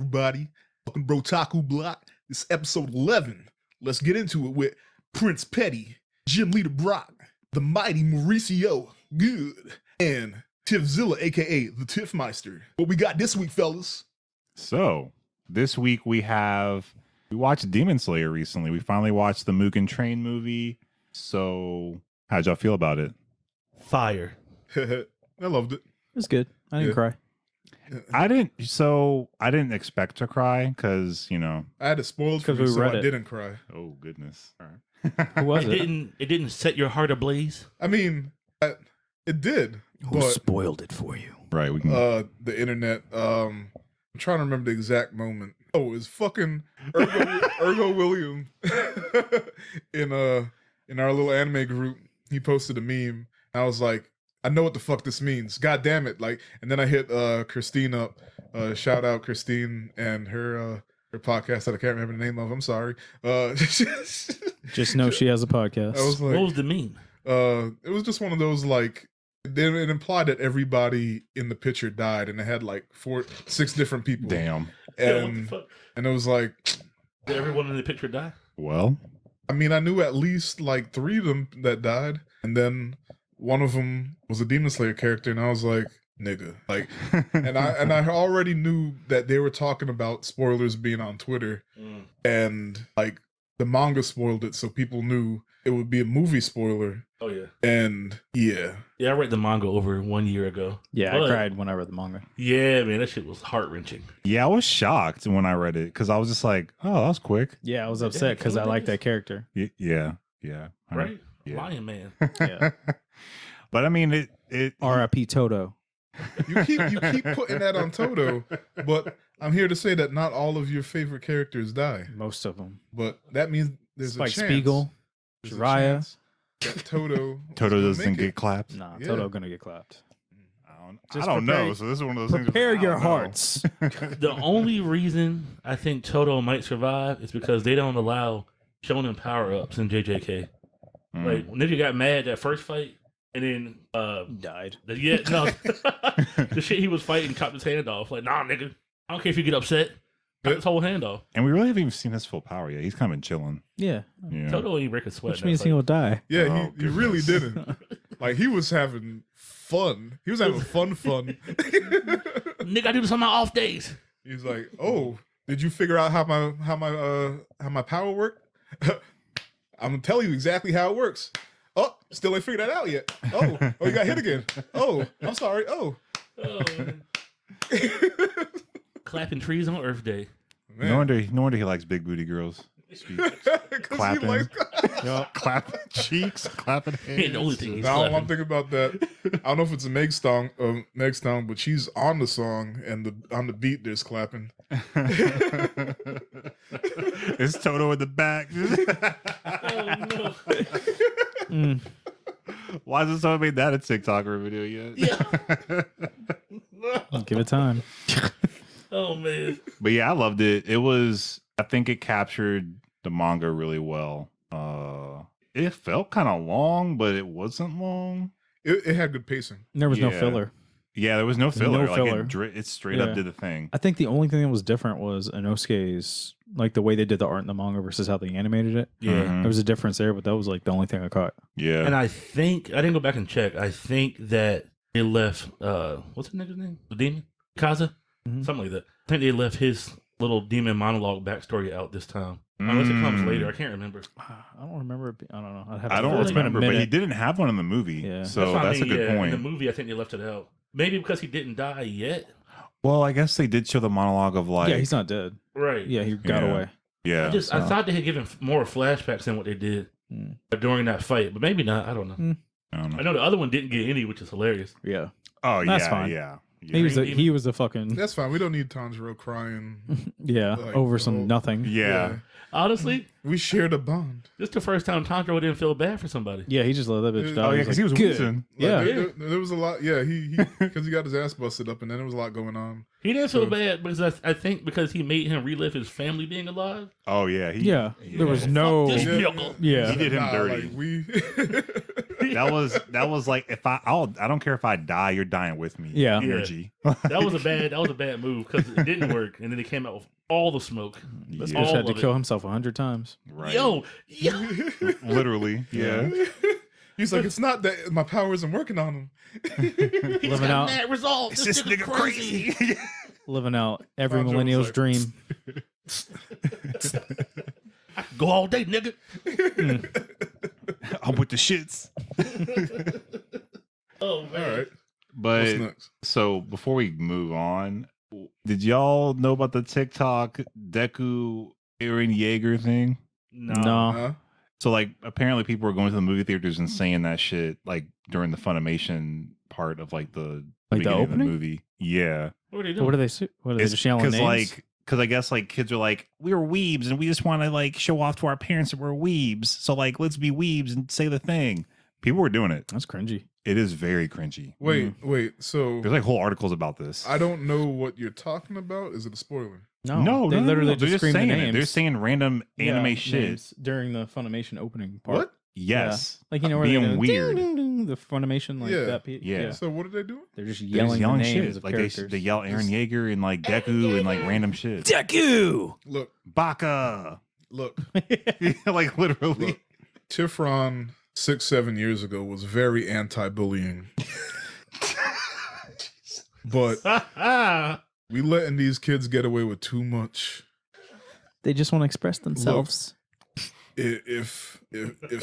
everybody. Welcome to Brotaku Block. This is episode 11. Let's get into it with Prince Petty, Gym Leader Brock, the mighty Mauricio Good, and Tiffzilla, aka the Tiffmeister. What we got this week, fellas? So, this week we watched Demon Slayer recently. We finally watched the Mugen Train movie. So, how'd y'all feel about it? Fire. I loved it. It was good. I didn't cry. I didn't expect to cry because, I had it spoiled for me, we so read I it. didn't cry. oh goodness. All right. Who was it? It didn't set your heart ablaze. I mean, it did, Who but spoiled it for you? Right, we can the internet, I'm trying to remember the exact moment. Oh, it's fucking Ergo William in our little anime group. He posted a meme. I was like, I know what the fuck this means. God damn it. And then I hit Christine up. Shout out Christine and her podcast that I can't remember the name of. I'm sorry. Just know she has a podcast. I was like, What was the meme? it was just one of those it implied that everybody in the picture died, and it had 6 different people. damn. Yeah, what the fuck? And it was like, Did everyone in the picture die? Well, I mean, I knew at least 3 of them that died, and then one of them was a Demon Slayer character, and I was like, nigga, and I already knew that they were talking about spoilers being on Twitter, and the manga spoiled it, so people knew it would be a movie spoiler. Oh yeah. And yeah, I read the manga over 1 year ago. yeah, But- I cried when I read the manga. Yeah, man, that shit was heart wrenching. yeah, I was shocked when I read it because I was just like, oh, that was quick. Yeah, I was upset because I like that character. Yeah. Right? Yeah. Lion Man. Yeah. But I mean, it R.I.P. Toto. you keep putting that on Toto, but I'm here to say that not all of your favorite characters die. Most of them. But that means there's Spike a chance. Spiegel, There's a Jiraiya. chance that Toto doesn't make get it. clapped. Nah, Yeah. Toto gonna get clapped. I Just don't know. prepare- So this is one of those things. Prepare I your don't know. hearts. The only reason I think Toto might survive is because they don't allow shonen power ups in JJK. Like when nigga got mad that first fight, and then Died. the shit he was fighting chopped his hand off. Like, nah, nigga, I don't care if you get upset. Cut his whole hand off. And we really haven't even seen his full power yet. He's kind of been chilling. Yeah. Yeah. Toto ain't break a sweat. Which in means that he fight. will die. Yeah, Oh, he really goodness. didn't. He was having fun. He was having fun. Nigga, I do this on my off days. He's like, "Oh, did you figure out how my power worked? I'm gonna tell you exactly how it works. Oh, still ain't figured that out yet. Oh, you got hit again. Oh, I'm sorry. Oh, Oh, man. Clapping trees on Earth Day. man. No wonder he likes big booty girls. 'Cause clapping. he likes- Clapping cheeks, clapping hands. Ain't the only thing he's Now I'm clapping. thinking about that. I don't know if it's a Meg song, but she's on the song, and on the beat there's clapping. It's Toto in the back. Oh, no. Why hasn't someone made that a TikToker video yet? Yeah. Give it time. Oh, man. But yeah, I loved it. I think it captured the manga really well. It felt kind of long, but it wasn't long. It had good pacing. There was no Yeah. filler. Yeah, there was no filler. no filler. It straight Yeah. up did the thing. I think the only thing that was different was Inosuke's, the way they did the art in the manga versus how they animated it. Yeah. Mhm. There was a difference there, but that was the only thing I caught. Yeah. And I think, I didn't go back and check. I think that they left, what's the nigga's name? The demon? Kaza? Mhm. Something like that. I think they left his little demon monologue backstory out this time. Unless it comes later. I can't remember. I don't remember. I don't know. I don't It's been a remember, but he minute. didn't have one in the movie. Yeah. So what I that's mean, a good In point. the movie, I think they left it out. Maybe because he didn't die yet. Well, I guess they did show the monologue of Yeah, he's not dead. Right. Yeah, he got Yeah. away. Yeah. I thought they had given more flashbacks than what they did during that fight, but maybe not. I don't know. I don't know. I know the other one didn't get any, which is hilarious. Yeah, Oh, That's yeah. fine. Yeah. he was the fucking That's fine. We don't need Tanjiro crying. over some nothing. Yeah. Honestly, We shared a bond. this is the first time Tanjiro didn't feel bad for somebody. Yeah, he just let that bitch die. Oh, yeah, because he was good. wheezing. Yeah. There was a lot. Yeah, he because he got his ass busted up, and then there was a lot going on. He didn't feel bad because I think because he made him relive his family being alive. Oh, yeah. Yeah, there was no. Fuck this Yeah. knuckle. Yeah, He did him dirty. We That was like if I don't care if I die, you're dying with me. Yeah. Energy. That was a bad move because it didn't work, and then it came out with all the smoke. This Yeah. bitch all had to of it. kill himself 100 times. Right. Yo, Literally. Yeah. He's like, it's not that my power isn't working on him. he's Living got out. mad results. This nigga crazy. Living out every Bob Jones millennial's like- dream. I can go all day, nigga. I'm with the shits. Oh man. All right. But What's next? so before we move on, did y'all know about the TikTok Deku Eren Yeager thing? No. Huh? So like apparently people were going to the movie theaters and saying that shit like during the Funimation part of like the Like the beginning of the opening? movie. Yeah. What are they doing? What are they? What are they just yelling names? because I guess like kids are like, we're weebs and we just want to like show off to our parents that we're weebs. So like let's be weebs and say the thing. People were doing it. That's cringy. It is very cringy. Wait. So There's like whole articles about this. I don't know what you're talking about. Is it a spoiler? No, they literally They're just scream the saying it. names. They're saying random anime Yeah, shit. names during the Funimation opening part. What? Yes. Like where Being they go, weird. ding, ding, ding, the Funimation like Yeah. that. Yeah. So what are they doing? They're just They're just yelling, the shit. names of Like characters. they yell Eren Yeager and like Deku and like random shit. Deku. Look, Baka. look, Like literally. look. Tifron 6-7 years ago was very anti-bullying, but we letting these kids get away with too much. They just want to express themselves. If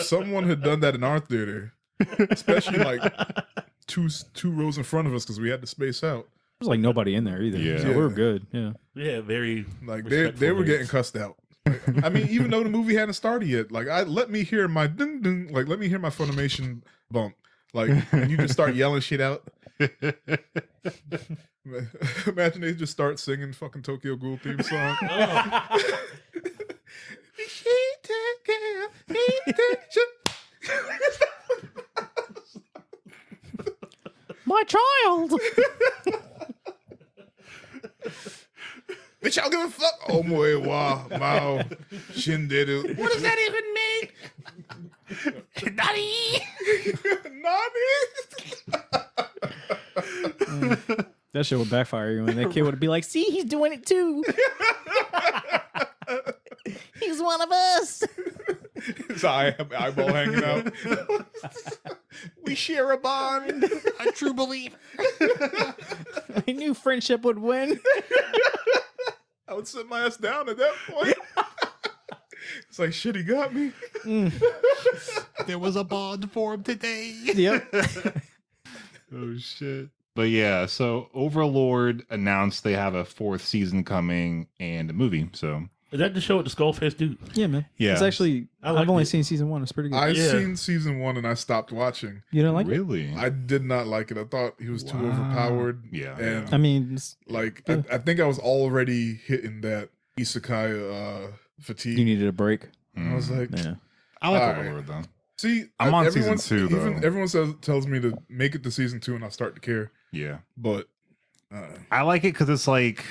someone had done that in our theater, especially like two rows in front of us because we had to space out, There's like nobody in there either. Yeah. So we were good. Yeah. Yeah, very like respectful they were names. getting cussed out. I mean, even though the movie hadn't started yet, like let me hear my ding ding, like let me hear my Funimation bump, like and you just start yelling shit out. Imagine they just start singing fucking Tokyo Ghoul theme song. My child. Bitch, y'all give a fuck. Oh my wow, Mao, Shinderu. What does that even mean? Nani? That shit would backfire you, and that kid would be like, "See, he's doing it too. He's one of us." His eyeball hanging out. We share a bond. A true believer. I knew friendship would win. I would sit my ass down at that point. It's like shit. He got me. There was a bond formed today. Yep. Oh shit. But yeah, so Overlord announced they have a 4th season coming and a movie. So Is that the show with the skull face dude? Yeah, man. yeah, It's actually, I liked I've only it. seen season 1. It's pretty good. I've Yeah. seen season 1 and I stopped watching. You don't like it? really. I did not like it. I thought he was too Wow. overpowered. Yeah. And I mean, it's- like I think I was already hitting that isekai fatigue. you needed a break. I was like, Yeah. I like Alright. Overlord though. see, I'm on season everyone's- 2 though. Everyone tells me to make it to season 2 and I'll start to care. Yeah, But I like it because it's like,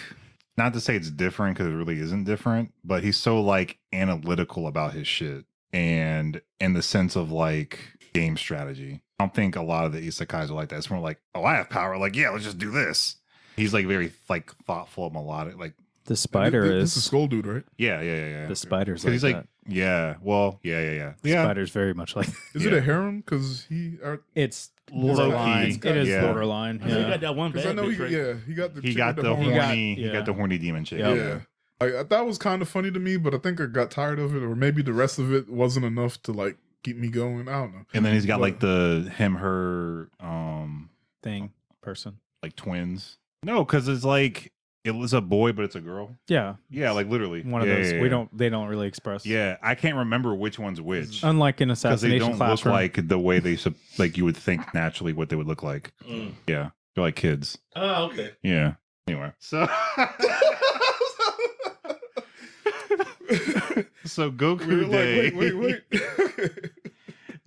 not to say it's different because it really isn't different, but he's so like analytical about his shit and in the sense of like game strategy. I don't think a lot of the isekais are like that. It's more like, oh, I have power. Like, yeah, let's just do this. He's like very like thoughtful, melodic. Like, The spider this is is. Skull Dude, right? yeah. The spider's 'Cause like, he's like, that. yeah, well, yeah. Spider's very much like. Is it a harem? Because It's Low borderline. key. It is Yeah. borderline. I know you Yeah. got that one because I bad know bitch, right? he got the he chick got with the horns. horny, he yeah. got the horny demon chick. Yep. Yeah. That was kind of funny to me, but I think I got tired of it, or maybe the rest of it wasn't enough to like keep me going. I don't know. And then he's got But- like the him, her, Thing. Person. like twins. No, because it's like it was a boy, but it's a girl. Yeah. Yeah, like literally One of Yeah, those. yeah, We yeah. don't. They don't really express. Yeah, I can't remember which one's which Unlike an because they assassination don't classroom. look like the way they like you would think naturally what they would look like. Mm. Yeah, they're like kids. Oh, okay. Yeah. Anyway, so so Goku We were Day. like, wait.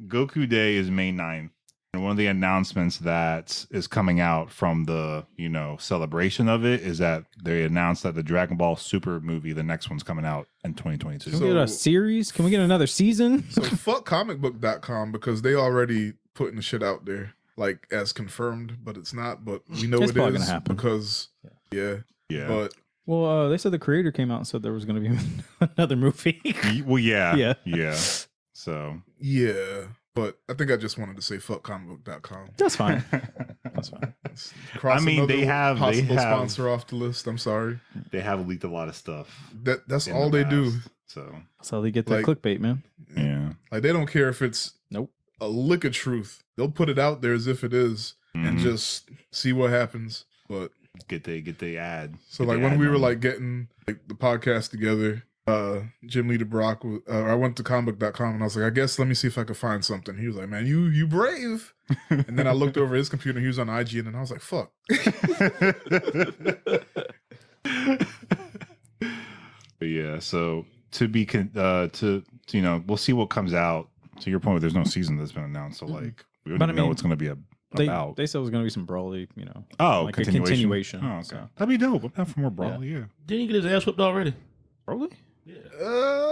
Goku Day is May 9th. And one of the announcements that is coming out from the, celebration of it is that they announced that the Dragon Ball Super movie, the next one's coming out in 2022. Can we get a series? Can we get another season? So fuck comicbook.com because they already putting the shit out there like as confirmed, but it's not. But we know It's it probably is gonna happen. because yeah. Yeah. But they said the creator came out and said there was going to be another movie. Well, yeah. Yeah. So yeah. But I think I just wanted to say fuck comicbook.com. That's fine. That's fine. Cross I mean, another they have sponsor off the list. I'm sorry. They have leaked a lot of stuff. That's in all the they do. past, So That's how they get their Like- clickbait, man. yeah. Like they don't care if it's Nope. a lick of truth. They'll put it out there as if it is and Mhm. just see what happens. But get the ad. so Get like the when ad we were money. like getting like the podcast together, Jim Leader Brock, I went to comicbook.com and I was like, I guess let me see if I could find something. He was like, man, you brave. And then I looked over his computer and he was on IGN and I was like, fuck. But yeah, so to be to you know, we'll see what comes out. To your point, there's no season that's been announced, so like we don't But I even know mean, what's going to be about. They said it was going to be some Brawly, you know. Oh, like a continuation. Oh, okay. So. That'd be dope. I'm down for more Brawly. Yeah. Didn't he get his ass whipped already? Brawly? Yeah.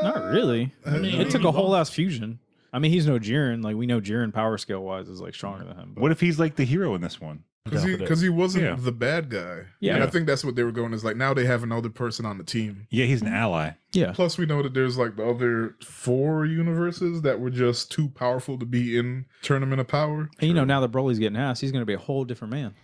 Not really. I mean, It took he a whole lost. ass fusion. I mean, he's no Jiren. Like, we know Jiren power scale wise is like stronger than him. But What if he's like the hero in this one? Because he wasn't Yeah. the bad guy. Yeah. And I think that's what they were going is like now they have another person on the team. Yeah, he's an ally. yeah. Plus, we know that there's like the other 4 universes that were just too powerful to be in Tournament of Power. And you know, now that Broly's getting ass, he's going to be a whole different man.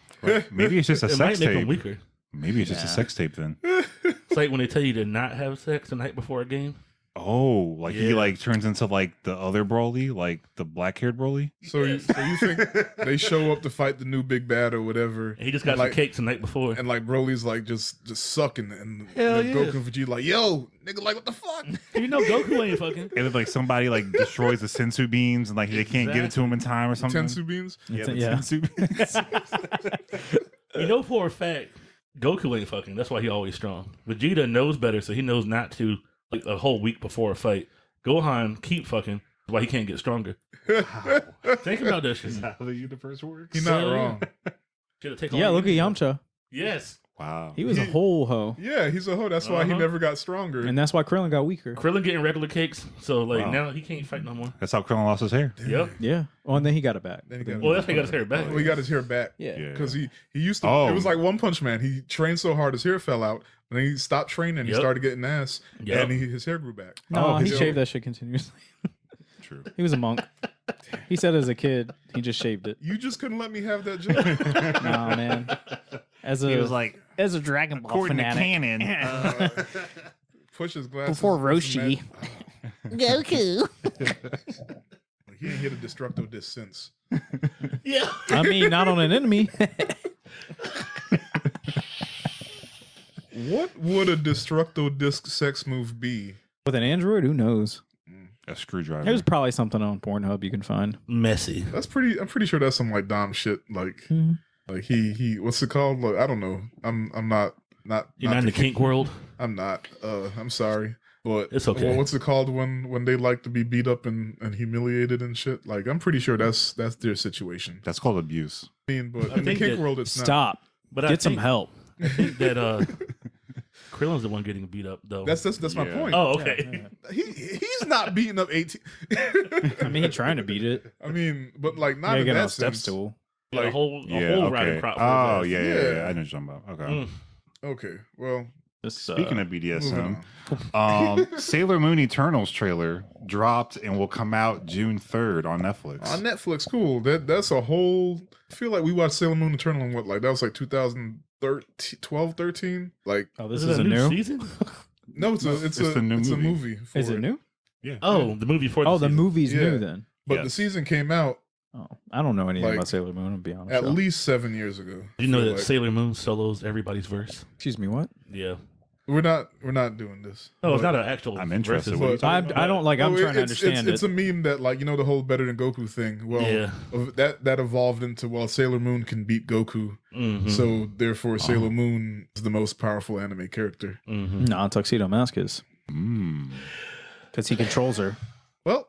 Maybe it's just a It might sex make him tape. weaker. Maybe it's just a Nah. sex tape then. It's like when they tell you to not have sex the night before a game. Oh, like he Yeah. like turns into like the other Broly, like the black-haired Broly. So you think they show up to fight the new big bad or whatever, And he just got like, some cakes the night before. and like Broly's like just sucking, and Hell you know, Goku and Vegeta like, yo, nigga, like what the fuck? You know Goku ain't fucking. And then like somebody like destroys the sensu beams and like they can't get it to him in time or something. Tensu beams. Yeah, It's- the yeah. sensu beams. You know for a fact Goku ain't fucking. That's why he always strong. Vegeta knows better, so he knows not to like a whole week before a fight. Gohan keep fucking. That's why he can't get stronger. Wow. Think about this shit. Is that how the universe works? He's not So- wrong. Should've taken Yeah, all look at the- Yamcha. Yes. Wow. He was a He- whole hoe. Yeah, he's a hoe. That's why he Uh-huh. never got stronger. And that's why Krillin got weaker. Krillin getting regular cakes, so like Wow. now he can't fight no more. That's how Krillin lost his hair. Yep. Yeah. Oh, and then he got it back. Then he got Well, that's why he got his hair back. Well, he got his hair back. Yeah. Yeah. Because he used to. Oh. It was like One Punch Man. He trained so hard his hair fell out, and then he stopped training. He Yep. started getting ass, Yep. and his hair grew back. No, Oh, he his- shaved that shit continuously. True. He was a monk. He said as a kid, he just shaved it. You just couldn't let me have that joke. Nah, man. As a like, as a Dragon Ball according to fanatic. canon. Push his glasses Before this and Roshi. Goku. that. He ain't hit a Destructo Disc since. Yeah. I mean, not on an enemy. What would a Destructo Disc sex move be? With an android, who knows? A screwdriver. There's probably something on Pornhub you can find. Messy. That's pretty. I'm pretty sure that's some like Dom shit. Like he. What's it called? Like, I don't know. I'm not. You're not in the kink world. I'm not. I'm sorry. But It's okay. Well, what's it called when they like to be beat up and humiliated and shit? Like I'm pretty sure that's their situation. That's called abuse. I mean, but I in the think kink that- world, it's not. Stop. But Get some help. I think that Krillin's the one getting beat up though. That's my Yeah. point. Oh, okay. He's not beating up 18. I mean, he's trying to beat it. I mean, but like not Yeah, in get on that a step sense. stool. Like, a whole Yeah. riding Okay. crop. for Oh, his yeah, ass. yeah, yeah. Yeah. I know what you're talking about. Okay. Mm. Okay, well, Just, Speaking of moving BDSM, on. Sailor Moon Eternals trailer dropped and will come out June 3rd on Netflix. On Netflix, cool. That's a whole. I feel like we watched Sailor Moon Eternal in what, like that was like 2012, 13. Like, oh, this Is is it a a new new. season? no, it's the new a movie. movie. for Is it new? Yeah. Oh, the movie for Oh, the season. movie's Yeah. new then. But Yes. the season came out Oh, I don't know anything Like, about Sailor Moon. To be honest. at so. least 7 years ago. You know I that feel like. Sailor Moon solos everybody's verse. Excuse me. What? Yeah. We're not doing this. Oh, it's But- not an actual. I'm interested. versus. What are you But- talking I don't like. I'm Oh, trying to it's- understand it's it. a meme that, like, you know, the whole better than Goku thing. Well, Yeah. that evolved into, well, Sailor Moon can beat Goku, Mhm. so therefore Sailor Moon is the most powerful anime character. Mhm. No, Tuxedo Mask is Mm. because he controls her. Well,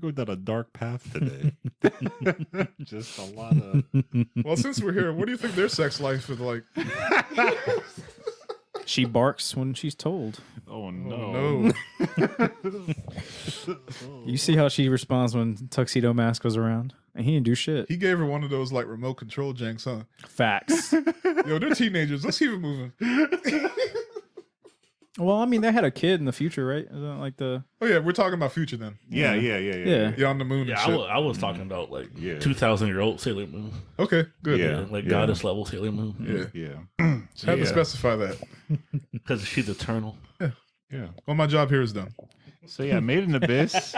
Go down a dark path today. Just a lot of. well, since we're here, what do you think their sex life is like? She barks when she's told. Oh Oh, no. no. You see how she responds when Tuxedo Mask was around? and he didn't do shit. He gave her one of those like remote control janks, huh? Facts. Yo, they're teenagers. Let's keep it moving. Well, I mean, they had a kid in the future, right? Isn't that like the? Oh yeah, we're talking about future then. Yeah. Yeah, on the moon. Yeah, and shit. I was talking about like Yeah. 2,000-year-old Sailor Moon. Okay, good. Yeah. Like goddess level Sailor Moon. Yeah. Yeah. Had to specify that. Because she's eternal. Yeah. Well, my job here is done. So yeah, Made in Abyss.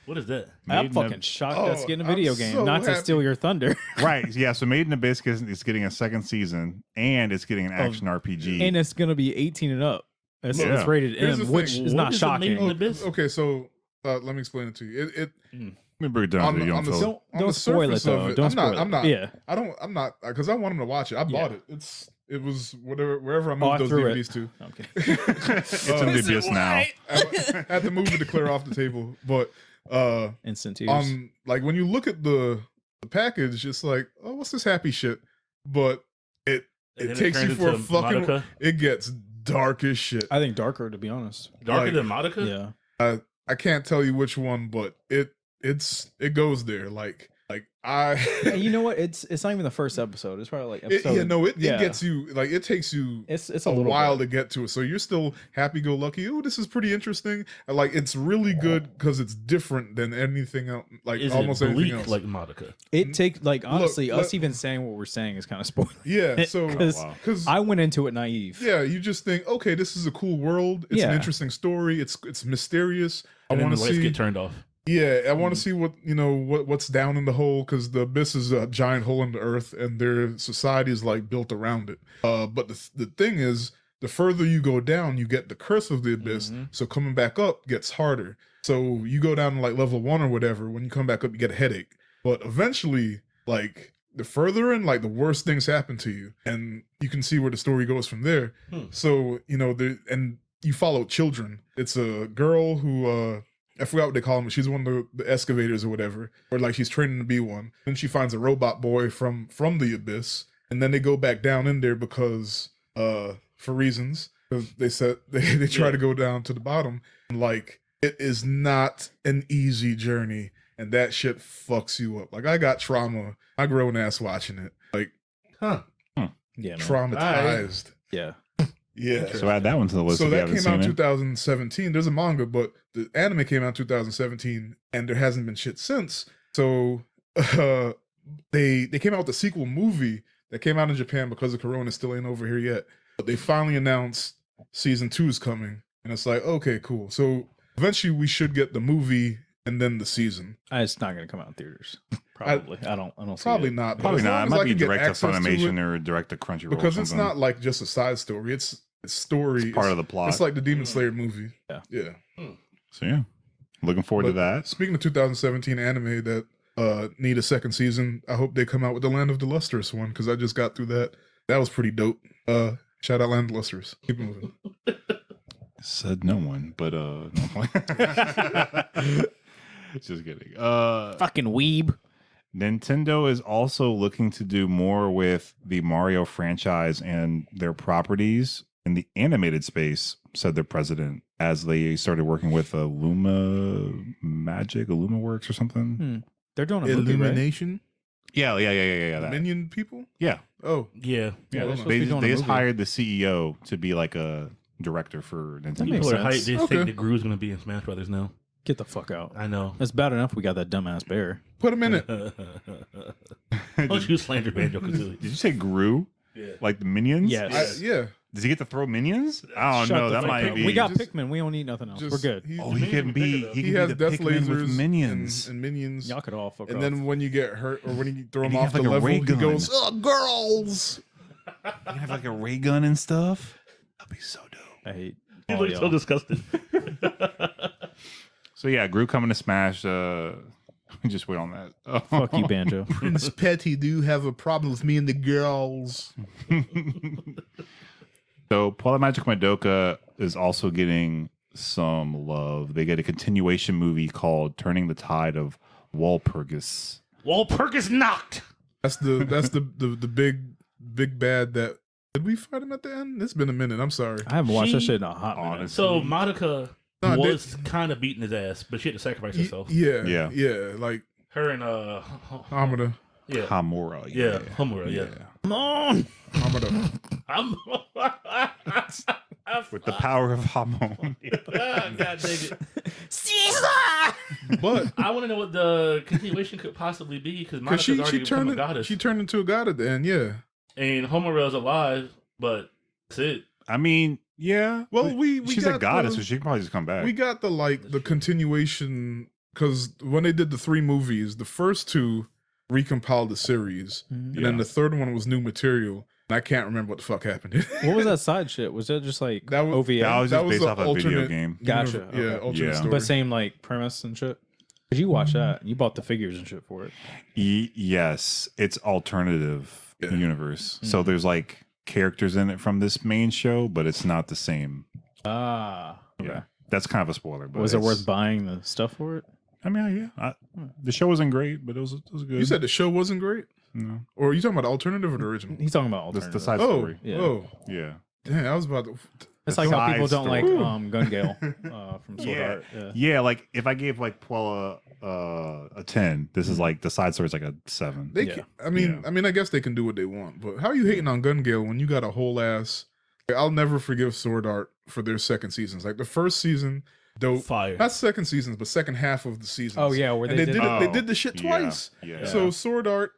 What is that? I'm Made in fucking shocked Oh, that's getting a I'm video game. so Not to happy. steal your thunder. Right. Yeah. So Made in Abyss is getting a second season, and it's getting an action RPG. And it's gonna be 18 and up. It's, Yeah. it's rated Here's M, the which thing. is What not is the Made in shocking. Abyss? Okay, so let me explain it to you. It Let me break it down on so the- you on don't the feel. on Don't the spoil it surface though. of it, Don't I'm spoil not. it. I'm not. Yeah. I'm not because I want him to watch it. I bought it. It was wherever I I moved those threw it. DVDs to. Okay. It's in the abyss now. I had to move it to clear off the table, but Instant tears. like when you look at the package, it's like, oh, what's this happy shit? But it And then takes you turns for a into fucking. Madoka? It gets dark as shit. I think darker, to be honest. Darker Like- than Madoka? Yeah. I can't tell you which one, but it goes there. Like I. And you know what? It's not even the first episode. It's probably like episode. it yeah. gets you like it takes you It's a a little while bit. to get to it. So you're still happy go lucky. Oh, this is pretty interesting. And, like it's really good because it's different than anything else. Like Is almost it anything bleak else. like Madoka? It take like honestly, look- us even saying what we're saying is kind of spoiling. Yeah. So Because wow. because I went into it naive. yeah, you just think, okay, this is a cool world. It's an Yeah. interesting story. It's mysterious. I And then want the to lights see. get turned off. Yeah, I want to see what what's down in the hole because the abyss is a giant hole in the earth, and their society is like built around it. But the thing is, the further you go down, you get the curse of the abyss. Mhm. So coming back up gets harder. So you go down to like level 1 or whatever. When you come back up, you get a headache. But eventually, like the further in, like the worse things happen to you, and you can see where the story goes from there. So and you follow children. It's a girl who I forgot what they call him. She's one of the excavators or whatever, or like she's training to be one. Then she finds a robot boy from the abyss, and then they go back down in there because for reasons. Because they said they try to go down to the bottom. And like it is not an easy journey, and that shit fucks you up. Like I got trauma. My grown ass watching it. Like Huh. Yeah. Man. traumatized. Yeah. Yeah. So add that one to the list So if you that haven't came seen out in it. 2017. There's a manga, but the anime came out in 2017, and there hasn't been shit since. So they came out with a sequel movie that came out in Japan because of Corona still ain't over here yet. But they finally announced season 2 is coming, and it's like, okay, cool. So eventually we should get the movie and then the season. It's not going to come out in theaters. Probably. I don't see Probably it. not. but Probably as long not. It as might I be can get direct to access Funimation it, or direct to Crunchyroll. because or it's something. not like just a side story. It's story. It's part of the plot. It's like the Demon Slayer movie. Yeah. Yeah. So yeah, looking forward to But that. Speaking of 2017 anime that need a second season, I hope they come out with the Land of the Lustrous one because I just got through that. That was pretty dope. Shout out Land of the Lustrous. Keep it moving. Said no one, but no. Just kidding. Fucking weeb. Nintendo is also looking to do more with the Mario franchise and their properties in the animated space, said their president, as they started working with IllumaWorks or something. They're doing a movie, right? Illumination? Yeah. That. Minion people? Yeah. Oh. Yeah. Yeah, they're supposed to they be doing a just movie. hired the CEO to be like a director for Nintendo. makes People are sense. hyped. They Okay. think the Gru's going to be in Smash Brothers now. Get the fuck out. I know. It's bad enough we got that dumbass bear. Put him in it. Don't you slander Banjo Kazooie? Did you say Gru? Yeah. Like the minions? Yes. Yeah. Does he get to throw minions? I don't Shut know. the That fuck might up. be. We got Just- Pikmin. We don't need nothing else. We're good. He, Oh, The he minions can are be. bigger, though. He he can has be the death Pikmin lasers with minions. and minions. Y'all could all fuck And off. then when you get hurt or when you throw And him he off has the like a level, ray he gun. goes, "Oh, girls!" You have like a ray gun and stuff. That'd be so dope. I hate You all look so y'all. disgusted. So yeah, Gru coming to Smash. Just wait on that. Fuck you, Banjo. Prince Petty do have a problem with me and the girls. So Paula Magic Madoka is also getting some love. They get a continuation movie called Turning the Tide of Walpurgis. Walpurgis knocked. That's the big bad that did we fight him at the end? It's been a minute. I'm sorry. I haven't watched that She- shit in a hot minute. Honest. So Madoka No, was kind of beating his ass, but she had to sacrifice herself. Yeah, Yeah. yeah. Like Her and Hamada. yeah, Hamura. yeah, Homura, yeah. Come on. Hamada. I'm With the power of Hamon. God dang it. But I want to know what the continuation could possibly be because Monica's she already become a goddess. she turned into a god at the end, yeah. And Homura's alive, but that's it. I mean, yeah. Well, we she's got a goddess, the- so she can probably just come back. We got the continuation because when they did the 3 movies, the first 2 recompiled the series, and then the third one was new material. And I can't remember what the fuck happened. What was that side shit? Was that just like That was- OVA? that was that just was based the off a video alternate- game. Gotcha. Yeah, Okay. alternate Yeah. story. But same like premise and shit. Cause you watch that, you bought the figures and shit for it. Yes, it's alternative Yeah. universe. So there's like characters in it from this main show, but it's not the same. Ah, okay. Yeah, that's kind of a spoiler. But Was it it's- worth buying the stuff for it? I mean, yeah, the show wasn't great, but it was good. You said the show wasn't great, no, or are you talking about the alternative or the original? He's talking about the alternative. side Oh, story. Yeah. oh, Yeah, damn! I was about to. It's the like how side people don't like story. Gun Gale from Sword Yeah. Art. Yeah. yeah. Like if I gave like Puella a 10, this is like the side story is like a 7. They, Yeah. can, I mean, I guess they can do what they want. But how are you hating on Gun Gale when you got a whole ass? I'll never forgive Sword Art for their second seasons. Like the first season, dope. Fire. Not second seasons, but second half of the seasons. Oh yeah, where and they they did. did it. They Oh, did the shit yeah, twice. yeah. So Sword Art,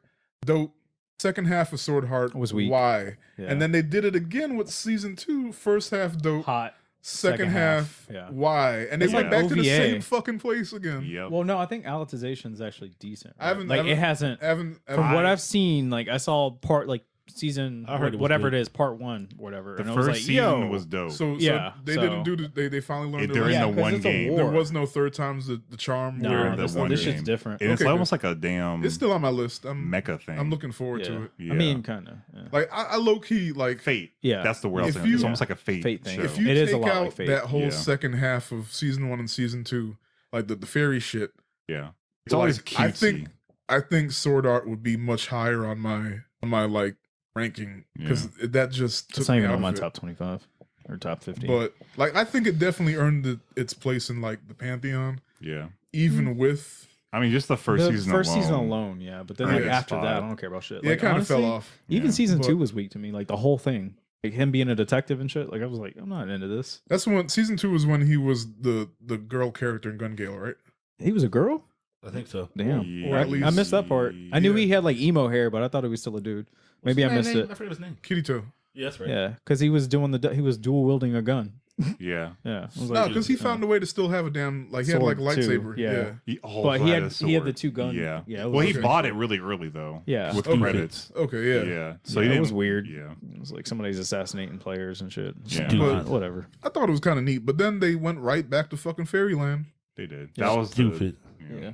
dope. Second half of Sword Art Was weak. Why? Yeah. And then they did it again with season 2. First half dope. hot. Second half. yeah. Why? And they It's went like back to the OVA. same fucking place again. Yep. Well, no, I think Alicization is actually decent. I haven't- like I haven't- it hasn't. I haven't. From what I've seen, like I saw part like season I heard it was whatever good. it is, part 1, whatever. the and I first was like, season yo, was dope. So Yeah, they so- didn't do the. They finally learned They're their in lesson. the 'cause one it's a game. war. There was no third time's the charm. No, They're in where the this one shit's game. different. And it's Okay, almost like a damn it's still on my list. I'm mecha thing. I'm looking forward Yeah. to it. Yeah. I mean, kind of. Yeah. Like I low key like Fate. Yeah. That's the word. I was If thinking. It's you- almost like a fate thing. show. if you It take is a lot out like Fate. that whole Yeah. second half of season 1 and season 2, like the fairy shit. yeah, it's always Like, cutesy. I think Sword Art would be much higher on my like ranking because that just took It's not me even out on my of it. top 25 or top 50. But like I think it definitely earned its place in like the pantheon, Yeah, even with I mean, just the first season. first alone. season alone, yeah. But then Yeah, like it's after that, I fine. don't care about shit. yeah, Like, it kind of fell honestly, off. Even Yeah. season But- 2 was weak to me. Like the whole thing, like him being a detective and shit. Like I was like, I'm not into this. That's when season 2 was when he was the girl character in Gun Gale, right? He was a girl. I think so. Damn. Yeah. Or at I least- missed that part. I knew Yeah. he had like emo hair, but I thought he was still a dude. Maybe I missed it. I forget his name. Kirito. Yeah, that's right. Yeah, because he was doing he was dual wielding a gun. Yeah, Yeah, I was No, like, because he found a way to still have a damn like he had like a Sword, too. lightsaber. Yeah. Yeah. But he had a the sword. 2 guns. Yeah, Yeah, it well, he okay. bought it really early though. Yeah. with Okay. credits. Okay. Yeah, Yeah. so Yeah, he it didn't, was weird. Yeah, It was like somebody's assassinating players and shit. Yeah. Dude, But- Whatever. I thought it was kind of neat, but then they went right back to fucking fairyland. they did. Yeah. That was Stupid. Yeah. Yeah.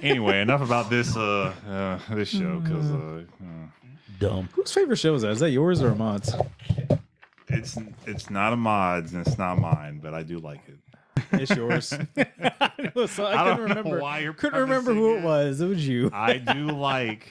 Anyway, enough about this this show because Dumb. Whose favorite show is that? Is that yours or Ahmad's? it's not a mod's and it's not mine, but I do like it. It's yours. So I I couldn't don't know remember. why you're Couldn't remember who it prefacing was. It was you. I do like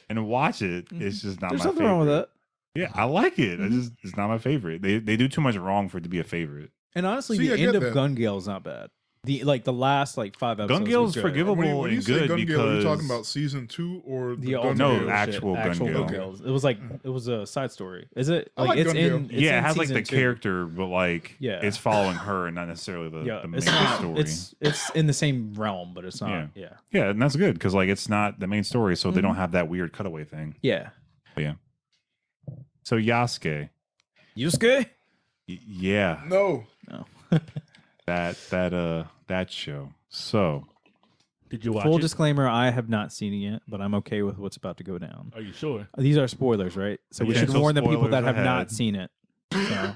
and watch it. It's just not There's my nothing favorite. wrong with that. Yeah, I like it. It's not my favorite. They do too much wrong for it to be a favorite. And honestly, See, I the get end of that. Gun Gale is not bad. The last 5 episodes. Gun Gale's was good. forgivable When you and say good Gun Gale, are you because talking about season 2 or the Gun No, Gale? actual Gun Gale. Gales. It was like it was a side story. Is it? I Like, like it's Gun in. Gale. It's yeah, in it has like season the 2. character, but like Yeah. it's following her and not necessarily Yeah, the main it's not. story. It's in the same realm, but it's not. Yeah. Yeah. Yeah, and that's good because like it's not the main story, so they don't have that weird cutaway thing. Yeah. So Yasuke, Yusuke. yeah, No. No. that show. So Did you watch Full it? disclaimer: I have not seen it yet, but I'm okay with what's about to go down. Are you sure? These are spoilers, right? So we should Potential warn the people spoilers that have not ahead. seen it. So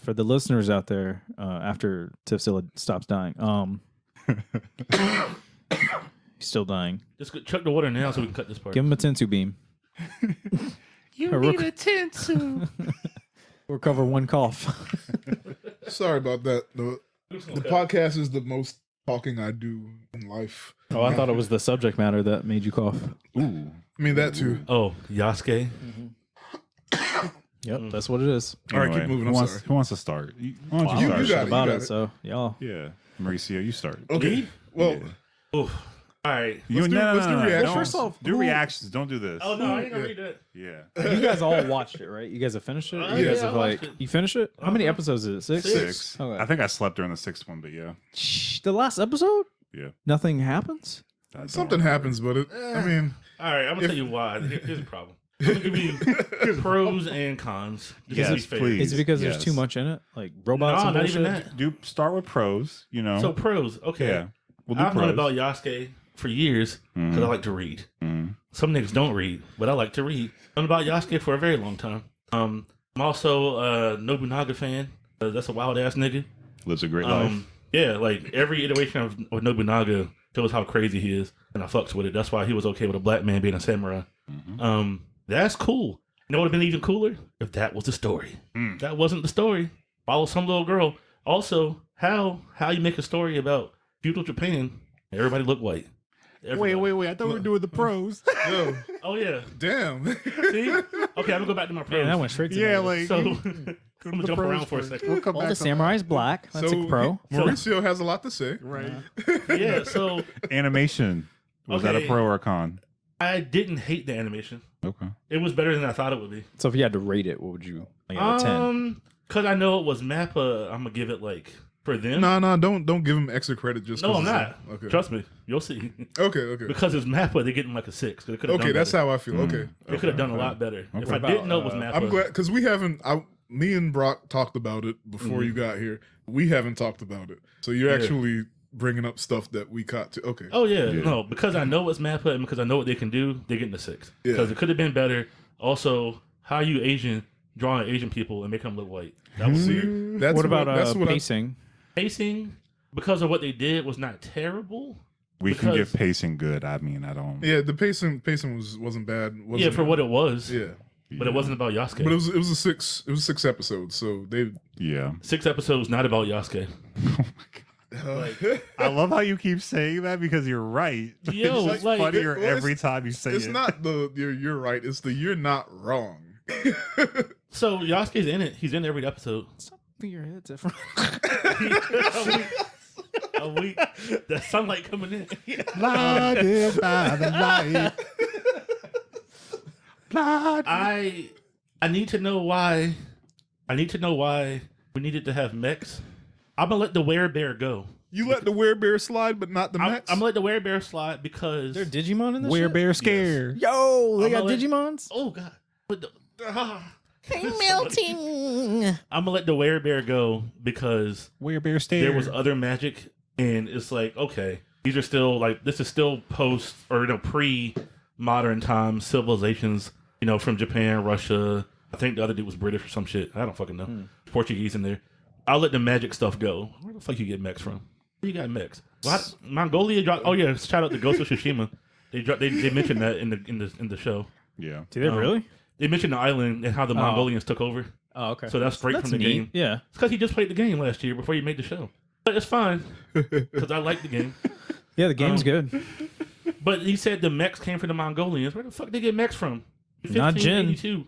for the listeners out there, after Tifzilla stops dying, he's still dying. Just chuck the water now so we can cut this part. Give him a Tensu beam. you need a tensu. Recover 1 cough. Sorry about that. The podcast is the most talking I do in life. Oh, I thought it was the subject matter that made you cough. Ooh, I mean that too. Oh, Yasuke. Yep, that's what it is. All right, keep Anyway, moving. who I'm wants, sorry. Who wants to start? Why don't Wow, you you start? got it, about you it, got it. so y'all. Yeah, Mauricio, you start. Okay. Well, Yeah. Oof. All right. Let's do reactions. Well, first off, do reactions. Don't do this. Oh no, I ain't gonna read that. Yeah. You guys all watched it, right? You guys have finished it. You Yeah, guys I have watched it. you finished it? How many episodes is it? 6? 6. Okay. I think I slept during the 6th one, but yeah. The last episode? Yeah. Nothing happens. I don't Something remember. happens, but I mean, All right, I'm gonna tell you why. Here's the problem. I'm gonna give you pros and cons. Just to be Yes, fair. please. Is it because Yes. there's too much in it? Like robots No, and not bullshit? even that. Do start with pros, you know. So pros, okay. yeah. We'll do I've pros. known about Yasuke for years because I like to read. Mhm. Some niggas don't read, but I like to read. I've known about Yasuke for a very long time. I'm also a Nobunaga fan. That's a wild ass nigga. Lives a great life. Yeah, like every iteration of Nobunaga shows how crazy he is, and I fucks with it. That's why he was okay with a black man being a samurai. That's cool. You know what would have been even cooler if that was the story. That wasn't the story. Follow some little girl. Also, how you make a story about feudal Japan? Everybody look white. Everybody. Wait. I thought we were doing the pros. yo, Oh yeah. damn. See? Okay, I'm gonna go back to my pros. Yeah, that went straight to yeah, me. like. So go I'm to gonna the jump pros around for a first. second. We'll come Well, back the on samurai's black. That's a pro. Mauricio has a lot to say. that. Right. Yeah, so Animation. Was that a Okay. pro or a con? I didn't hate the animation. Okay. It was better than I thought it would be. So if you had to rate it, what would you? Like out of 10? Cause I know it was Mappa, I'm gonna give it like for them. No, don't give him extra credit just. No, 'cause I'm it's- not. Okay. Trust me, you'll see. Okay. Because it's Mappa, they're getting like a 6. They could have Okay, done that's better. how I feel. Okay. They could have done a lot better. If I About, didn't know it was Mappa, I'm glad because we haven't. Me and Brock talked about it before you got here. We haven't talked about it, so you're actually bringing up stuff that we caught to. Okay. Oh yeah, no, because I know it's Mappa and because I know what they can do, they get in the 6. Yeah. Because it could have been better. Also, how you Asian drawing Asian people and make them look white? That was See, that's What about that's what pacing? pacing. Because of what they did was not terrible. We can Because- get pacing good. I mean, I don't. Yeah, the pacing wasn't bad. Yeah, for what it was. Yeah, But it wasn't about Yasuke. but it was a 6 episodes. So they. Yeah. 6 episodes, not about Yasuke. I love how you keep saying that because you're right. Yo, it's like- funnier Well, it's- every time you say It's it. not the you're right. It's the you're not wrong. So Yasuke's in it. He's in every episode. Stop moving your head different. A week. The sunlight coming in. Blinded by the light. Blinded. I need to know why. I need to know why we needed to have mechs. I'm gonna let the werebear go. You let the werebear slide, but not the I'm Mets. gonna let the werebear slide because. They're Digimon in this Where shit? bear scared. Yo, they I'm got gonna let- Digimons? Oh god. What the- I'm melting. I'm gonna let the werebear go because Where bear scared. there was other magic, and it's like okay, these are still like this is still post or pre-modern times civilizations. You know, from Japan, Russia. I think the other dude was British or some shit. I don't fucking know. Portuguese in there. I'll let the magic stuff go. Where the fuck you get mechs from? Where you got mechs? What? Mongolia dropped. Oh yeah, shout out to Ghost of Tsushima. They mentioned that in the show. Yeah. Did they really? They mentioned the island and how the Mongolians took over. Oh, okay. So that's straight from the neat. game. Yeah. It's because he just played the game last year before you made the show. But it's fine because I like the game. Yeah, the game's good. But he said the mechs came from the Mongolians. Where the fuck they get mechs from? Not Jin. 1582.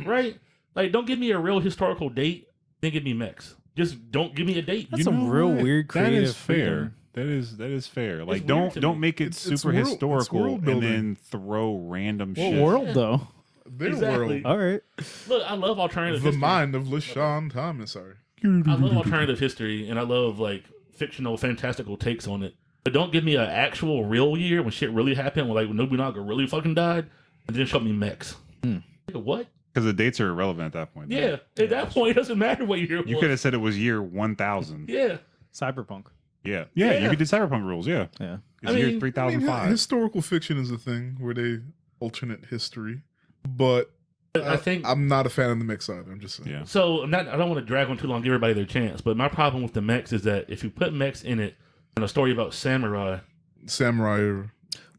Right? Like, don't give me a real historical date. Then give me mechs. Just don't give me a date. That's some real weird That creative is fair. freedom. That is fair. Like weird don't to don't me. make it It's super world- it's historical world and building. then throw random What shit. world, though? Their Exactly. world. All right. Look, I love alternative The history. mind of LeSean Thomas. Sorry. I love alternative history, and I love like fictional, fantastical takes on it. But don't give me an actual real year when shit really happened, when like Nobunaga really fucking died, and then show me mechs. Nigga, what? Because the dates are irrelevant at that point. Yeah, at that point, it doesn't matter what year it You was. could have said it was year 1000. Yeah, Cyberpunk. Yeah. Yeah. You could do cyberpunk rules. Yeah. Yeah. It's I year mean- I mean, 3005. historical fiction is a thing where they alternate history, but but I think I'm not a fan of the mix either. I'm just saying. Yeah. so. I don't want to drag on too long, give everybody their chance. But my problem with the mechs is that if you put mechs in it, and a story about samurai, Samurai.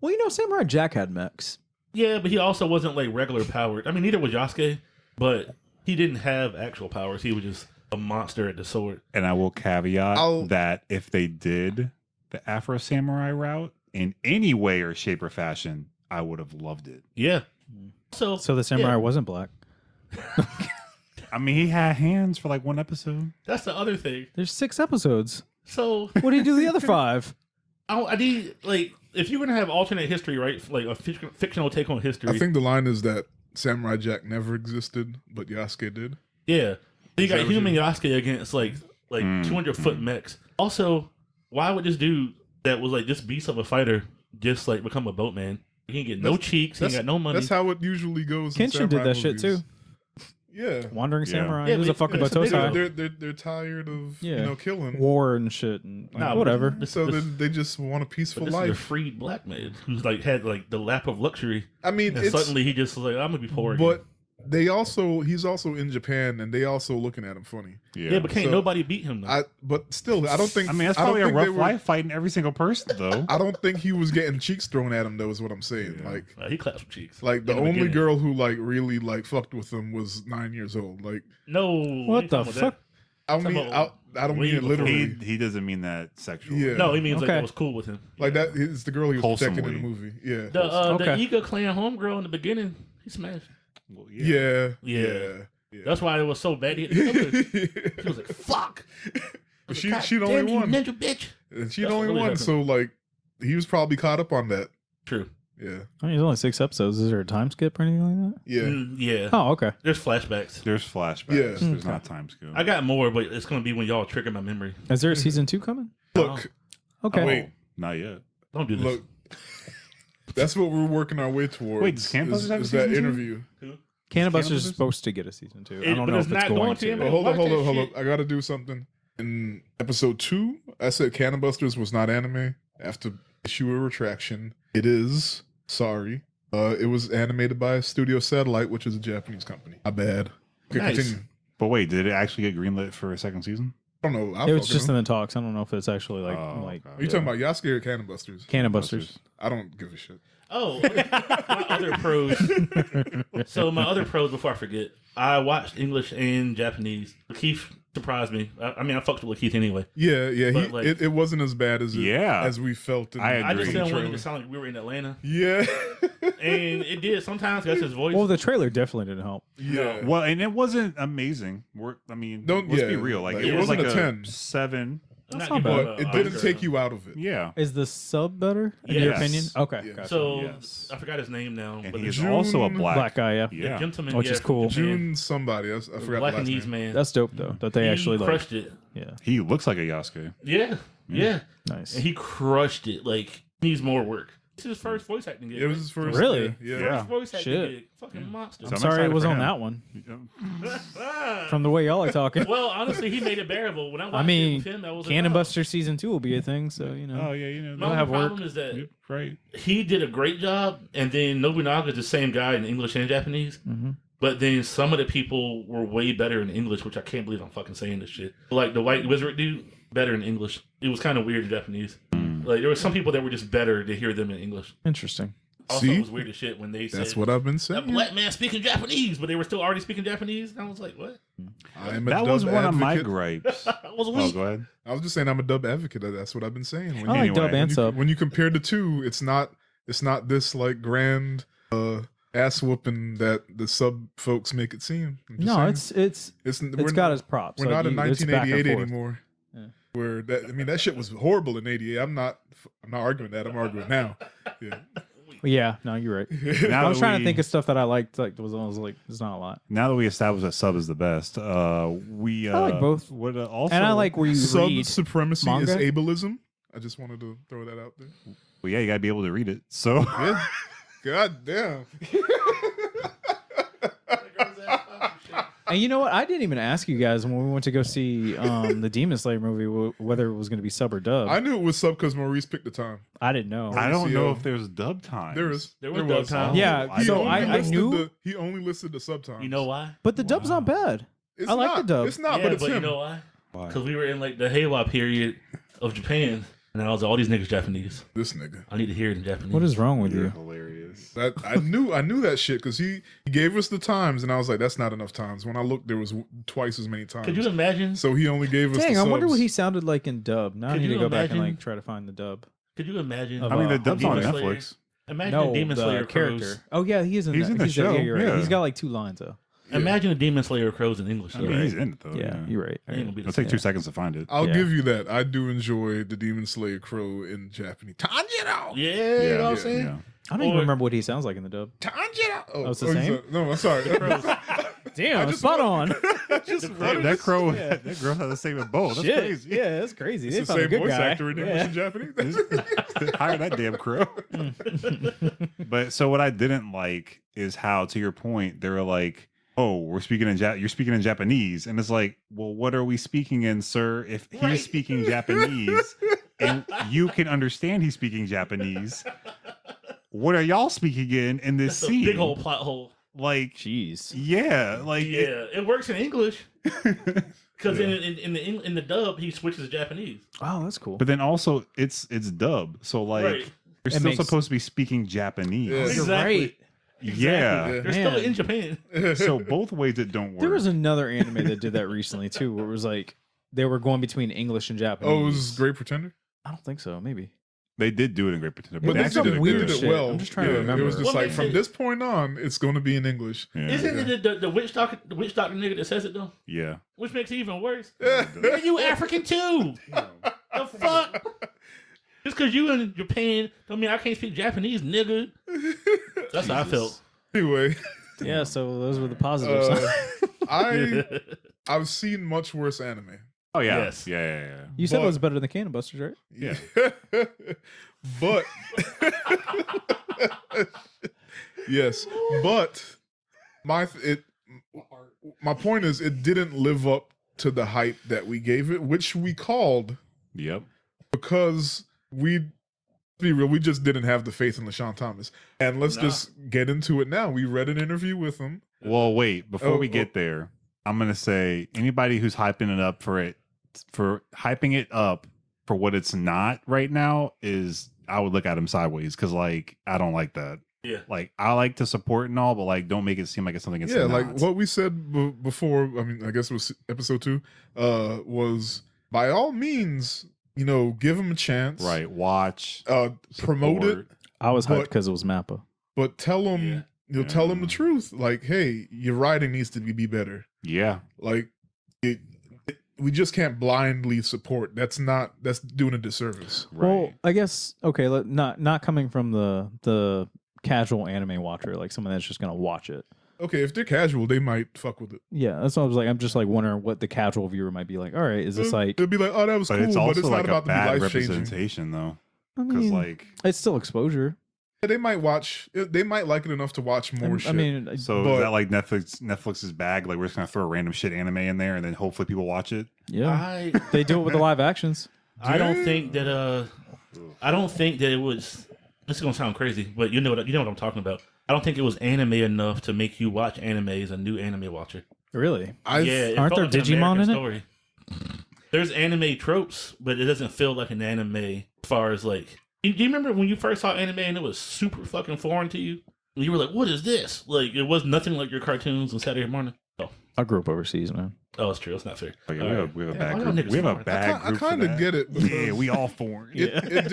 Well, Samurai Jack had mechs. yeah, but he also wasn't like regular powered. I mean, neither was Yasuke, but he didn't have actual powers. He was just a monster at the sword. And I will caveat I'll- that if they did the Afro Samurai route in any way or shape or fashion, I would have loved it. Yeah. So So the samurai yeah, wasn't black. I mean, he had hands for like one episode. that's the other thing. There's 6 episodes. So What do you do the other 5? I need like if you're gonna have alternate history, right? Like a fictional take on history. I think the line is that Samurai Jack never existed, but Yasuke did. Yeah. You got that what human you- Yasuke against like 200-foot mechs. Also, why would this dude that was like this beast of a fighter just like become a boatman? He ain't get no cheeks. He ain't got no money. That's how it usually goes. in Kenshin did samurai that shit too. movies. Yeah. Wandering Yeah. Samurai. Yeah, He was a but fucking it's a big Batosai. They're tired of Yeah. killing. War and shit and like, Nah, whatever. So they just want a peaceful But this is a life. freed black man who's like had like the lap of luxury, I mean, and it's suddenly he just was like, I'm gonna be poor. Again. but he's also in Japan, and they also looking at him funny. yeah, but can't So, nobody beat him though. But still, I don't think. I mean, that's I don't probably a think they rough were- life fighting every single person, though. I don't think he was getting cheeks thrown at him. Though, is what I'm saying. Yeah. Like He clapped some cheeks. the in the only beginning. girl who like really like fucked with him was 9 years old. Like No, What you the talking about fuck? I mean, Talking about I don't way mean it before. literally. He doesn't mean that sexual. Yeah. that? No, he means like Okay. it was cool with him. Like that is the girl he was protecting in the Wholesomely. movie. Yeah. The Okay. Iga clan homegirl in the beginning, he smashed. Well, Yeah. Yeah. Yeah. That's why it was so bad. He hit the killer. He was like, "Fuck." But I was like, she'd "God only damn you, won. ninja bitch." And she'd That's only what really won. happened. So like he was probably caught up on that. True. Yeah. I mean, there's only 6 episodes. Is there a time skip or anything like that? Yeah. Yeah. Oh, okay. There's flashbacks. There's flashbacks. Yeah. There's not time skip. I got more, but it's gonna be when y'all trigger my memory. Is there a season 2 coming? Look, Okay. wait. Not yet. Don't do this. look. That's what we're working our way towards. Wait, does Campbell's have a is that season two? interview? Cannabis is Cannabis? supposed to get a season 2. I It- don't but know it's if it's not going going to. to. Man, Well, hold watch up, hold that up, hold shit. up. I got to do something. In episode 2, I said Cannabusters was not anime. After issue a retraction, it is. Sorry. It was animated by Studio Satellite, which is a Japanese company. My bad. Okay, Nice. continue. But wait, did it actually get greenlit for a second season? I don't know. It was just in the talks. I don't know if it's actually like Oh, like okay. Are you talking about Yasuke or Cannabusters? Cannabusters. I don't give a shit. Oh, my other pros. So my other pros, before I forget, I watched English and Japanese. Lakeith surprised me. I mean, I fucked with Lakeith anyway. Yeah. But, like- It wasn't as bad as as we felt. In I I just Agree. didn't want trailer. him to sound like we were in Atlanta, Yeah. and it did sometimes. That's his voice. Well, the trailer definitely didn't help. Yeah. Well, and it wasn't amazing. I mean, let's be real. Like, like, it it was wasn't like a a 10. 7. Not not giving bad. him But a it didn't Oscar. take you out of it. Yeah. Is the sub better in your Yes. opinion? Okay. Yeah. Gotcha. So Yes. I forgot his name now, And but he is the June- also a black. Black guy, yeah. Yeah. gentleman, Which is from cool. Japan, June somebody. I forgot the last Blackanese name. man. That's dope though. That they he actually like. crushed it. Yeah. He looks like a Yasuke. Yeah, yeah, Nice. and he crushed it. Like he needs more work. This is his first voice acting gig. It was his first. Really? Yeah. Yeah. First voice acting Shit. gig. Fucking monster. So I'm sorry excited it was for on him. that one. From the way y'all are talking. Well, honestly, he made it bearable. When I watched I mean, it with him, I was Cannon like, Buster season 2 will be a thing, so you know. Oh yeah, you know. My They'll have only work. problem is that Yep, right. he did a great job, and then Nobunaga is the same guy in English and Japanese. Mhm. But then some of the people were way better in English, which I can't believe I'm fucking saying this shit. Like the white wizard dude, better in English. It was kind of weird in Japanese. Like there were some people that were just better to hear them in English. Interesting. Also, See? it was weird as shit when they said That's what I've been a saying. black man speaking Japanese, but they were still already speaking Japanese. And I was like, what? I am a That dub was one of my advocate. gripes. I was Oh, weak. go ahead. I was just saying I'm a dub advocate. That's what I've been saying. When I like Anyway, dub when and sub. when you compare the two, it's not this like grand ass whooping that the sub folks make it seem. I'm just No, saying. it's got its props. We're not in it's back and 1988 forth. anymore. Yeah. Where that shit was horrible in '88. I'm not arguing that. I'm arguing now. Yeah. Yeah, no, you're right. Now I was that trying to we- think of stuff that I liked. Like, I was like, there's not a lot. Now that we established that sub is the best, we I like both. Would also, And I like where you Sub read. supremacy manga? is ableism. I just wanted to throw that out there. Well, yeah, you gotta be able to read it. So Yeah. God damn. And you know what? I didn't even ask you guys when we went to go see the Demon Slayer movie whether it was going to be sub or dub. I knew it was sub because Maurice picked the time. I didn't know. I don't know CL. if there's dub time. There is. There was dub time. Yeah, I so don't I know. knew. He only listed the sub times. You know why? But the dub's not bad. It's I like not. the dub. It's not, yeah, but it's you him. know why? Why? Because we were in like the Heiwa period of Japan, and I was like, all these niggas Japanese. This nigga. I need to hear it in Japanese. What is wrong with You're you? hilarious. That I knew that shit because he gave us the times and I was like, that's not enough times. When I looked, there was twice as many times. Could you imagine? So he only gave us. Dang, the I wonder subs. what he sounded like in dub. Now I Could need to you go back and imagine- like try to find the dub. Could you imagine? Of, I mean, the dub's on Demon Slayer. Netflix. Imagine No, Demon the Slayer character. crows. Oh yeah, he is in He's that. in the show, Yeah, you're right. yeah. He's got like 2 lines though. Imagine a Demon Slayer Crows in English. I though. mean, he's in it though. Yeah, you're right. It ain't gonna be the It'll take same. 2 seconds to find it. I'll Yeah. give you that. I do enjoy the Demon Slayer Crow in Japanese. Tanjiro! Yeah, you know what I'm yeah, saying? Yeah. I don't even Or- remember what he sounds like in the dub. Tanjiro! Oh, it's the he's same? no, I'm sorry. Damn, just spot want- on. That crow, that girl has the same as both. That's Shit. crazy. Yeah, that's crazy. It's They the found a same good voice guy. actor in English Yeah. and Japanese. Hire that damn crow. But so what I didn't like is how, to your point, they were like, "Oh, we're speaking in you're speaking in Japanese," and it's like, "Well, what are we speaking in, sir? If he's Right. speaking Japanese and you can understand he's speaking Japanese, what are y'all speaking in this That's a scene? big old plot hole. Like, Jeez. yeah, like Yeah, it works in English because in the dub he switches to Japanese. Oh, that's cool. But then also it's dub, so like Right. you're It still makes- supposed to be speaking Japanese. Yeah. You're Exactly. right. Yeah. Yeah. They're still Man. in Japan. So both ways it don't work. There was another anime that did that recently too, where it was like they were going between English and Japanese. Oh, it was Great Pretender? I don't think so. Maybe. They did do it in Great Pretender, But It they was did some it, weird they did shit. it well. I'm just trying to It remember. was just What like, makes from it- this point on, it's going to be in English. Yeah. Isn't it the witch doctor nigga that says it though? Yeah. Which makes it even worse. Yeah. Yeah, you African too. The fuck? Just because you in Japan don't mean I can't speak Japanese, nigga. That's how I felt. Anyway, Yeah, so those were the positives. I've seen much worse anime. Oh yeah. Yes. Yeah. you said it but- was better than Cannon Busters, right? Yeah. But yes, but my point is it didn't live up to the hype that we gave it, which we called Yep. because we be real, we just didn't have the faith in LeSean Thomas. And let's Nah. just get into it now. We read an interview with him. Well, wait, before Oh, we get there, I'm gonna say anybody who's hyping it up for hyping it up for what it's not right now is I would look at him sideways because like I don't like that. Yeah. Like I like to support and all, but like don't make it seem like it's something it's Yeah, not. like what we said before, I mean, I guess it was episode 2, was by all means, you know, give him a chance. Right. Watch. Promote it, support. I was hyped But- because it was Mappa. but tell him, Yeah. you'll tell him the Yeah. truth. Like, hey, your writing needs to be better. Yeah. Like, we just can't blindly support. That's doing a disservice. Right. Well, I guess okay. Not coming from the casual anime watcher, like someone that's just gonna watch it. Okay, if they're casual, they might fuck with it. Yeah, that's what I was like. I'm just like wondering what the casual viewer might be like. All right, is this like? It'll be like, oh, that was but cool, it's but also it's like not a about to be bad life changing. representation though, I because mean, like it's still exposure. They might watch. They might like it enough to watch more shit. I mean, so but- is that like Netflix's bag? Like we're just gonna throw random shit anime in there and then hopefully people watch it. yeah, they do it with the live actions. I don't think that it was. This is gonna sound crazy, but you know what I'm talking about. I don't think it was anime enough to make you watch anime as a new anime watcher. Really? It Aren't felt there like an Digimon American in it? story. There's anime tropes, but it doesn't feel like an anime as far as like. Do you remember when you first saw anime and it was super fucking foreign to you? And you were like, "What is this?" Like it was nothing like your cartoons on Saturday morning. I grew up overseas, man. Oh, it's true. It's not fair. Like, All right. we have a Yeah, bad why y'all group. niggas We have a foreign? bad I group. for kind of that. get it. Yeah, because we all foreign. it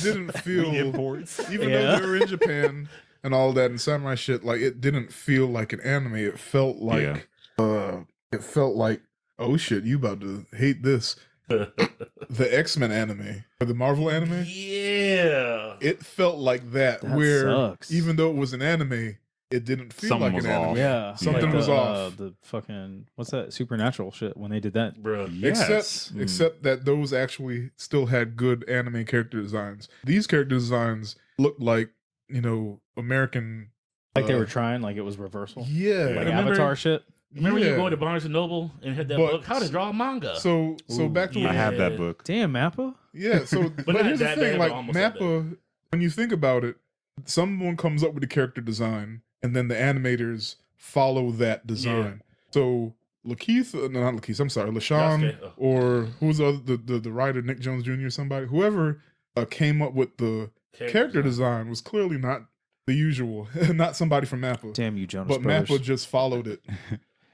didn't feel imports. even Yeah. though they were in Japan and all that and samurai shit, like it didn't feel like an anime. It felt like oh shit, you about to hate this. The X-Men anime or the Marvel anime, Yeah. it felt like that, That where sucks. even though it was an anime, it didn't feel Something like was an anime. off. Yeah, Something like was the, off. The fucking what's that supernatural shit when they did that? Bro. Yes. Except that those actually still had good anime character designs. These character designs looked like, you know, American. Like they were trying, like it was reversal, Yeah. like Remember- Avatar shit. Remember yeah. you going to Barnes and Noble and had that But- book, How to Draw a Manga. So Ooh, back to yeah. I have that book. Damn, Mappa. yeah. So but, not here's the that thing, bad, like but almost that Mappa, when you think about it, someone comes up with the character design, and then the animators follow that design. So Lakeith, no, not Lakeith. I'm sorry, LeSean, Yasuke, oh. or who's the writer, Nick Jones Jr. Somebody, whoever came up with the character design was clearly not the usual, not somebody from Mappa. Damn you, Jonas But Brothers. Mappa just followed it.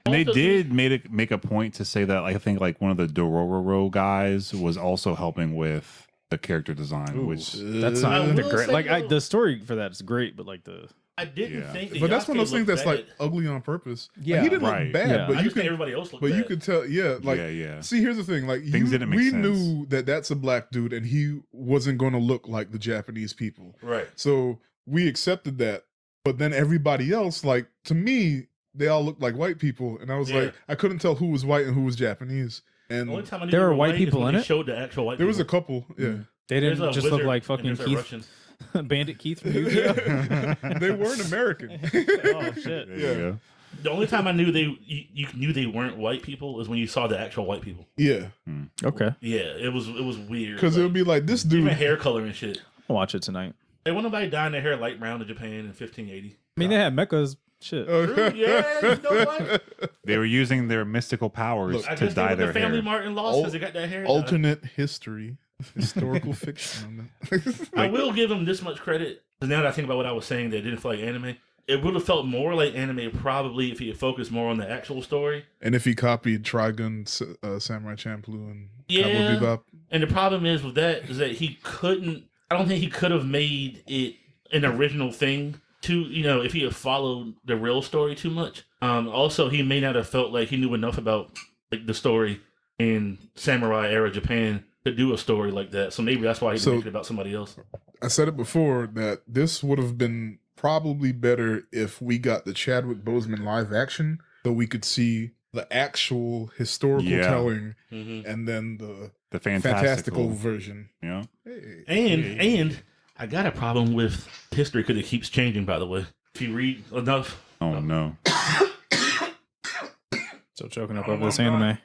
And they Also, did make a point to say that, like, I think like one of the Dororo guys was also helping with the character design, which That's I not the will great. say Like though- the story for that is great, but like the I didn't Yeah. think that But that's one of those Yasuke things that's looked like bad. ugly on purpose. Like, Yeah, he didn't right. look bad, Yeah. but I you just think can. everybody else looked But bad. you could tell, like, yeah. see, here's the thing, like, Things didn't make we sense. knew that that's a black dude, and he wasn't going to look like the Japanese people, Right. so we accepted that. But then everybody else, like, to me, they all looked like white people, and I was Yeah. like, I couldn't tell who was white and who was Japanese. The only And time I knew There they were were white is people when in they it? showed the actual white there was a people. couple, yeah. They There's didn't a just look wizard like and fucking there's a Keith, Russian. Bandit Keith from Yu-Gi-Oh. They weren't American. Oh shit! There you go. The only time I knew you knew they weren't white people is when you saw the actual white people. Yeah, Okay, Yeah, it was weird. because it would be like this even dude. hair color and shit. I'll watch it tonight. Hey, when nobody dying their hair light brown in Japan in 1580. I mean, they had mechas. Shit. True, yeah, you know what? They were using their mystical powers Look, I to guess they dye were their the family hair. Martin lost because they got that hair. Alternate history, historical fiction. I will give him this much credit. 'Cause now that I think about what I was saying, that it didn't feel like anime. It would have felt more like anime probably if he had focused more on the actual story. And if he copied Trigun, Samurai Champloo, and Yeah. Cowboy Bebop, And the problem is with that is that he couldn't. I don't think he could have made it an original thing. If he had followed the real story too much. Also, he may not have felt like he knew enough about like the story in samurai era Japan to do a story like that. So maybe that's why he didn't make it about somebody else. I said it before that this would have been probably better if we got the Chadwick Boseman live action, so we could see the actual historical Yeah. telling, hmm and then the fantastical fantastical version. Yeah. Hey. And I got a problem with history because it keeps changing. By the way, if you read enough, Oh no. Still choking up over this anime.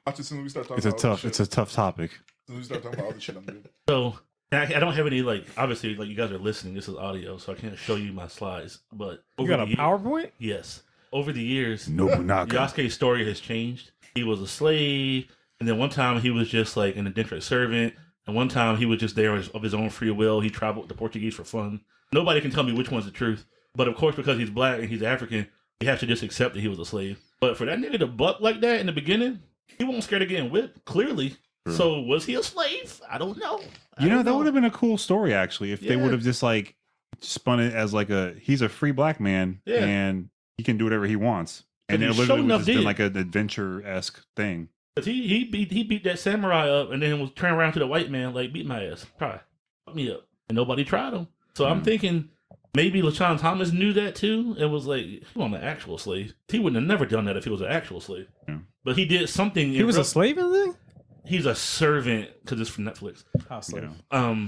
Watch as soon as we start talking It's a about tough. It's a tough topic. as soon as we start talking about other shit, I'm good. so I don't have any obviously you guys are listening. This is audio, so I can't show you my slides. But You over got a the PowerPoint? Yes, over the years, Nobunaga. Yasuke's story has changed. He was a slave, and then one time he was just like an indentured servant, and one time he was just there of his own free will. He traveled with the Portuguese for fun. Nobody can tell me which one's the truth. But of course, because he's black and he's African, you have to just accept that he was a slave. But for that nigga to buck like that in the beginning, he wasn't scared of getting whipped, clearly. True. So was he a slave? I don't know. That would have been a cool story actually if they Yeah. would have just like spun it as like he's a free black man Yeah. and he can do whatever he wants. And But it he literally sure would enough just been did. like an adventure-esque thing. Because he beat that samurai up and then was turned around to the white man like, beat my ass. Try. Fuck me up. And nobody tried him. So I'm thinking maybe LeSean Thomas knew that too and was like, you want an actual slave. He wouldn't have never done that if he was an actual slave. Yeah. But he did something. He was a slave in the thing? He's a servant because it's from Netflix. Oh, slave. Yeah.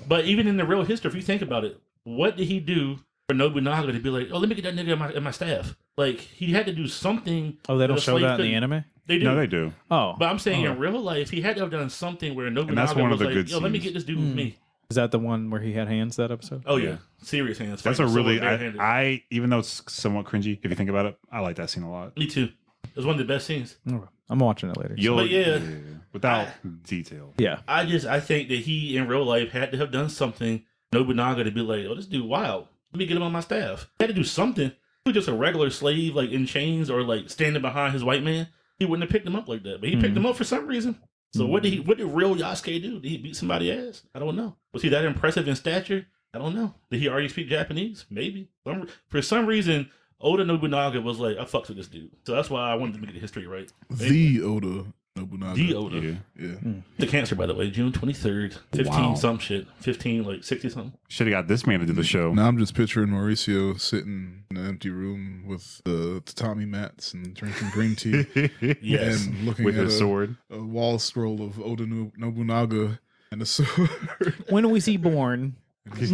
But even in the real history, if you think about it, what did he do for Nobunaga to be like, oh, let me get that nigga in my staff? Like, he had to do something. Oh, they don't a show slave that in the couldn't- anime? They do. No, they do. Oh. But I'm saying Oh. in real life, he had to have done something where that's Nobunaga one of was the like, good yo, let me scenes. get this dude with me. Is that the one where he had hands that episode? Oh, yeah. Yeah. Serious hands. That's a fighting really someone barehanded. I even though it's somewhat cringy if you think about it, I like that scene a lot. Me too. It was one of the best scenes. Okay. I'm watching it later. You'll, But yeah. without detail. Yeah. I think that he in real life had to have done something Nobunaga to be like, oh, this dude wild. Let me get him on my staff. He had to do something. He was just a regular slave, like in chains or like standing behind his white man. He wouldn't have picked him up like that. But he picked him up for some reason. So what did real Yasuke do? Did he beat somebody ass? I don't know. Was he that impressive in stature? I don't know. Did he already speak Japanese? Maybe. For some reason, Oda Nobunaga was like, I fucks with this dude. So that's why I wanted to make the history right. The Oda Nobunaga. The Oda. Yeah. Yeah. The cancer, by the way, June 23rd. 15 Wow. some shit. 15, like 60 something. Should have got this man to do the show. Now I'm just picturing Mauricio sitting in an empty room with the tatami mats and drinking green tea Yes. and looking With at his sword. a wall scroll of Oda Nobunaga and a sword. When was he born? And he's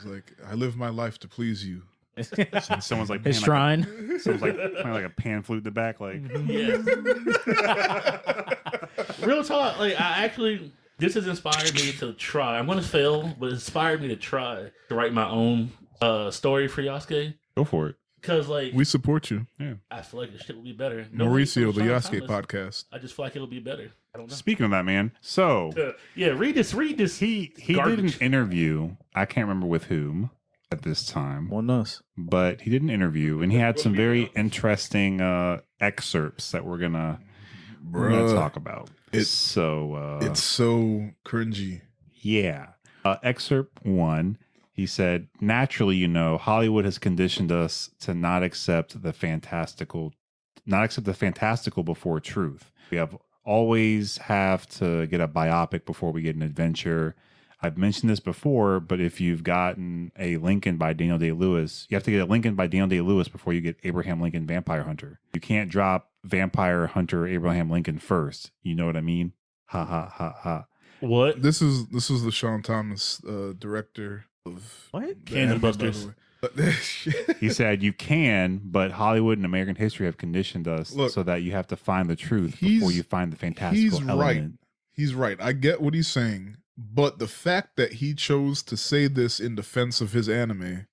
like, I live my life to please you. And someone's like His playing shrine? someone's like playing like a pan flute in the back, like Yes. Real talk. Like, I actually, this has inspired me to try. I'm going to fail, but it inspired me to try to write my own story for Yasuke. go for it. Because, like, We support you. I feel like this shit will be better. No hate Mauricio, for the Sean Yasuke Thomas. podcast. I just feel like it'll be better. I don't know. Speaking of that, man, so Yeah, read this. he did an Garbage. interview. I can't remember with whom at this time, One knows. but he did an interview and he had some very interesting excerpts that we're gonna Bruh. talk about. It's so so cringy. yeah. Excerpt 1. He said, naturally, Hollywood has conditioned us to not accept the fantastical before truth. We always have to get a biopic before we get an adventure. I've mentioned this before, but if you've gotten a Lincoln by Daniel Day-Lewis, you have to get a Lincoln by Daniel Day-Lewis before you get Abraham Lincoln Vampire Hunter. You can't drop Vampire Hunter Abraham Lincoln first. You know what I mean? Ha ha ha ha. What? This is LeSean Thomas, director of What? Cannon Busters. He said, you can, but Hollywood and American history have conditioned us so that you have to find the truth before you find the fantastical element. Right. He's right. I get what he's saying. But the fact that he chose to say this in defense of his anime.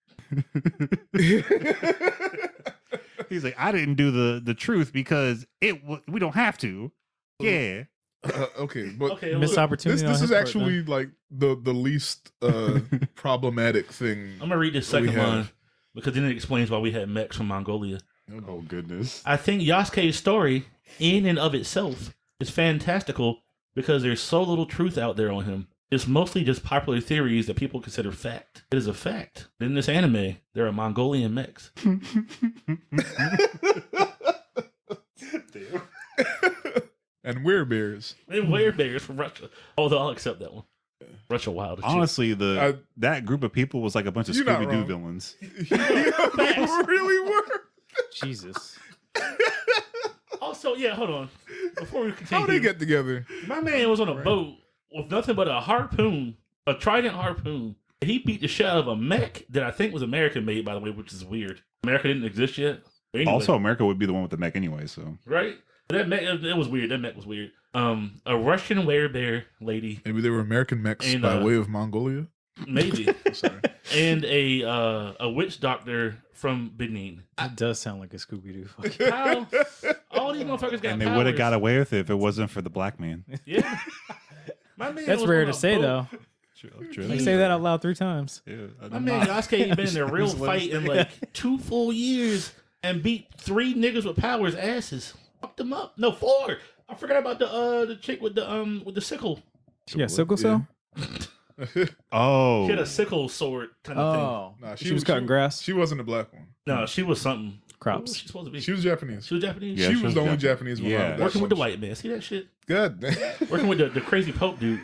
He's like, I didn't do the truth because we don't have to. Yeah. Okay, but missed opportunity. This is actually like the least problematic thing. I'm gonna read this second line because then it explains why we had mechs from Mongolia. Oh goodness. I think Yasuke's story, in and of itself, is fantastical because there's so little truth out there on him. It's mostly just popular theories that people consider fact. It is a fact. In this anime, there are Mongolian mechs. And werebears. And werebears from Russia. Although I'll accept that one. Russia wild. Honestly, that group of people was like a bunch of Scooby-Doo villains. Really were. Jesus. Also, yeah, hold on. Before we continue. How they get together? My man was on a boat with nothing but a harpoon, a trident harpoon. He beat the shit out of a mech that I think was American made, by the way, which is weird. America didn't exist yet. Anyway, also, America would be the one with the mech anyway, so. Right? That mech, it was weird. That mech was weird. A Russian werebear lady. Maybe they were American mechs by way of Mongolia? Maybe. Sorry. And a witch doctor from Benin. That does sound like a Scooby-Doo. How? All these motherfuckers got And they would have got away with it if it wasn't for the black man. Yeah. My man That's was rare on to a say, boat. though. True. Like, say that out loud 3 times. Yeah, My man Yasuke been in a real fight in like 2 full years and beat 3 niggas with powers asses. Fucked them up. No, 4. I forgot about the chick with the sickle. Yeah, sickle cell? Oh. She had a sickle sword kind of thing. Nah, she was cutting grass? She wasn't a black one. No, she was something. Crops. What was she supposed to be? She was Japanese. She was Japanese? Yeah, she was the only Japanese one. Yeah. Working with the white man. See that shit? God damn. Working with the crazy Pope dude.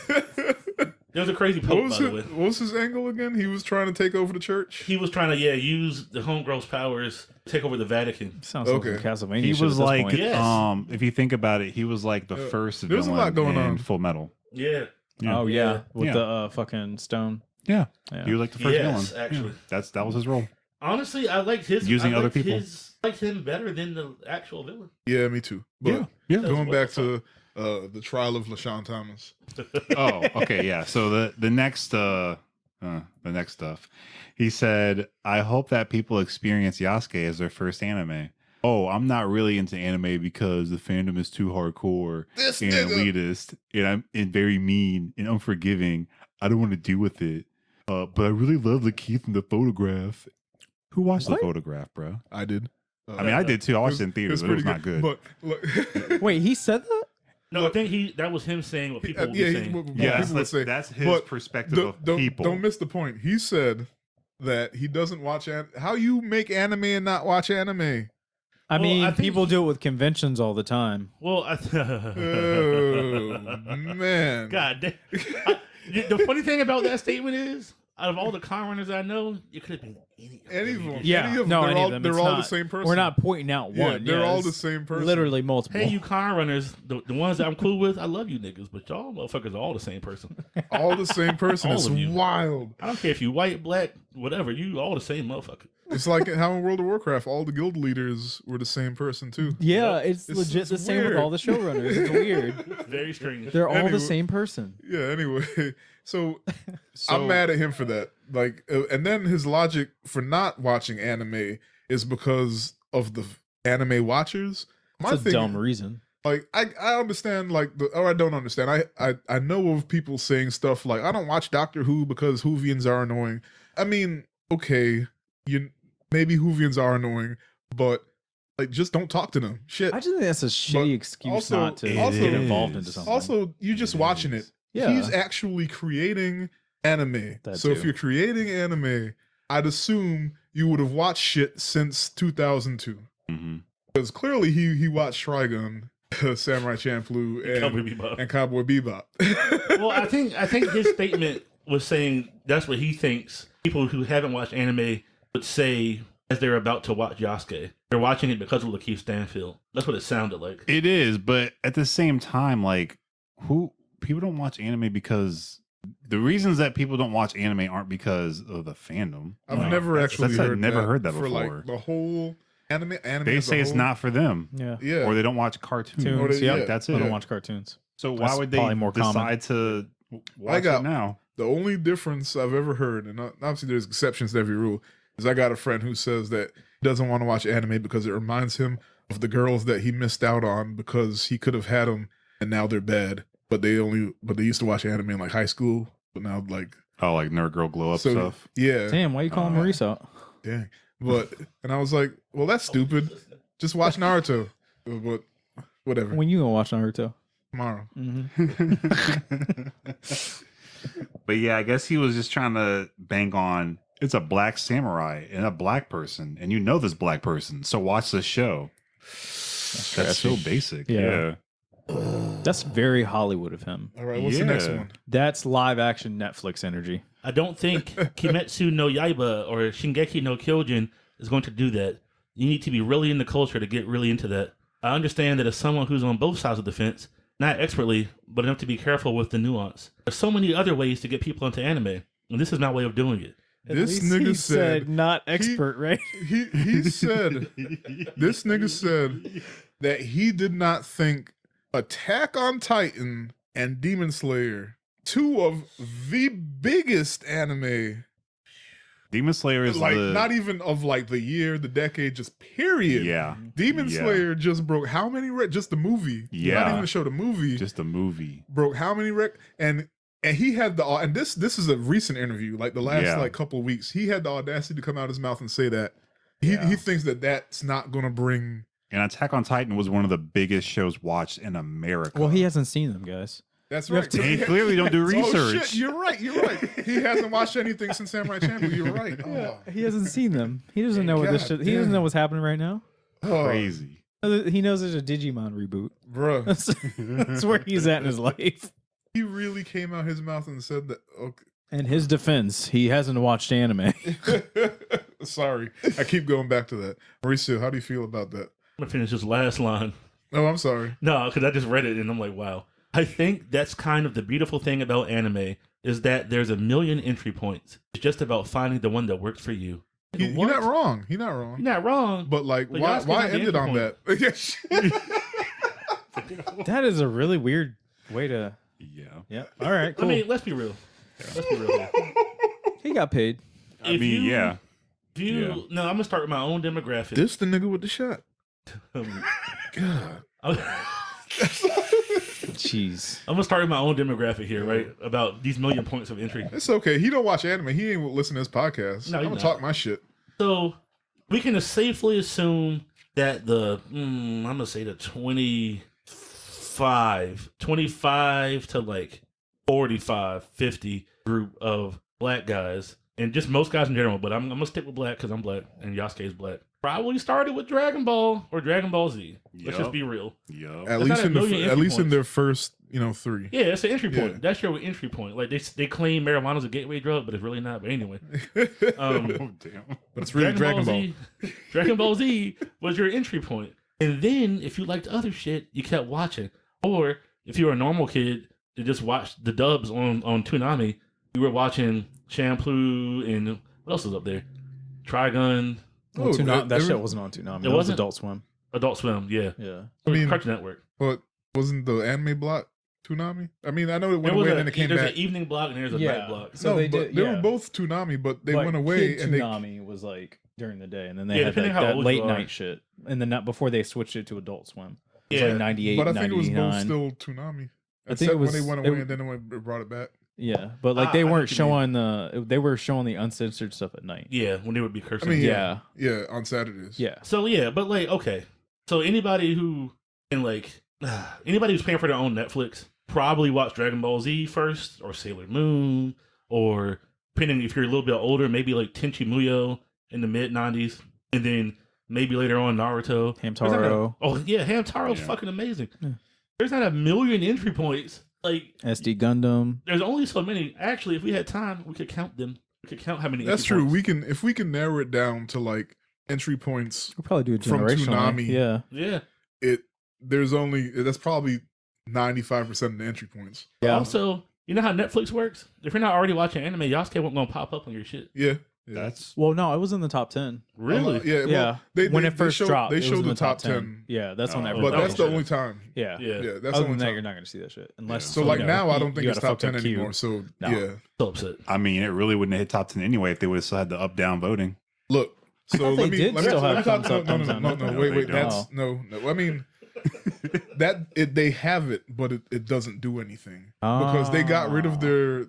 There was a crazy Pope, by the way. What was his angle again? He was trying to take over the church? He was trying to, use the homegirl's powers to take over the Vatican. Sounds like a Castlevania He shit was at this like, point. Yes. if you think about it, he was like the first There's a villain lot going in on. Full Metal. Yeah. Yeah. Oh, yeah. With Yeah. the fucking stone. Yeah. Yeah. He was like the first Yes, villain. actually. Yeah. That was his role. Honestly, I liked his Using I other liked people. I liked him better than the actual villain. Yeah, me too. But Yeah. going back to the trial of LeSean Thomas. Oh, okay, yeah. So the next stuff, he said, I hope that people experience Yasuke as their first anime. Oh, I'm not really into anime because the fandom is too hardcore and elitist, and very mean and unforgiving. I don't want to deal with it. But I really love the Keith in the photograph. Who watched the photograph, bro? I did. I mean, I did too. I watched it in theaters, but it was not good. But look, Wait, he said that? No, I think that was him saying what people would be saying. what Yeah, people would say. that's his But perspective of people. Don't miss the point. He said that he doesn't watch how you make anime and not watch anime. I mean, I think people do it with conventions all the time. Well, Oh man. God damn. The funny thing about that statement is, out of all the con runners I know, it could have been any of them. Yeah, Any of no, them. any of them. They're It's all not- the same person. We're not pointing out Yeah, one. they're all it's the same person. Literally multiple. Hey, you con runners, the ones that I'm cool with, I love you niggas, but y'all motherfuckers are all the same person. all the same person. All It's of you. wild. I don't care if you white, black, whatever, you all the same motherfucker. It's like how in World of Warcraft, all the guild leaders were the same person too. Yeah, it's It's- legit it's the same with weird. all the showrunners. It's weird. Very strange. They're all Anyway. the same person. Yeah. Anyway, so I'm mad at him for that. Like, and then his logic for not watching anime is because of the anime watchers. It's a dumb reason. Like, I understand, like, or I don't understand. I know of people saying stuff like, I don't watch Doctor Who because Whovians are annoying. I mean, okay, maybe Whovians are annoying, but like, just don't talk to them. Shit. I just think that's a shitty excuse also- not to also- get involved into something. Also, you just watching it. Yeah. He's actually creating anime. That So if too. you're creating anime, I'd assume you would have watched shit since 2002. Mm-hmm. Because clearly he watched Trigun, Samurai Champloo, Cowboy Bebop. and Cowboy Bebop. Well, I think his statement was saying that's what he thinks people who haven't watched anime would say as they're about to watch Yasuke. They're watching it because of Lakeith Stanfield. That's what it sounded like. It is, but at the same time, like, who people don't watch anime because the reasons that people don't watch anime aren't because of the fandom. I've Like, never actually I've heard never heard that for before. like the whole anime. They as a say it's whole. not for them, Yeah. Yeah. or they don't watch cartoons. Tunes, Or they- yeah. yeah. That's I it. don't watch cartoons. So why That's would they probably more common. decide to watch got- it now? The only difference I've ever heard, and obviously there's exceptions to every rule, is I got a friend who says that he doesn't want to watch anime because it reminds him of the girls that he missed out on because he could have had them and now they're bad. But they used to watch anime in like high school, but now like Oh, like nerd girl glow up so stuff. yeah, Damn, why you calling Maurice out? dang. But and I was like, well, that's stupid. Just watch Naruto. But whatever. When you gonna watch Naruto? Tomorrow. But yeah, I guess he was just trying to bank on it's a black samurai and a black person, and you know this black person, so watch this show. That's so basic. Yeah. Yeah. That's very Hollywood of him. All right, what's the next Yeah. one? That's live action Netflix energy. I don't think Kimetsu no Yaiba or Shingeki no Kyojin is going to do that. You need to be really in the culture to get really into that. I understand that as someone who's on both sides of the fence, not expertly, but enough to be careful with the nuance. There's so many other ways to get people into anime, and this is my way of doing it. At This least nigga he said not expert, right? He said this nigga said that he did not think Attack on Titan and Demon Slayer, two of the biggest anime, Demon Slayer is like the not even of like the year, the decade, just period. yeah, Demon Yeah. Slayer just broke how many just the movie? Yeah. Not even the show, the movie just a movie. broke how many and he had the and this is a recent interview, like the last Yeah. like couple of weeks. He had the audacity to come out of his mouth and say that he thinks that that's not going to bring. And Attack on Titan was one of the biggest shows watched in America. Well, he hasn't seen them, guys. That's You have right. to- He clearly don't do Oh research. shit! You're right. You're right. He hasn't watched anything since Samurai Champloo. You're right. Oh, He hasn't seen them. He doesn't know what this God shit. He doesn't damn. know what's happening right now. oh, Crazy. He knows there's a Digimon reboot. bruh. That's where he's at in his life. He really came out his mouth and said that. In his defense, he hasn't watched anime. Okay. Sorry, I keep going back to that. Mauricio, how do you feel about that? I'm going to finish this last line. Oh, I'm sorry. No, because I just read it and I'm like, wow. I think that's kind of the beautiful thing about anime is that there's a million entry points. It's just about finding the one that works for you. You're What? not wrong. You're not wrong. You're not wrong. But like, But why Yasuke's why not the end it entry on point. that? Yeah, shit. That is a really weird way to. Yeah. Yeah. All right. I Cool. mean, let's be real. Let's be real here. He got paid. I If mean, you- yeah. If you, Yeah. No, I'm going to start with my own demographic. This the nigga with the shot. Um, God. I'm Jeez. going to start with my own demographic here, right? About these million points of entry. It's okay. He don't watch anime. He ain't listen to this podcast. No, I'm he gonna not. talk my shit. So we can safely assume that I'm going to say the 25 to like 45, 50 group of black guys, and just most guys in general, but I'm going to stick with black because I'm black and Yasuke is black. Probably started with Dragon Ball or Dragon Ball Z. Let's Yup. just be real. Yup. At That's least not a in million at entry least in points. their first, 3. Yeah, it's an entry point. Yeah. That's your entry point. Like they claim marijuana's a gateway drug, but it's really not. But anyway, Oh, damn. but it's really Dragon Ball. Z, Dragon Ball Z was your entry point. And then if you liked other shit, you kept watching. Or if you were a normal kid that just watched the dubs on Toonami, you were watching Shampoo and what else was up there? Trigun, Well, Oh, that every- show wasn't on Toonami. It That was wasn't? Adult Swim. Adult Swim, yeah. Yeah. I mean, Cartoon Network. but wasn't the anime block Toonami? I mean, I know it went There away was and then it came there's back. an evening block and there's a night block. So no, they but did. they yeah. were both Toonami, but they But went away Kid and they. Toonami was like during the day, and then they Yeah, had depending like how that old late you are. night shit, and then before they switched it to Adult Swim. It was Yeah, like 98, But I think it was 99. both still Toonami. I think it Except was- when they went it- away and then it brought it back. Yeah, but like they I know weren't what you mean. showing they were showing the uncensored stuff at night. yeah, when they would be cursing. I mean, Yeah. Yeah, on Saturdays. Yeah. So yeah, but like okay, so anybody who and like anybody who's paying for their own Netflix probably watched Dragon Ball Z first, or Sailor Moon, or depending if you're a little bit older, maybe like Tenchi Muyo in the mid 90s, and then maybe later on Naruto. Hamtaro. Oh yeah, Hamtaro's fucking amazing. Yeah. There's not a million entry points. Like SD Gundam. There's only so many. Actually, if we had time, we could count them. We could count how many. That's true. Points. If we can narrow it down to like entry points. We'll probably do it from Toonami. Yeah. That's probably 95% of the entry points. Yeah. Also, you know how Netflix works? If you're not already watching anime, Yasuke won't gonna pop up on your shit. Yeah. No, it was in the top 10. Really? Yeah. Well, when it first dropped, they it was showed in the top 10. Yeah, that's on every. But that's the only time. Yeah. That's Other the only than that, time. you're not going to see that shit unless. So like now, I don't think it's top 10 fucked up anymore. queue. So No. yeah. So upset. I mean, it really wouldn't have hit top 10 anyway if they would have still had the up down voting. Look. So let me still have talk. thumbs up, thumbs down. No. Wait. don't. That's no. I mean, they have it, but it doesn't do anything because they got rid of their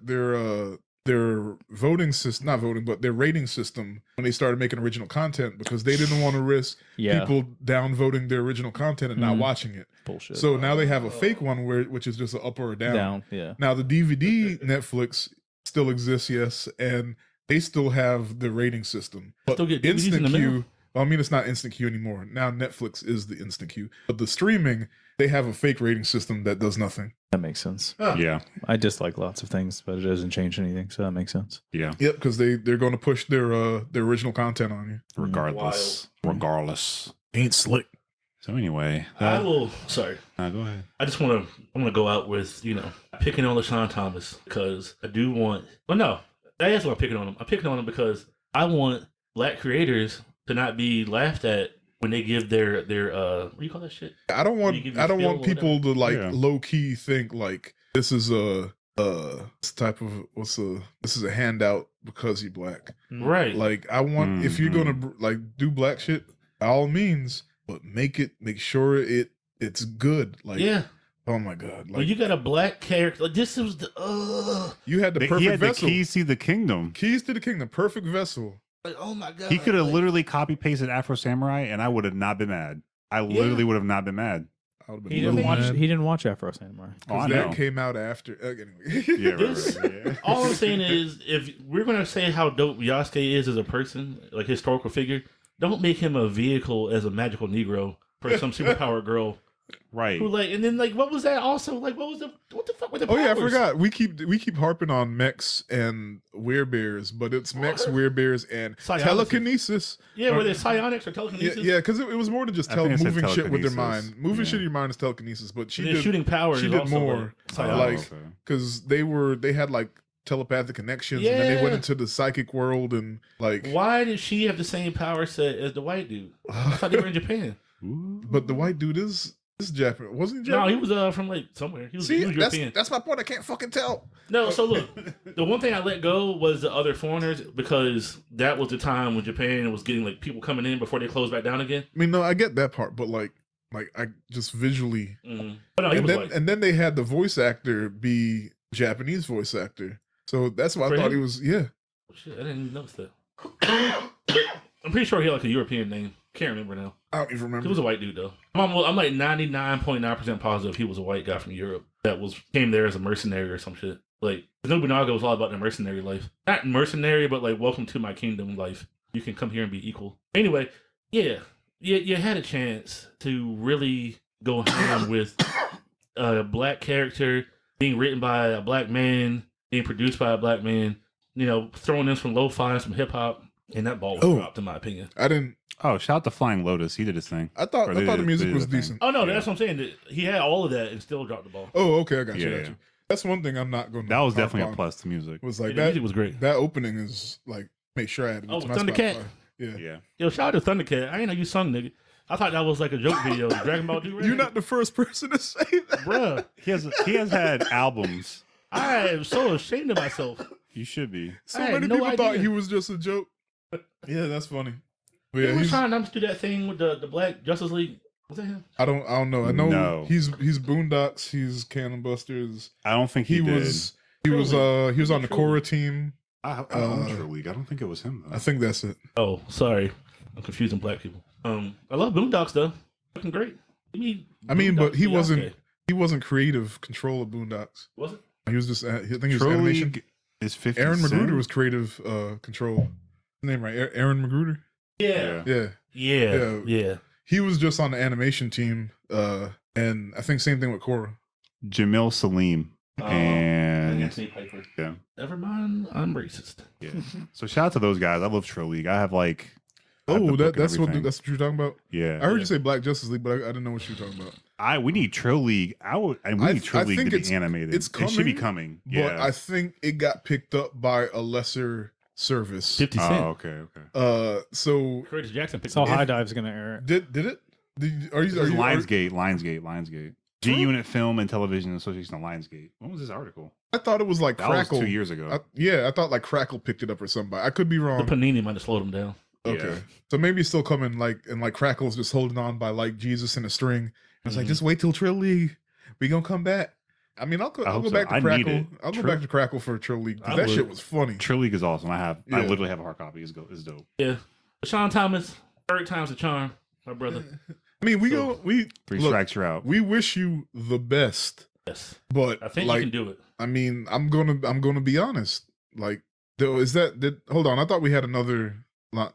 voting system, not voting, but their rating system when they started making original content because they didn't want to risk people downvoting their original content and not watching it. Bullshit. So now they have a fake one which is just an up or a down. Yeah. Now the DVD Netflix still exists, yes, and they still have the rating system. But Still get DVDs in the Instant mail? Queue, well, I mean, it's not Instant Queue anymore. Now Netflix is the Instant Queue. But the streaming, they have a fake rating system that does nothing. That makes sense. Yeah. I dislike lots of things, but it doesn't change anything, so that makes sense. Yeah. Yep, because they're going to push their original content on you. Regardless. Ain't slick. So anyway. I will. Sorry. Go ahead. I just want to go out with picking on LeSean Thomas because I do want. Well, no, that is why I'm picking on him. I'm picking on him because I want Black creators to not be laughed at when they give their what do you call that shit? I don't want people to low key think like this is a this is a handout because you're Black. Right. Like I want if you're gonna do Black shit, by all means, but make sure it's good. Like oh my god! Like when you got a Black character, like this was the you had the perfect he had vessel. the keys to the kingdom. Keys to the kingdom, perfect vessel. like oh my god. He could have literally copy pasted Afro Samurai, and I would have not been mad. I literally would have not been mad. I would've been He really mad. didn't watch Afro Samurai. Oh, I that know. came out after. Anyway. Yeah, This- yeah. All I'm saying is, if we're gonna say how dope Yasuke is as a person, like historical figure, don't make him a vehicle as a magical Negro for some superpowered girl. Right. Who and then what was that also? Like what the fuck were the Oh yeah, I powers? forgot. We keep harping on mechs and werebears, but it's mechs, werebears, and Psionics. telekinesis. Yeah, were they psionics or telekinesis? Yeah, because it was more than just I think it said moving shit with their telekinesis. mind. Moving shit in your mind is telekinesis, but she And then did shooting powers. she is did also more, psionics. like because they had like telepathic connections, and then they went Yeah. into the psychic world and like. Why did she have the same power set as the white dude? I thought they were in Japan. But the white dude is Japanese. Wasn't he No, Japanese? he was from like somewhere. He was European. that's my point. I can't fucking tell. No, so look, the one thing I let go was the other foreigners because that was the time when Japan was getting like people coming in before they closed back down again. I mean, no, I get that part, but like I just visually. But no, he And was then white. and then they had the voice actor be Japanese voice actor, so that's why For I thought him? he was. Yeah, Oh, shit, I didn't even notice that. But I'm pretty sure he had like a European name. Can't remember now. I don't even He remember. was a white dude though. I'm like 99.9% positive he was a white guy from Europe that came there as a mercenary or some shit. Like Nobunaga was all about the mercenary life. Not mercenary, but like welcome to my kingdom life. You can come here and be equal. Anyway, yeah, you had a chance to really go ham with a Black character being written by a Black man, being produced by a Black man. Throwing in some lo-fi and some hip hop, and that ball was dropped in my opinion. I didn't. Oh, shout out to Flying Lotus. He did his thing. I thought the music was thing. decent. Oh no, Yeah. that's what I'm saying. That he had all of that and still dropped the ball. Oh, okay, I got you. Yeah, Got yeah. you. That's one thing I'm not going to. That was definitely a plus to music. Was Yeah, like the that. music was great. That opening is like make sure I had to Oh, get to my Thundercat. Spotify. Yeah. Yeah. Yo, shout out to Thundercat. I ain't know you sung, nigga. I thought that was like a joke video. Dragon Ball Dude. You're not the first person to say that. Bruh. He has had albums. I am so ashamed of myself. You should be. So I had many no people thought idea. he was just a joke. Yeah, that's funny. But He yeah, was he's, trying not to do that thing with the Black Justice League. Was that him? I don't know. I know No. he's Boondocks. He's Cannon Busters. I don't think he did. was on the Korra team. I own True League. I don't think it was him though. I think that's it. Oh, sorry. I'm confusing Black people. I love Boondocks though. Fucking great. I mean, Boondocks but he Beyonce. wasn't creative control of Boondocks. Was it? He was just I think he was True animation. League. Is 50 Aaron Cent? Magruder was creative control. His name right? Aaron Magruder. Yeah. Yeah. He was just on the animation team, and I think same thing with Korra. Jamil Salim. And Anthony Piper. yeah. Never mind, I'm racist. Yeah. So shout out to those guys. I love Trill League. I have like. I have the Oh, book and that's what everything. you're talking about. Yeah. I heard you say Black Justice League, but I didn't know what you were talking about. We need Trill League. We need Trill League think to be animated. It's It should be coming, coming. But I think it got picked up by a lesser service. 50 Cent. Oh, okay. So Curtis Jackson picked So it up. High Dive's gonna air it. did it? Are you Lionsgate. G Unit Film and Television Association of Lionsgate. When was this article? I thought it was like That was Crackle 2 years ago. I thought like Crackle picked it up or somebody. I could be The wrong. Panini might have slowed him down. Okay, Yeah. so maybe it's still coming. Like Crackle's just holding on by like Jesus in a string. And it's like, Mhm. just wait till Trill League. We gonna come back. I mean, I'll go hope so. back to I need Crackle. it. I'll go Trill- back to Crackle for Trill League. 'Cause I that would. shit was funny. Trill League is awesome. I Yeah. literally have a hard copy. It's dope. Yeah. Sean Thomas, third time's a charm, my brother. I mean, we So, Three look, strikes, you're out. we wish you the best, Yes. but I think like, you can do it. I mean, I'm gonna be honest. Like, though, hold on? I thought we had another.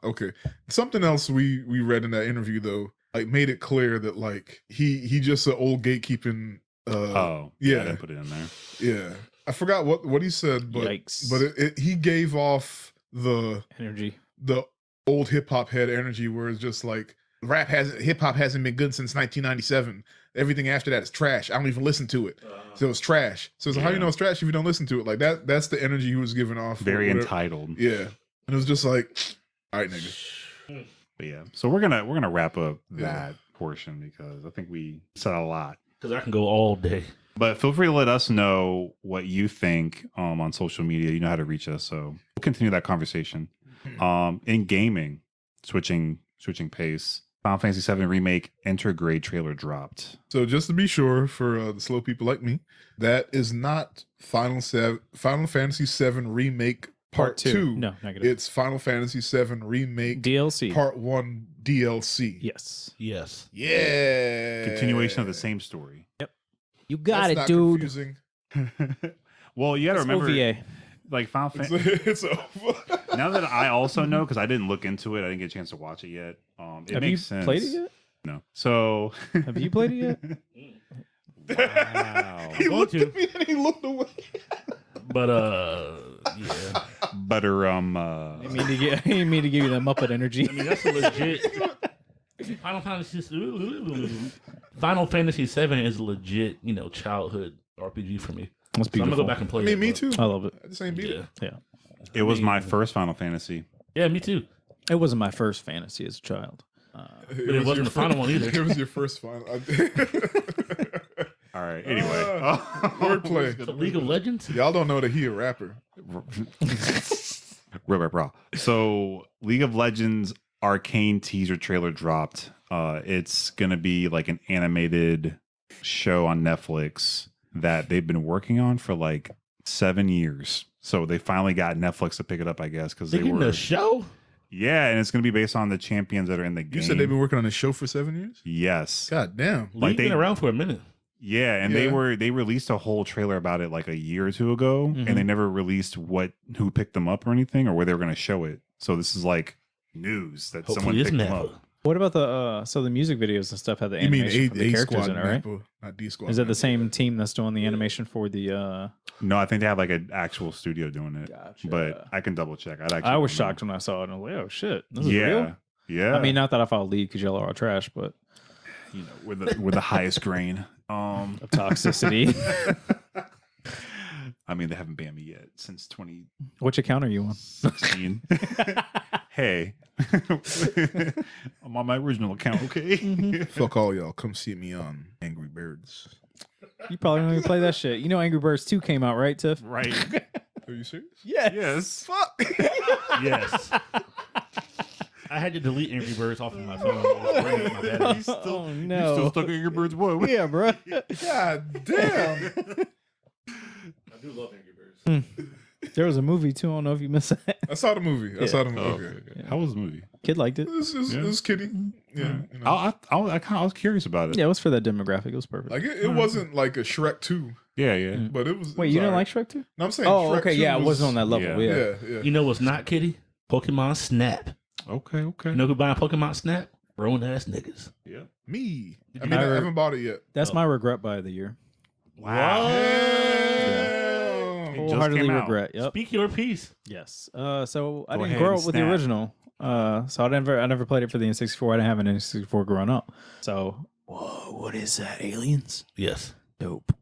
Okay, something else we read in that interview though, like made it clear that like he just an old gatekeeping. Yeah, yeah. I didn't put it in there. Yeah, I forgot what he said, but Yikes. he gave off the Energy. old hip hop head energy, where it's just like hip hop hasn't been good since 1997. Everything after that is trash. I don't even listen to it. So it's trash. So how you know it's trash if you don't listen to it? Like that's the energy he was giving off. Very whatever. entitled. Yeah. And it was just like, all right, nigga. But yeah. So we're gonna wrap up that portion because I think we said a lot. Because I can go all day. But feel free to let us know what you think on social media. You know how to reach us. So we'll continue that conversation. In gaming, switching pace. Final Fantasy VII Remake Intergrade trailer dropped. So just to be sure for the slow people like me, that is not Final Fantasy VII Remake Part 2. No, negative. It's Final Fantasy VII Remake DLC. Part 1 DLC. Yes. Yes. Yeah. Continuation of the same story. You got That's it, not dude. confusing. Well, you got to It's remember, OVA. like Final Fantasy. It's over. Now that I also know, because I didn't look into it, I didn't get a chance to watch it yet. It Have makes you sense. played it yet? No. So Have you played it yet? wow. He going looked to. at me and he looked away. But yeah. Butter I didn't mean to give you that Muppet energy. I mean that's a legit Final Fantasy 7 is legit, childhood RPG for me. That's So I'm gonna beautiful. go back and play I mean, it. me but- too. I love it. I just ain't beat Yeah. it. It was my first Final Fantasy. Yeah, me too. It wasn't my first fantasy as a child. But it wasn't your the final one either. It was your first final. All right. Anyway, wordplay. So League of Legends? Y'all don't know that he a rapper. Bro. So, League of Legends Arcane teaser trailer dropped. It's gonna be like an animated show on Netflix that they've been working on for like 7 years. So they finally got Netflix to pick it up, I guess, because They they getting were. a show? Yeah, and it's gonna be based on the champions that are in the game. You said they've been working on this show for 7 years? Yes. God damn. League they- been around for a minute. Yeah, and Yeah. they released a whole trailer about it like a year or two ago, Mhm. and they never released who picked them up or anything or where they were going to show it. So this is like news that someone Hopefully it's picked them never. up. What about the music videos and stuff have the You mean animation from the A characters Squad in it, right? Napa, not D Squad. Is it the Napa. same team that's doing the animation for the No, I think they have like an actual studio doing it, Gotcha. but I can double check. I was shocked when I saw it and I was like, oh shit, this is Yeah, real? yeah. I mean, not that I follow League because y'all are all trash, but you know, we're the highest grain. of toxicity. I mean, they haven't banned me yet since 2016. Which account are you on? Hey, I'm on my original account. Okay. Fuck all y'all. Come see me on Angry Birds. You probably don't even play that shit. You know Angry Birds 2 came out, right, Tiff? Right. Are you serious? Yeah. Yes. Fuck. Yes. I had to delete Angry Birds off of my phone. It was burning up my battery. Oh You're no. still stuck in your bird's what? Yeah, bro. God damn. I do love Angry Birds. There was a movie too. I don't know if you missed that. I saw the movie. I saw the movie. Oh, Okay. okay. How was the movie? Kid liked it. It was kiddie. Yeah. You know. I was curious about it. Yeah, it was for that demographic. It was perfect. Like it wasn't like a Shrek 2. Yeah, yeah. but it was. Wait, it was you didn't alright. like Shrek 2? No, I'm saying. Oh, Shrek okay. 2 Yeah, it was, wasn't on that level. yeah. Yeah. Yeah. You know what's not kitty? Pokemon Snap. Okay, okay. You know who buying Pokemon Snap? Grown ass niggas. Yeah. Me. I you mean, I ever- haven't bought it yet. That's my regret buy of the year. Wow. Damn. It just Wholeheartedly came out. regret. Yep. Speak your piece. Yes. So I Go didn't ahead grow and up with the snap. original. So I never played it for the N64. I didn't have an N64 growing up. So whoa, what is that? Aliens? Yes. Dope.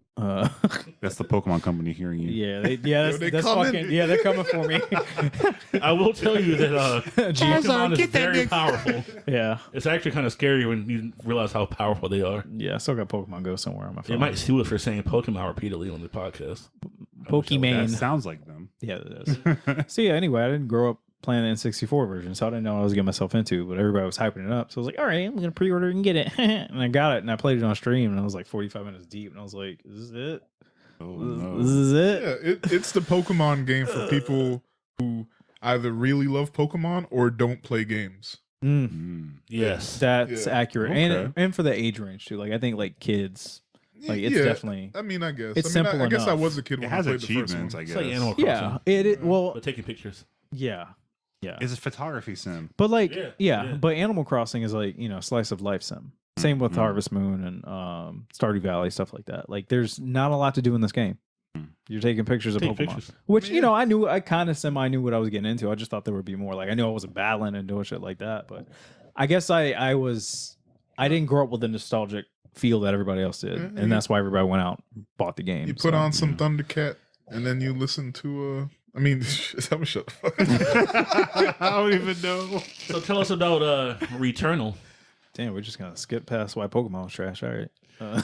That's the Pokemon company hearing you. Yeah, they that's coming. fucking yeah. They're coming for me. I will tell you that Pokemon is get that very nigga. powerful. Yeah, It's actually kind of scary when you realize how powerful they are. yeah. I still got Pokemon Go somewhere on my They phone. might sue us for saying Pokemon repeatedly on the podcast. That Pokemon. sounds like them. Yeah, it is. So yeah. Anyway, I didn't grow up playing the N64 version, so I didn't know what I was getting myself into. But everybody was hyping it up, so I was like, "All right, I'm gonna pre-order and get it." And I got it, and I played it on stream, and I was like 45 minutes deep, and I was like, "Is this it? Oh This no. is it?" Yeah, it's the Pokemon game for people who either really love Pokemon or don't play games. Mm, Mm. Yes. that's Yeah. accurate, Okay. and for the age range too. Like I think like kids, like it's definitely I mean, I guess It's I mean, simple I guess I enough. was a kid It when has I played the first achievements, one. I It's guess. like Animal Crossing. yeah. It well But taking pictures. yeah. It's a photography sim. But like, Yeah, yeah, yeah. but Animal Crossing is like, slice of life sim. Same with Mhm. Harvest Moon and Stardew Valley, stuff like that. Like, there's not a lot to do in this game. Mm. You're taking pictures of Take Pokemon, pictures. which Yeah. I kind of semi knew what I was getting into. I just thought there would be more. Like, I knew I wasn't battling and doing shit like that, but I guess I didn't grow up with the nostalgic feel that everybody else did, Mhm. and that's why everybody went out and bought the game. You put so. on some Thundercat, and then you listen to I mean, shut the fuck up. I don't even know. So tell us about Returnal. Damn, we're just gonna skip past why Pokemon was trash. All right. I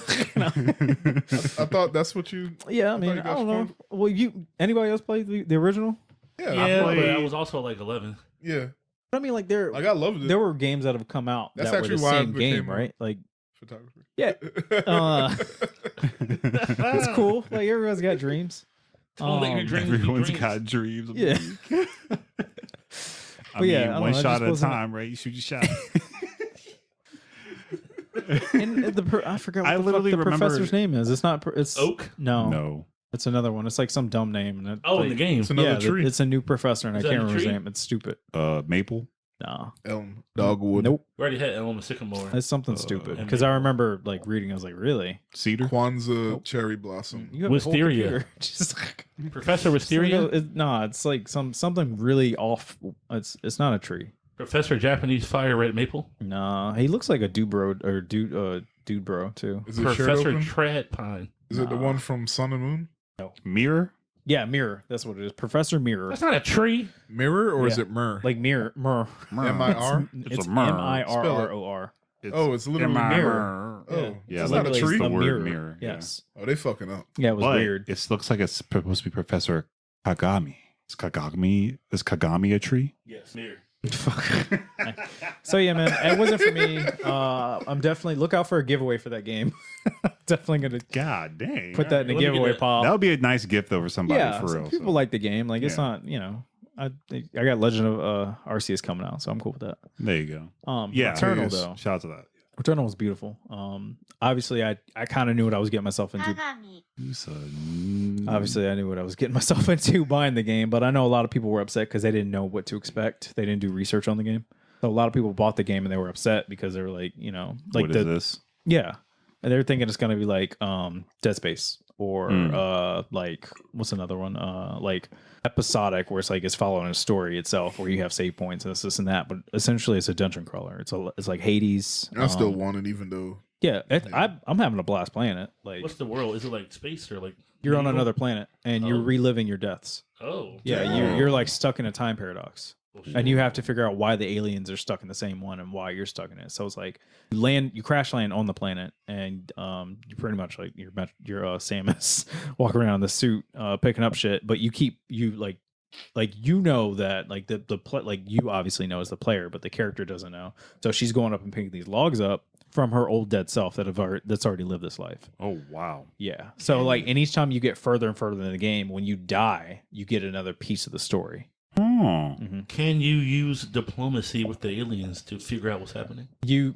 thought that's what you. Yeah, I I mean, thought you I got don't know. fun. Well, anybody else play the original? Yeah, Yeah, but played- I was also like 11. yeah. I mean, like there, Like I loved it. there were games that have come out That's that were the actually why I same game, became right? Like Photography. Yeah. It's cool. Like everyone's got dreams. Don't let your dreams be Everyone's dreams. got dreams. Yeah. I But mean, yeah, I don't one know, it shot just at a wasn't- time, right? You shoot your shot. And I forgot what I the literally fuck the remember- professor's name is. It's not. It's Oak? No, No. it's another one. It's like some dumb name. And Oh, in the game. It's another yeah, tree. it's a new professor, and Is I that can't the remember his tree? name. It's stupid. Maple. No, Elm, Dogwood, nope. We already had Elm and Sycamore. It's something stupid. and Because I Maple. remember like reading. I was like, really? Cedar. Kwanzaa, Cherry Blossom. You have a whole Wisteria. computer. Just Professor Wisteria. It's like something really off. It's not a tree. Professor Japanese Fire Red Maple. No, he looks like a dude bro dude bro too. Is it shared Professor open? Trad Pine. Is it the Nah. one from Sun and Moon? Mirror. Yeah, Mirror. That's what it is. Professor Mirror. That's not a tree. Mirror or is Yeah. it Myrrh? Like Mirror. M-I-R? It's a myrrh. MIRROR. Oh, it's literally mirror. Oh, Yeah, it's like not a it's tree. the a word mirror. mirror, yeah. Yes. Oh, they fucking up. Yeah, it was But weird. it looks like it's supposed to be Professor Kagami. Is Kagami a tree? Yes. Mirror. Fuck. So yeah, man, it wasn't for me. I'm definitely look out for a giveaway for that game. Definitely gonna God dang. put that in the Let me get giveaway that. pile. That would be a nice gift though for somebody Yeah, for some real. people so. like the game. Like it's Yeah. not, I got Legend of Arceus coming out, so I'm cool with that. There you go. Yeah. Returnal Yes. though. Shout out to that. Returnal was beautiful. Obviously I kind of knew what I was getting myself into. You said, Obviously, I knew what I was getting myself into buying the game, but I know a lot of people were upset because they didn't know what to expect. They didn't do research on the game. So a lot of people bought the game and they were upset because they were like, like what is this? yeah, and they're thinking it's gonna be like Dead Space or like what's another one like episodic where it's like it's following a story itself where you have save points and this and that, but essentially it's a dungeon crawler. It's like Hades. I still want it, even though Yeah, I'm having a blast playing it. Like What's the world? Is it like space or like you're on medieval? another planet and you're Oh. reliving your deaths. Oh. Yeah, Damn. you're like stuck in a time paradox, Well, shit. and you have to figure out why the aliens are stuck in the same one and why you're stuck in it. So it's like you crash land on the planet, and you pretty much like you're Samus walking around in the suit, picking up shit, but that like like you obviously know as the player, but the character doesn't know. So she's going up and picking these logs up from her old dead self that's already lived this life. Oh wow. Yeah. So like, and each time you get further and further in the game, when you die, you get another piece of the story. Oh. Can you use diplomacy with the aliens to figure out what's happening? You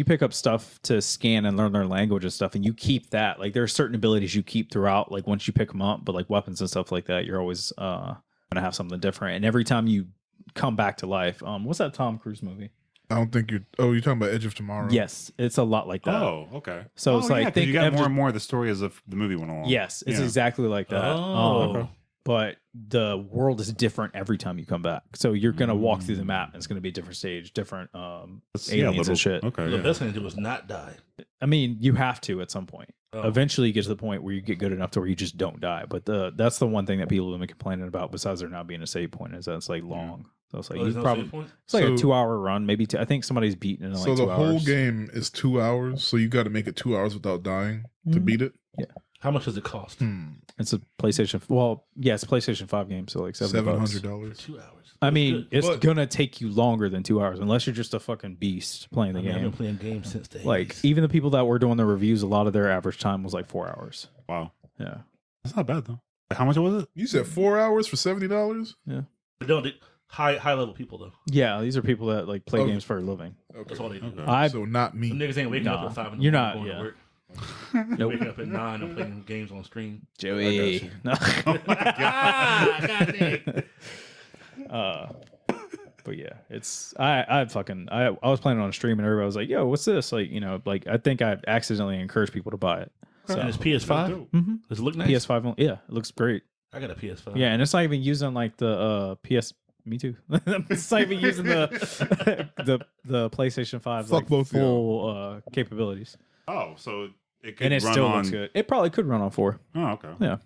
pick up stuff to scan and learn their language and stuff, and you keep that. Like there are certain abilities you keep throughout, like once you pick them up, but like weapons and stuff like that, you're always gonna have something different. And every time you come back to life, what's that Tom Cruise movie? I don't think you're. Oh, you're talking about Edge of Tomorrow. Yes, it's a lot like that. Oh, okay. So it's like 'cause you got more and more of the story as if the movie went along. Yes, it's exactly like that. Oh. But the world is different every time you come back. So you're gonna walk through the map, and it's gonna be a different stage, different aliens and shit. Okay. The best thing to do is not die. I mean, you have to at some point. Oh. Eventually, you get to the point where you get good enough to where you just don't die. But that's the one thing that people have been complaining about, besides there not being a save point, is that it's like long. So it's like Oh, there's you no probably save point? it's like a So- 2-hour run, maybe two. I think somebody's beaten in like So 2 the hours. whole game is 2 hours. So you got to make it 2 hours without dying to Mhm. beat it. How much does it cost? It's a PlayStation. Well, yeah, it's a PlayStation 5 game, so like $7. $700. 2 hours. I That's mean, good. it's But- gonna take you longer than 2 hours, unless you're just a fucking beast playing the I mean, I've game. been playing games since the 80s. Like even the people that were doing the reviews, a lot of their average time was like 4 hours. Wow. Yeah. That's not bad though. How much was it? You said 4 hours for $70. But no, high level people though. Yeah, these are people that like play Oh. games for a living. That's all they do. Okay. So not me. Them niggas ain't waking Nah, up at 5 in the you're morning not, going yeah. to work. Nope. Waking up at 9 and playing games on stream. Joey. No. Oh my god. God dang. But yeah, it's I was playing on a stream and everybody was like, "Yo, what's this?" Like, like I think I accidentally encouraged people to buy it. So And it's PS5. Mhm. Does it look nice? PS5, yeah, it looks great. I got a PS5. Yeah, and it's not even using like the PS. Me too. It's not even using the PlayStation 5's Fuck like both of y'all. full capabilities, Oh, so it could and it run still on. looks good. It probably could run on 4, Oh, okay. Yeah.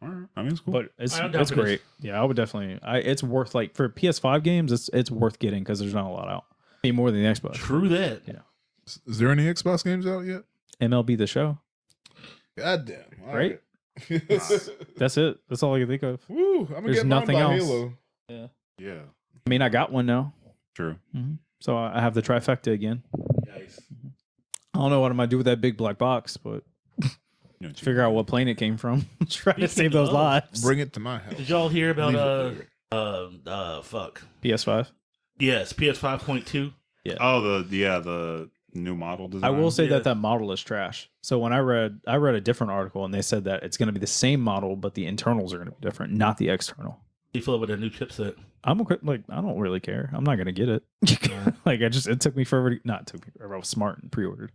All right. I mean, it's cool. but it's I'm down it's for this. great. Yeah, I would definitely. It's worth like for PS5 games. It's worth getting because there's not a lot out. I mean, more than the Xbox. True that. Yeah. Is there any Xbox games out yet? MLB The Show. God damn. All Right? That's it. That's all I can think of. Woo, I'm gonna There's get mine nothing by else. Halo. yeah. I mean, I got one now, True. so I have the trifecta again. Nice. I don't know what I'm gonna do with that big black box, but You know, figure out what plane it came from. Try to Speaking save those of- lives. Bring it to my house. Did y'all hear about Leave it fuck? PS5. Yes, PS5.2. Oh, the new model design. I will say Yeah. that model is trash. So when I read a different article and they said that it's going to be the same model, but the internals are going to be different, not the external. You feel it with a new chipset. I'm okay, like I don't really care. I'm not going to get it. Like it took me forever. It took me forever. I was smart and pre-ordered.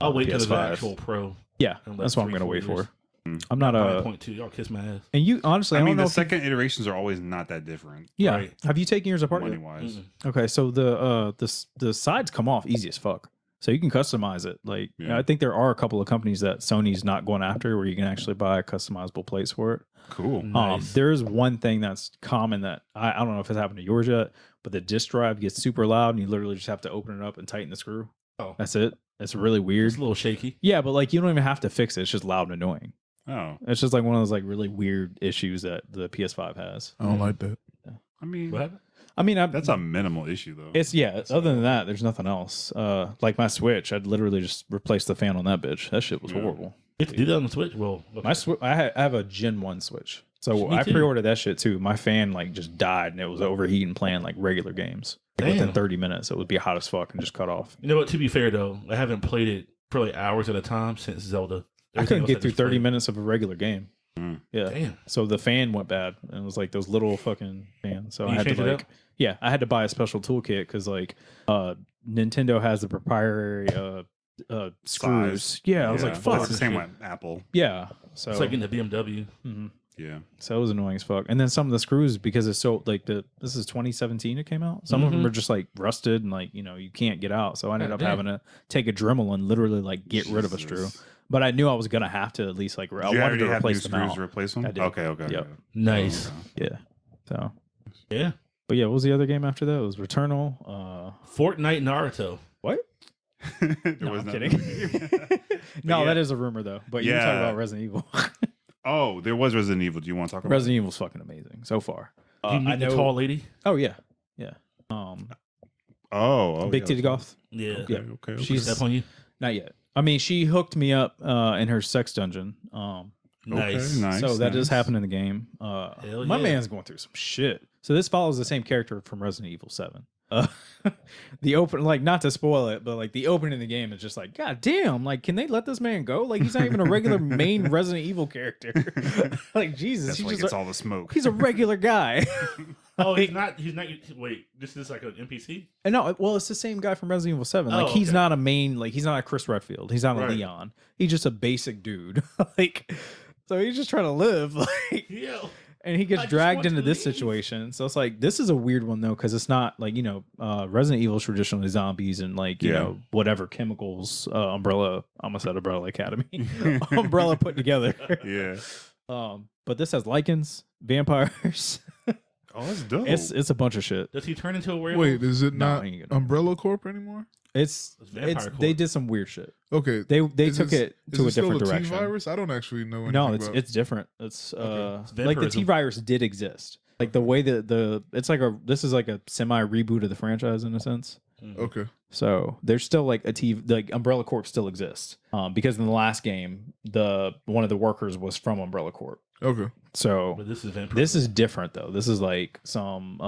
I'll wait till the PS5. actual Pro. Yeah, In like that's what I'm 3-4 going to wait years. for. I'm not a. 9.2. Y'all kiss my ass. And you honestly, I I mean, don't know the if you- second iterations are always not that different. yeah. Right. Have you taken yours apart? Money Yet? wise. Mm-mm. Okay, so the sides come off easy as fuck. So you can customize it. Like Yeah. I think there are a couple of companies that Sony's not going after where you can actually buy customizable plates for it. Cool. Nice. There is one thing that's common that I don't know if it's happened to yours yet, but the disk drive gets super loud and you literally just have to open it up and tighten the screw. Oh. That's it. It's really weird. It's a little shaky. Yeah, but like you don't even have to fix it. It's just loud and annoying. Oh, It's just like one of those like really weird issues that the PS5 has. I don't like that. I mean, What happened? I mean, that's a minimal issue though. It's other than that, there's nothing else. Like my Switch, I'd literally just replace the fan on that bitch. That shit was Yeah. horrible. You have to do that on the Switch? Well, okay. I have a Gen 1 Switch. So Me I too. pre-ordered that shit too. My fan like just died and it was overheating playing like regular games. Like, within Damn. 30 minutes, it would be hot as fuck and just cut off. You know what? To be fair, though, I haven't played it for like hours at a time since Zelda. I Everything couldn't else get through just 30 played. minutes of a regular game. Mm. Yeah. Damn. So the fan went bad and it was like those little fucking fans. So You I had changed to it like, out? yeah, I had to buy a special toolkit because like Nintendo has the proprietary screws. Size. Yeah, I was like, Well, fuck. it's the same with Apple. Yeah. So It's like in the BMW. mhm. Yeah. So it was annoying as fuck. And then some of the screws, because it's so like this is 2017 it came out. Some of them Mhm. are just like rusted and like, you can't get out. So I ended God up damn. having to take a Dremel and literally like get rid of a screw. Jesus. But I knew I was gonna have to at least like I You wanted already to have new replace them screws out. to replace them? I did. Okay. Yep. Yeah. Nice. Okay. Yeah. So Yeah. but yeah, what was the other game after that? It was Returnal. Fortnite Naruto. What? There No, was I'm no- kidding. No, yeah. that is a rumor though. But you were talking Yeah. about Resident Evil. Oh, there was Resident Evil. Do you want to talk about Resident Evil's fucking amazing so far. You meet the tall lady? Oh yeah. Yeah. it? Oh, Big yeah. Titty Goth. Yeah. Yeah. Okay. She's Step on you? not yet. I mean, she hooked me up in her sex dungeon. Nice. nice. So that does nice. happen in the game. Hell My yeah. man's going through some shit. So this follows the same character from Resident Evil 7. The open, like, not to spoil it, but like the opening of the game is just like, God damn, like, can they let this man go? Like, he's not even a regular main Resident Evil character. Like, Jesus, That's he's why he just gets all the smoke. he's a regular guy. Oh, he's not. Wait, this is like an NPC. And no, well, it's the same guy from Resident Evil 7. Like, Oh, he's okay. not a main, like, he's not a Chris Redfield. He's not a Right. Leon. He's just a basic dude. Like, so he's just trying to live. Like, Yeah. and he gets I just dragged want into to this leave. situation. So it's like, this is a weird one, though, because it's not like, Resident Evil is traditionally zombies and, like, you Yeah. know, whatever chemicals Umbrella, I almost said Umbrella Academy, Umbrella put together. Yeah. But this has lichens, vampires. Oh, that's dope. It's a bunch of shit. Does he turn into a werewolf? Wait, is it No, not I ain't gonna- Umbrella Corp anymore? It's Vampire they Corp. did some weird shit. Okay. They Is took this- it is to a it still different a direction. T-virus? I don't actually know anything No, about it's different. It's Okay. It's like the vampirism. T virus did exist. Like the way that this is like a semi reboot of the franchise in a sense. Okay. So there's still like like Umbrella Corp still exists. Because in the last game, one of the workers was from Umbrella Corp. Okay. So But this is vampire. this is different though. This is like some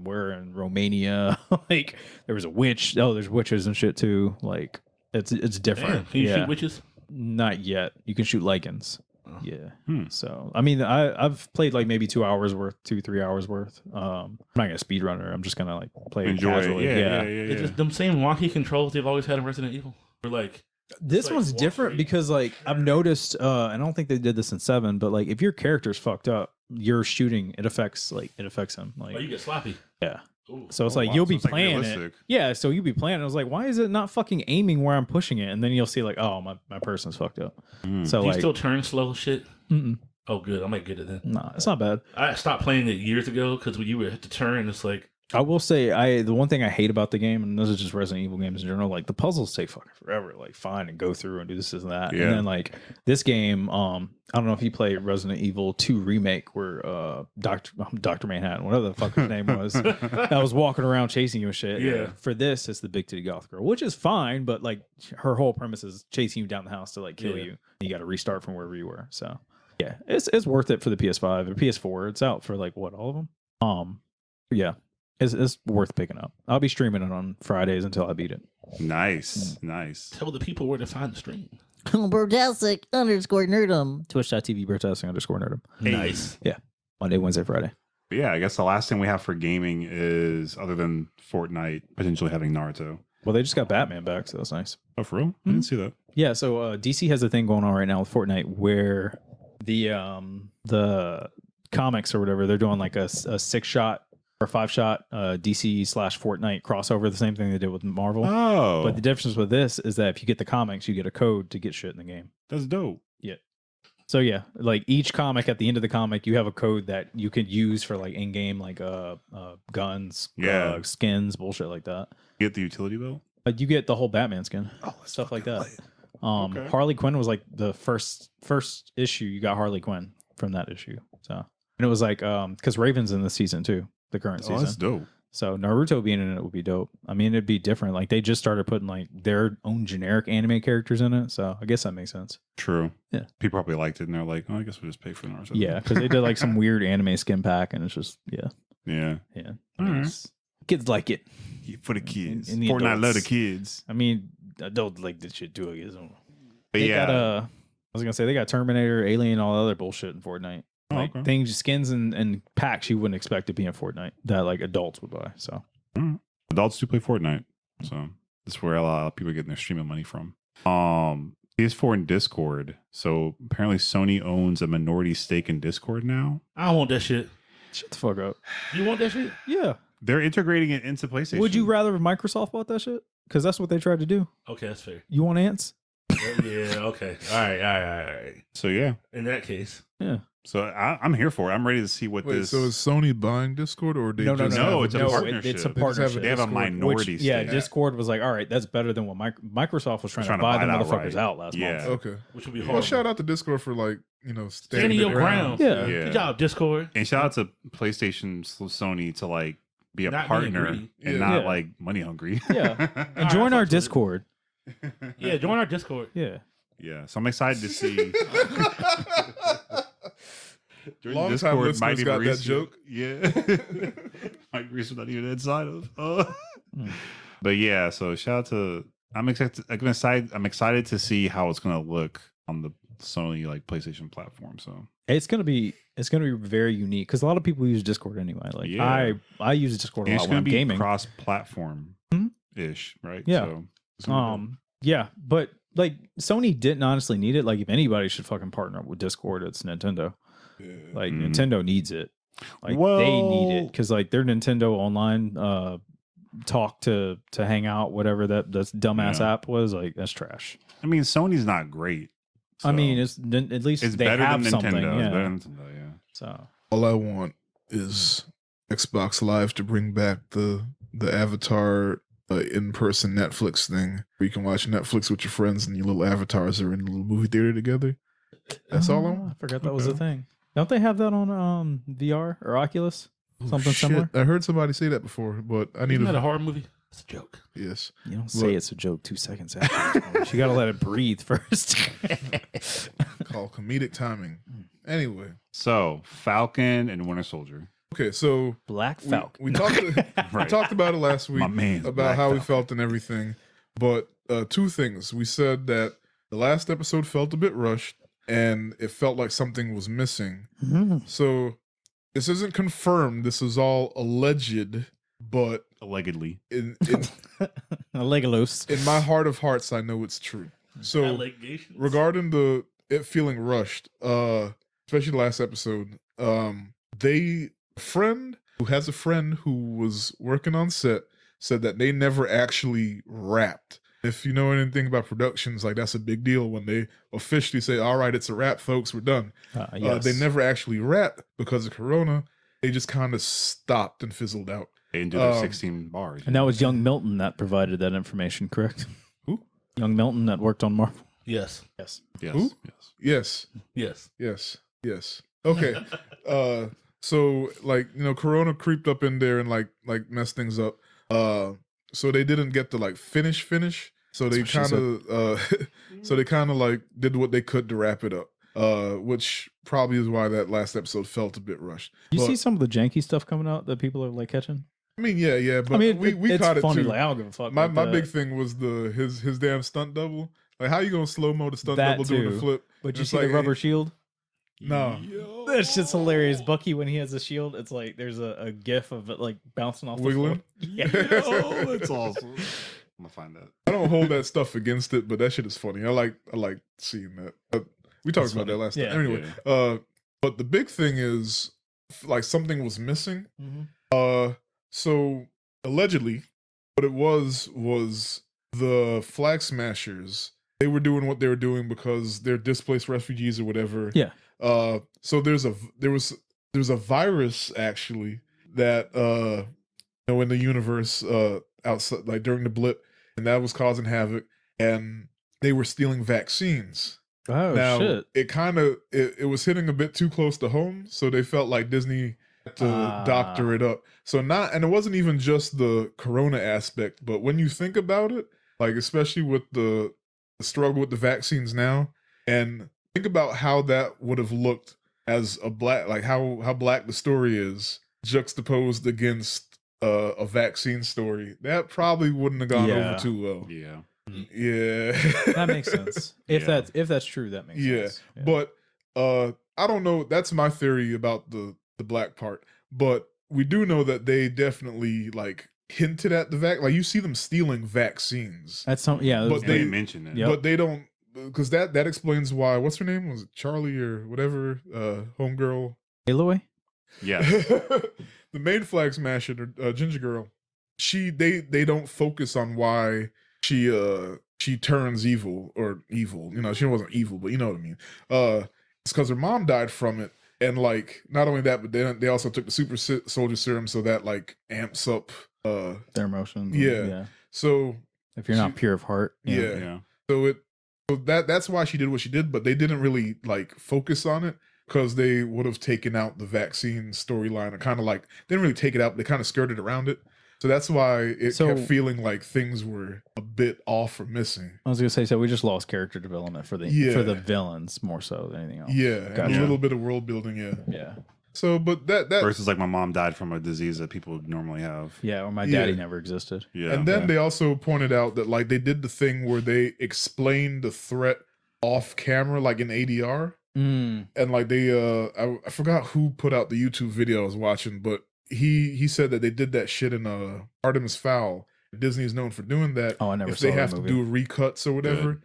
we're in Romania. Like there was a witch. Oh, there's witches and shit too. Like it's different. Damn, can you shoot witches? Not yet. You can shoot lichens. Oh. Yeah. Hmm. So I mean, I've played like maybe 2 hours worth, 3 hours worth. I'm not gonna speedrunner. I'm just gonna like play it Enjoy it. casually. Yeah. It's just them same wonky controls they've always had in Resident Evil. Or like, This like one's walk different straight. because like I've noticed. I don't think they did this in 7, but like if your character's fucked up, you're shooting. It affects him. Like oh, you get sloppy. yeah. Ooh. So it's Oh, like wow. you'll So be it's, like, playing it. realistic. Yeah, so you'll be playing it. I was like, why is it not fucking aiming where I'm pushing it? And then you'll see like, oh, my person's fucked up. Mm. So Do you like, still turn slow shit? mm-mm. Oh, good. I might get it then. Nah, it's not bad. I stopped playing it years ago because when you would have to turn, it's like, I will say, the one thing I hate about the game, and this is just Resident Evil games in general, like the puzzles take fucking forever. Like find and go through and do this and that. Yeah. And then like this game, I don't know if you played Resident Evil 2 remake where Dr. Manhattan, whatever the fuck his name was, that was walking around chasing you and shit. Yeah. For this, it's the big titty goth girl, which is fine, but like her whole premise is chasing you down the house to like kill Yeah. you. You got to restart from wherever you were. So yeah, it's worth it for the PS5 or PS4. It's out for like what, all of them? Yeah. It's worth picking up. I'll be streaming it on Fridays until I beat it. Nice. Nice. tell the people where to find the stream. Brotaku _nerdum. Twitch.tv _nerdum. Nice. Monday, Wednesday, Friday. But yeah, I guess the last thing we have for gaming is, other than Fortnite, potentially having Naruto. Well, they just got Batman back, so that's nice. Oh, for real? I didn't see that. Yeah, so DC has a thing going on right now with Fortnite where the comics or whatever, they're doing like a 6-shot or 5-shot DC/Fortnite crossover, the same thing they did with Marvel. Oh, But the difference with this is that if you get the comics, you get a code to get shit in the game. that's dope. So yeah, like each comic, at the end of the comic, you have a code that you could use for like in-game, like guns, Yeah. skins, bullshit like that. Get the utility belt? But you get the whole Batman skin, Oh, stuff like that. Okay. Harley Quinn was like the first issue. You got Harley Quinn from that issue. So and it was like because Raven's in the season too, the current Oh, season. that's dope. So Naruto being in it would be dope. I mean, it'd be different. Like they just started putting like their own generic anime characters in it. So I guess that makes sense. True. Yeah. People probably liked it, and they're like, oh, I guess we'll just pay for Naruto. Yeah, because they did like some weird anime skin pack, and it's just yeah. Yeah. I mean, kids like it. For the kids. And the Fortnite love the adults. kids. I mean, adults like this shit too. I guess. But They yeah. got I was gonna say they got Terminator, Alien, all the other bullshit in Fortnite. Oh, Like okay. things, skins, and packs you wouldn't expect to be in Fortnite that like adults would buy. So Adults do play Fortnite. So that's where a lot of people are getting their streaming money from. PS4 and Discord. So apparently Sony owns a minority stake in Discord now. I don't want that shit. shut the fuck up. You want that shit? Yeah. They're integrating it into PlayStation. Would you rather Microsoft bought that shit? Because that's what they tried to do. Okay, that's fair. You want ants? Yeah, okay. All right. So yeah. In that case, Yeah. So I'm here for it. I'm ready to see what Wait, this. so is Sony buying Discord or they No, just no, have it's a Discord? partnership. It's a They just have partnership. they have a Discord. minority Which, stake. yeah, Discord was like, all right, that's better than what Microsoft was trying to buy the it motherfuckers outright. out last Yeah. month. Okay. which would be Well, horrible. shout out to Discord for like, Standing your ground. Yeah. Yeah. Good job, Discord. And shout out to PlayStation Sony to like be a Not being partner greedy. and Yeah. not Yeah. like money hungry. Yeah. And All join right, our fucks with it. Discord. Yeah, join our Discord. Yeah. Yeah. So I'm excited to see. During Long-time Discord, listeners Mighty got that Mauricio- joke. Yeah. Mike Reese not even inside of. But yeah, so shout out to I'm excited to see how it's gonna look on the Sony like PlayStation platform. So It's gonna be very unique because a lot of people use Discord anyway. Like Yeah. I use Discord a and lot it's when gonna I'm be gaming. cross-platform ish, right? Yeah. So it's gonna be dope. Yeah, but like Sony didn't honestly need it. Like if anybody should fucking partner up with Discord, it's Nintendo. Yeah. Like Mhm. Nintendo needs it. Like they need it because like their Nintendo Online talk to hang out, whatever that dumbass Yeah. app was, like that's trash. I mean, Sony's not great. I mean, so at least it's they better have than something. Nintendo. It's Yeah. better than Nintendo, yeah. So All I want is Xbox Live to bring back the Avatar in-person Netflix thing where you can watch Netflix with your friends and your little avatars are in a little movie theater together. That's all I I want. forgot that was a Okay. thing. Don't they have that on VR or Oculus? Oh, Something shit. similar? I heard somebody say that before, but I need Isn't that to. a horror movie? It's a joke. Yes. You don't say Look. it's a joke 2 seconds after. You got to let it breathe first. Called comedic timing. Anyway. So Falcon and Winter Soldier. Okay, so Black we, Falcon. we talked we Right. talked about it last week My man's about Black how we Falcon. felt and everything. But two things. We said that the last episode felt a bit rushed and it felt like something was missing. Mhm. So this isn't confirmed. This is all alleged, but Allegedly. in Legolos. in my heart of hearts, I know it's true. So Allegations. regarding it feeling rushed, especially the last episode, a friend who has a friend who was working on set said that they never actually wrapped. If you know anything about productions, like that's a big deal when they officially say, "All right, it's a wrap, folks, we're done." Yes. They never actually wrapped because of Corona. They just kind of stopped and fizzled out. They didn't do their 16 bars. And that was young Milton that provided that information, correct? Who? Young Milton that worked on Marvel. Yes. Yes. Yes. Who? Yes. Yes. Yes. Okay. So like, Corona creeped up in there and like messed things up. So they didn't get to like finish. So they That's what she kind of like did what they could to wrap it up. Which probably is why that last episode felt a bit rushed. You But, see some of the janky stuff coming out that people are like catching? I mean, yeah, but I mean, we it's caught funny. it too. Like, I don't give a fuck. My about that. big thing was his damn stunt double. Like, how you gonna slow mo the stunt That double doing too. a flip? But you It's see like, the rubber shield? No. That's just hilarious. Bucky, when he has a shield, it's like there's a gif of it like bouncing off Wiggling? the floor. Yeah. Oh, that's awesome. I'm gonna find that. I don't hold that stuff against it, but that shit is funny. I like seeing that. We talked That's about that funny. last Yeah. time. Anyway, but the big thing is like something was missing. Mhm. So allegedly, what it was the Flag Smashers. They were doing what they were doing because they're displaced refugees or whatever. Yeah. So there's a virus actually that in the universe outside, like during the blip, and that was causing havoc, and they were stealing vaccines. Oh Now shit! it kind of it was hitting a bit too close to home, so they felt like Disney had to doctor it up. So and it wasn't even just the Corona aspect, but when you think about it, like especially with the struggle with the vaccines now, and think about how that would have looked as a black, like how black the story is juxtaposed against a vaccine story. That probably wouldn't have gone over too well. Yeah. Yeah, That makes sense. If Yeah. that's true, that makes Yeah, sense. but I don't know. That's my theory about the black part. But we do know that they definitely like hinted at the like you see them stealing vaccines, that's some. Yeah, But They they- mentioned it. Yep. but they don't, because that explains why. What's her name? Was it Charlie or whatever? Homegirl. Aloy. Yeah. The main Flag Smasher, Ginger Girl. They don't focus on why she turns evil or evil. She wasn't evil, but you know what I mean. It's because her mom died from it, and like not only that, but they also took the super soldier serum, so that like amps up. Their emotions. Yeah. So If you're not pure of heart. yeah. Yeah. So that's why she did what she did, but they didn't really like focus on it because they would have taken out the vaccine storyline, or kind of like they didn't really take it out. They kind of skirted around it. So that's why it So- kept feeling like things were a bit off or missing. I was gonna say, so we just lost character development for the Yeah. villains more so than anything else. Yeah, and Gotcha. a little bit of world building. Yeah. Yeah. So, but that Versus like my mom died from a disease that people normally have. Yeah, or my daddy Yeah. never existed. Yeah. And then Yeah. they also pointed out that like they did the thing where they explained the threat off camera, like in ADR, and like they I forgot who put out the YouTube video I was watching, but he said that they did that shit in Artemis Fowl. Disney is known for doing that. Oh, I never If saw they that have movie. to do recuts or whatever.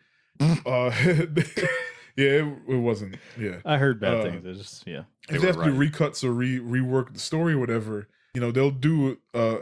Yeah, it wasn't. Yeah. I heard bad things. It's just If They they have were to do recuts or rework the story or whatever, you know, they'll do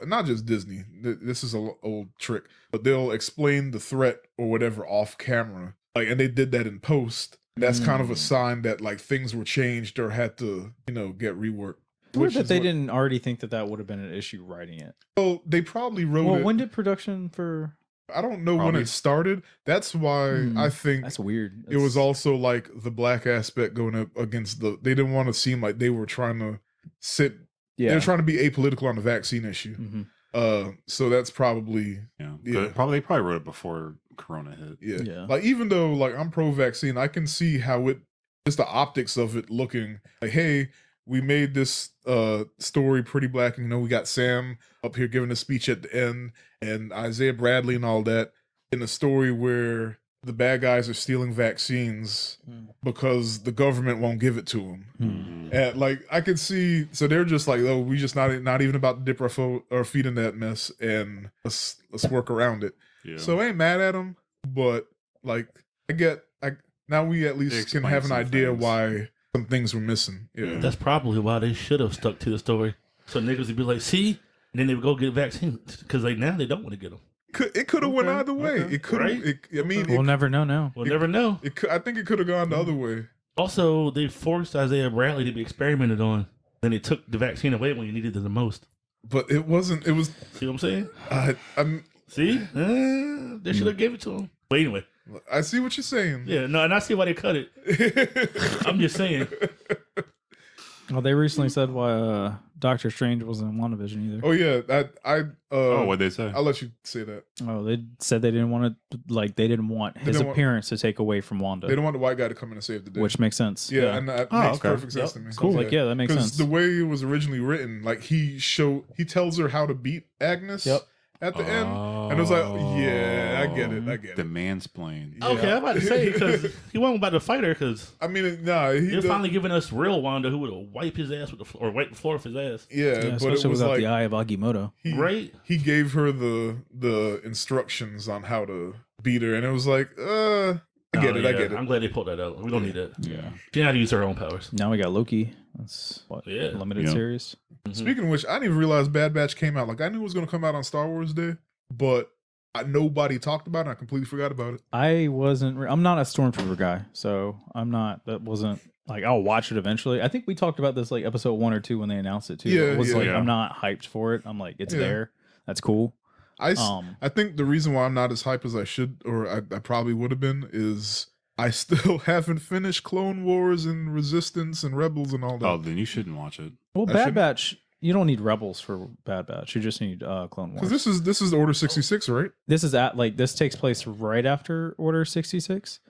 not just Disney. This is an old trick, but they'll explain the threat or whatever off camera. Like, and they did that in post. That's kind of a sign that like things were changed or had to, you know, get reworked. weird that is they what- didn't already think that would have been an issue writing it. Well, they probably wrote Well, it. when did production for? I don't know when Probably. it started. That's why I think That's weird. it was also like the black aspect going up against the. They didn't want to seem like they were trying to sit. Yeah. They were trying to be apolitical on the vaccine issue. Mhm. So that's probably Yeah. Yeah. They probably wrote it before Corona hit. yeah. Yeah. Like even though like I'm pro-vaccine, I can see how it just the optics of it looking like, hey, we made this story pretty black, and you know, we got Sam up here giving a speech at the end, and Isaiah Bradley and all that in a story where the bad guys are stealing vaccines because the government won't give it to them. Mhm. And like I could see, so they're just like, oh, we just not even about to dip our feet in that mess, and let's work around it. Yeah. So I ain't mad at them, but like now we at least can explain have an some idea things. why some things were missing. Yeah. That's probably why they should have stuck to the story. So niggas would be like, see? And then they would go get vaccines because now they don't want to get them. It could have went Okay, either way. okay. It could have. Right? I mean, We'll never know now. We'll never know. I think it could have gone the other way. Also, they forced Isaiah Bradley to be experimented on. Then they took the vaccine away when you needed it the most. But it wasn't. It was. See what I'm saying? I'm. See? They should have gave it to him. But anyway, I see what you're saying. yeah, no, and I see why they cut it. I'm just saying. Well, they recently said why Doctor Strange wasn't in WandaVision either. Oh yeah, What'd they say? I'll let you say that. Oh, they said they didn't want to, like, they didn't want his didn't want- appearance to take away from Wanda, They don't want the white guy to come in and save the day. which makes sense. yeah, and that Oh, makes okay. perfect sense Yep. to me. Cool. Like, yeah, that makes Because sense. the way it was originally written, like he tells her how to beat Agnes Yep. at the end, and it was like, yeah, I get it. The mansplain. Yeah. Okay, I'm about to say because he wasn't about to fight her because I mean, nah, they're finally giving us real Wanda who would have wiped his ass with the floor or wiped the floor with his ass. yeah, Yeah, but it especially was without like the eye of Agimoto. Right? he gave her the instructions on how to beat her, and it was like, I get it. I'm glad they pulled that out. We don't need that. Yeah. She had to use her own powers. Now we got Loki. That's what, Yeah. limited Yeah. series. Speaking of which, I didn't even realize Bad Batch came out. Like I knew it was going to come out on Star Wars Day, but nobody talked about it. I completely forgot about it. I wasn't. I'm not a Stormtrooper guy, so I'm not. That wasn't like I'll watch it eventually. I think we talked about this like episode 1 or 2 when they announced it too. Yeah, it was yeah. like Yeah. I'm not hyped for it. I'm like it's Yeah. there. That's cool. I Um, think the reason why I'm not as hype as I should, or I probably would have been, is I still haven't finished Clone Wars and Resistance and Rebels and all that. Oh, then you shouldn't watch it. Well, I Bad shouldn't- Batch. You don't need Rebels for Bad Batch. You just need Clone Wars. Because this is Order 66, right? This is at like this takes place right after Order 66.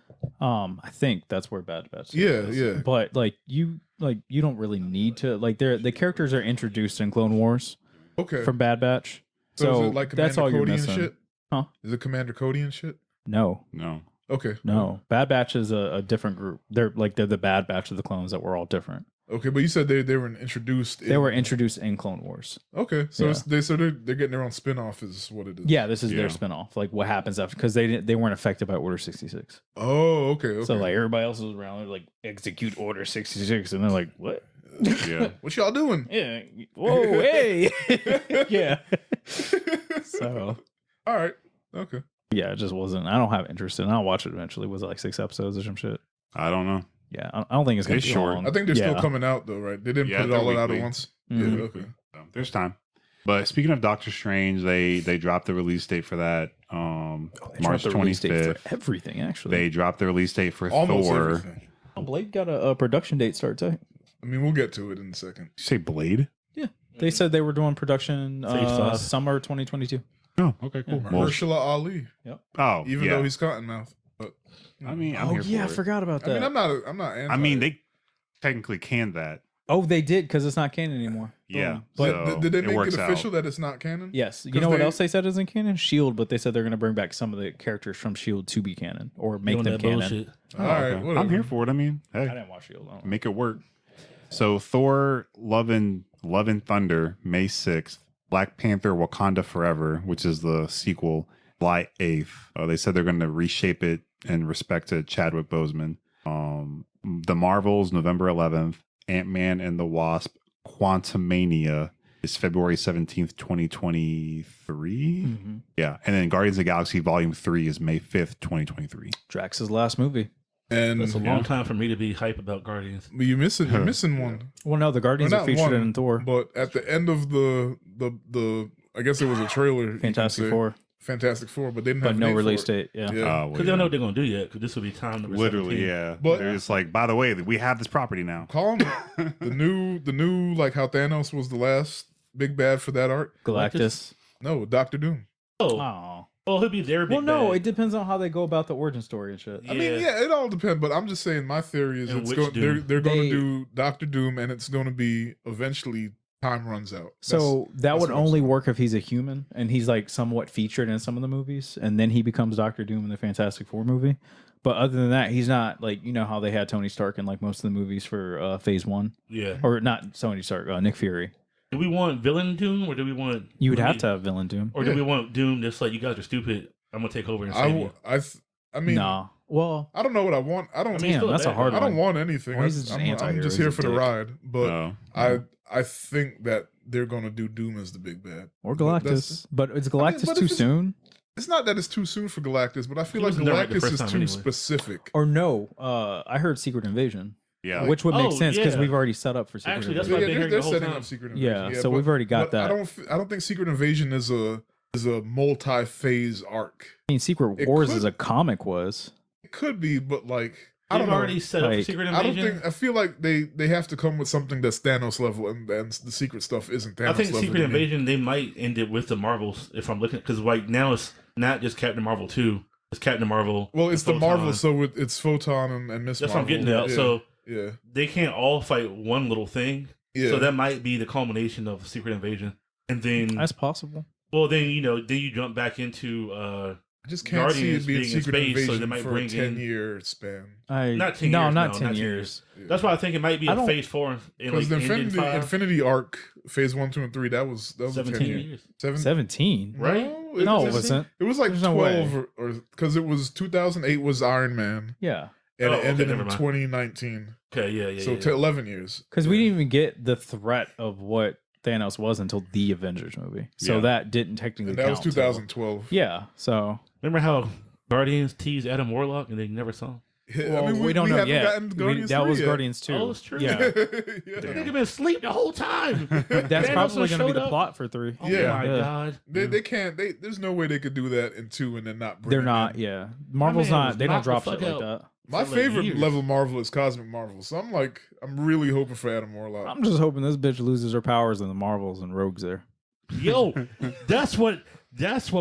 I think that's where Bad Batch. Yeah, is. yeah. But like you don't really need to like the characters are introduced in Clone Wars Okay. from Bad Batch. So, is it like Commander that's all you're Cody and missing. shit? Huh? Is it Commander Cody and shit? No, No. Okay. no. Bad Batch is a different group. They're the Bad Batch of the clones that were all different. Okay, but you said they were introduced. They were introduced in Clone Wars. Okay, so Yeah. they're getting their own spin-off is what it is. Yeah, this is Yeah. their spinoff. Like what happens after because they weren't affected by Order 66. Oh, okay. So like everybody else was around, they're like execute Order 66, and they're like, what? Yeah. What y'all doing? Yeah. Whoa, hey. Yeah. So All right. Okay. yeah, it just wasn't. I don't have interest in it. I'll watch it eventually. Was it like 6 episodes or some shit? I don't know. Yeah, I don't think it's gonna It's be short. long. I think they're Yeah. still coming out though, right? They didn't Yeah, put it they're all out at weekly. once. Mhm. Yeah. Okay. So there's time. But speaking of Doctor Strange, they dropped the release date for that. They dropped March the release date 25th. for everything. Actually, They dropped the release date for Almost Thor. everything. Blade got a production date start too. I mean, we'll get to it in a second. Did you say Blade? Yeah, They said they were doing production Phase 5. summer 2022. Oh, okay, cool. Yeah. Well, Mahershala Ali, oh, even yeah. though he's Cottonmouth. But I mean, I'm Oh here yeah, I for it. forgot about I that. mean, I'm not. Anti I mean, they technically canned that. Oh, they did because it's not canon anymore. Yeah. Boom. But So did they it make works it official out. that it's not canon? yes, you 'Cause know what they- else they said isn't canon? Shield, but they said they're going to bring back some of the characters from Shield to be canon or make Doing them that canon. bullshit. Oh, All right, okay. whatever. I'm here for it. I mean, I hey, didn't watch Shield. I don't know. make it work. So Thor: Love and Thunder, May 6th. Black Panther: Wakanda Forever, which is the sequel, July 8th. They said they're going to reshape it in respect to Chadwick Boseman. The Marvels, November 11th. Ant-Man and the Wasp: Quantumania is February 17th, 2023. Mhm. Yeah. And then Guardians of the Galaxy Volume 3 is May 5th, 2023. Drax's last movie. And That's a long time for me to be hype about Guardians. you're missing one. Well, no, the Guardians Well, are not featured one, in Thor. But at the end of the I guess it was a trailer. you can Fantastic say. Four, Fantastic Four, but they didn't but have a no name release for it. date. Yeah. Yeah. Well, Because they don't know what they're going to do yet. Because this will be time number Literally, 17. yeah. But- They're just like, by the way, we have this property now. Call him the new like how Thanos was the last big bad for that arc. Galactus. No, Doctor Doom. Oh, Oh. well, he'll be there. Well, no, it depends on how they go about the origin story and shit. Yeah. I mean, yeah, it all depends. But I'm just saying, my theory is And it's which going Doom? they're going They- to do Doctor Doom, and it's going to be eventually time runs out. So that that's would what I'm only saying. work if he's a human and he's like somewhat featured in some of the movies, and then he becomes Doctor Doom in the Fantastic Four movie. But other than that, he's not like, you know how they had Tony Stark in like most of the movies for Phase 1, Yeah. or not Tony Stark, Nick Fury. Do we want villain Doom or do we want? You would have to have villain Doom. Or do we want Doom that's like, you guys are stupid. I'm gonna take over and save you. I mean, Nah. Well, I don't know what I want. I don't. I mean, damn, still a that's a bad hard guy. I don't one. want anything. Well, he's just an I'm anti-hero. just He's here a for the dick. ride. But No. I think that they're going to do Doom as the big bad. Or But that's- Galactus. But is Galactus but if too it's- soon? It's not that it's too soon for Galactus, but I feel He like wasn't there, like, the Galactus first is time too anyway. specific. Or no? I heard Secret Invasion, Yeah. which would make Oh, sense because yeah. we've already set up for Secret Actually, that's Invasion. what I've been hearing they're the whole setting time. up Secret Invasion. Yeah, so we've already got but that. I don't think Secret Invasion is a multi-phase arc. I mean, Secret It Wars could- as a comic was. It could be, but like I They've don't know. already set up for Like, Secret I don't Invasion. think. I feel like they have to come with something that's Thanos level, and the secret stuff isn't Thanos I think level. Secret to me. Invasion they might end it with the Marvels if I'm looking because like now it's not just Captain Marvel 2, it's Captain Marvel. Well, it's the Photon. Marvel, so it's Photon and Miss That's what I'm Marvel. getting at. Yeah, So yeah, they can't all fight one little thing. yeah. So that might be the culmination of Secret Invasion. And then That's possible. well then you jump back into I just can't see Guardians it being being in Secret space, so Invasion they might for bring a in- 10-year span. Not 10 no, years, not no, 10 not 10 years. that's why I think it might be I a don't- phase 4 in Because like the ending 5, Infinity arc, phase 1, 2, and 3, that was a 17 10 year. years. 17. Right? No, it was, wasn't. It was like There's no 12 or because it was 2008 was Iron Man, Yeah. and Oh, it okay, ended never in mind. 2019. Okay, yeah. So 11 years. Because we didn't even get the threat of what Thanos was until the Avengers movie. So Yeah. that didn't technically And that was count. 2012. Yeah. So Remember how Guardians teased Adam Warlock and they never saw him? well, we don't know haven't yet. gotten Guardians That 3 was yet. Guardians 2. Oh, it's true. Yeah. yeah. The nigga been asleep the whole time. That's Thanos probably going to be showed the up. plot for 3. Oh Yeah. my Yeah. god. They can't. There's no way they could do that in 2 and then not bring They're it not, in. yeah. Marvel's man was not, they don't knocked the drop fuck shit like out. that. My for, like, favorite years. level Marvel is Cosmic Marvel. So I'm really hoping for Adam Warlock. I'm just hoping this bitch loses her powers in the Marvels and Rogue's there. Yo, that's what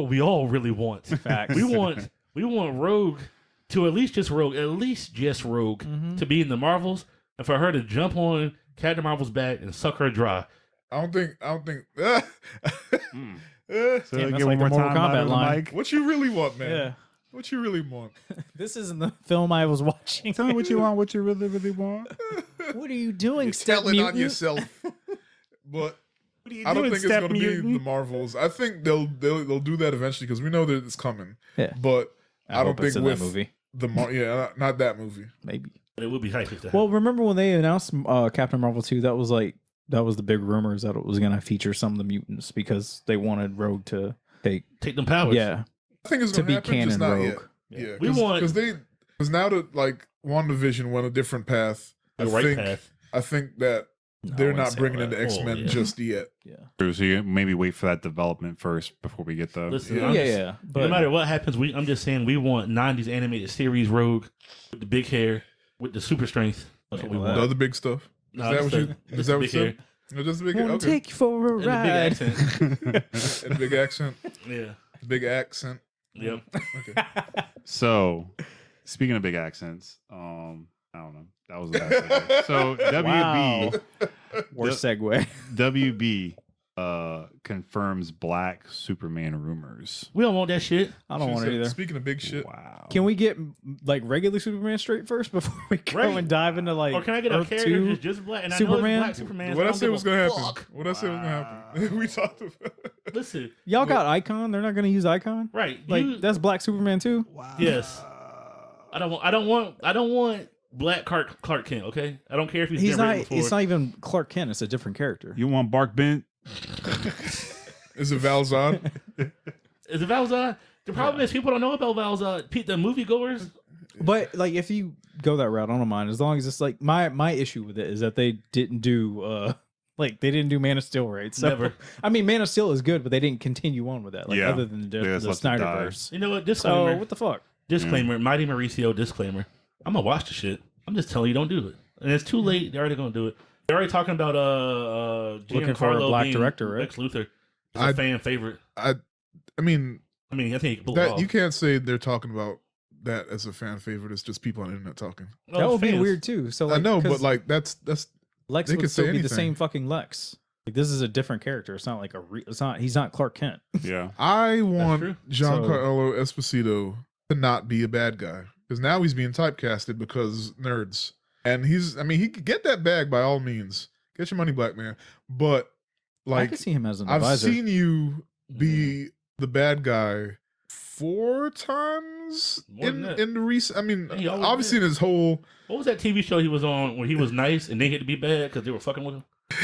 we all really want. Facts. We want Rogue to at least just Rogue Mhm. to be in the Marvels and for her to jump on Captain Marvel's back and suck her dry. I don't think. Mm. Eh, So Damn, that's give like one the more Mortal time Kombat out of the line. mic. what you really want, man? Yeah. What you really want? This isn't the film I was watching. Tell me what you want, what you really, really want. What are you doing, You're step telling on mutant? yourself. But What are you I don't doing, think it's step going to be mutant? the Marvels. I think they'll do that eventually because we know that it's coming. Yeah. But I don't hope it's think in with that movie. not that movie. Maybe. But it would be hype if that. Well, remember when they announced Captain Marvel 2? That was the big rumors that it was going to feature some of the mutants because they wanted Rogue to take. take them powers. Yeah. I think it's To going be to happen, just canon not Rogue. yet. Yeah, We want- because now that like WandaVision went a different path. The I right think path. I think that No, I they're wouldn't not say bringing that. in the X-Men yeah. just yet. Yeah. So you maybe wait for that development first before we get the. Listen, Yeah. I'm Yeah, just- yeah. no But matter what happens, I'm just saying we want 90s animated series Rogue with the big hair, with the super strength. That's what we Yeah, want. The other big stuff. No, that just what the- you- just is the that what big you hair. said? Just a big, Want to okay. take you for a And a big ride. accent. And a big accent. Yeah. Big accent. Yep. Okay. So, speaking of big accents, I don't know. That was a bad segue. So Wow. WB Worst segue. WB confirms Black Superman rumors. We don't want that shit. I don't want it either. Speaking of big shit, Wow. Can we get like regular Superman straight first before we go Right. and dive into like Or can I get a Earth character 2? who's just black? And Superman? I know it's black Superman. what I so said don't was give a gonna happen? fuck. What I said was gonna happen? We talked about. Listen, Y'all got Icon. They're not going to use Icon. right? Like that's Black Superman too. Wow. Yes. I don't want black Clark Kent. Okay, I don't care if he's He's never not. before. It's not even Clark Kent. It's a different character. You want Bark Bent? Is it Valzad? Is it Valzad? The problem is people don't know about Valzad. The moviegoers. But like, if you go that route, I don't mind as long as it's like my issue with it is that they didn't do like they didn't do Man of Steel right. So Never. I mean, Man of Steel is good, but they didn't continue on with that. Like Yeah. other than They just the left it die. Snyderverse. You know what? So Disclaimer. what the fuck? Disclaimer. Mighty Mauricio. Disclaimer. I'm gonna watch the shit. I'm just telling you, don't do it. And it's too late. They're already gonna do it. They're already talking about Looking for a Giancarlo black being director, right? Lex Luthor. It's I- a fan favorite. I mean, I mean, I think he pulled that off. you can't say they're talking about that as a fan favorite. It's just people on the internet talking. Well, That would be fans. weird too. So like, I know, 'cause but like that's Lex they would could say still be the anything. same fucking Lex. Like this is a different character. It's not like it's not. He's not Clark Kent. Yeah. I true. want So- Giancarlo Esposito to not be a bad guy because now he's being typecasted because nerds, and he's. I mean, he could get that bag by all means. Get your money, black man. But I like, could see him as an I've advisor. seen you be the bad guy 4 times More than that. in the recent. I mean, He always obviously in did. his whole. What was that TV show he was on when he was nice and they had to be bad because they were fucking with him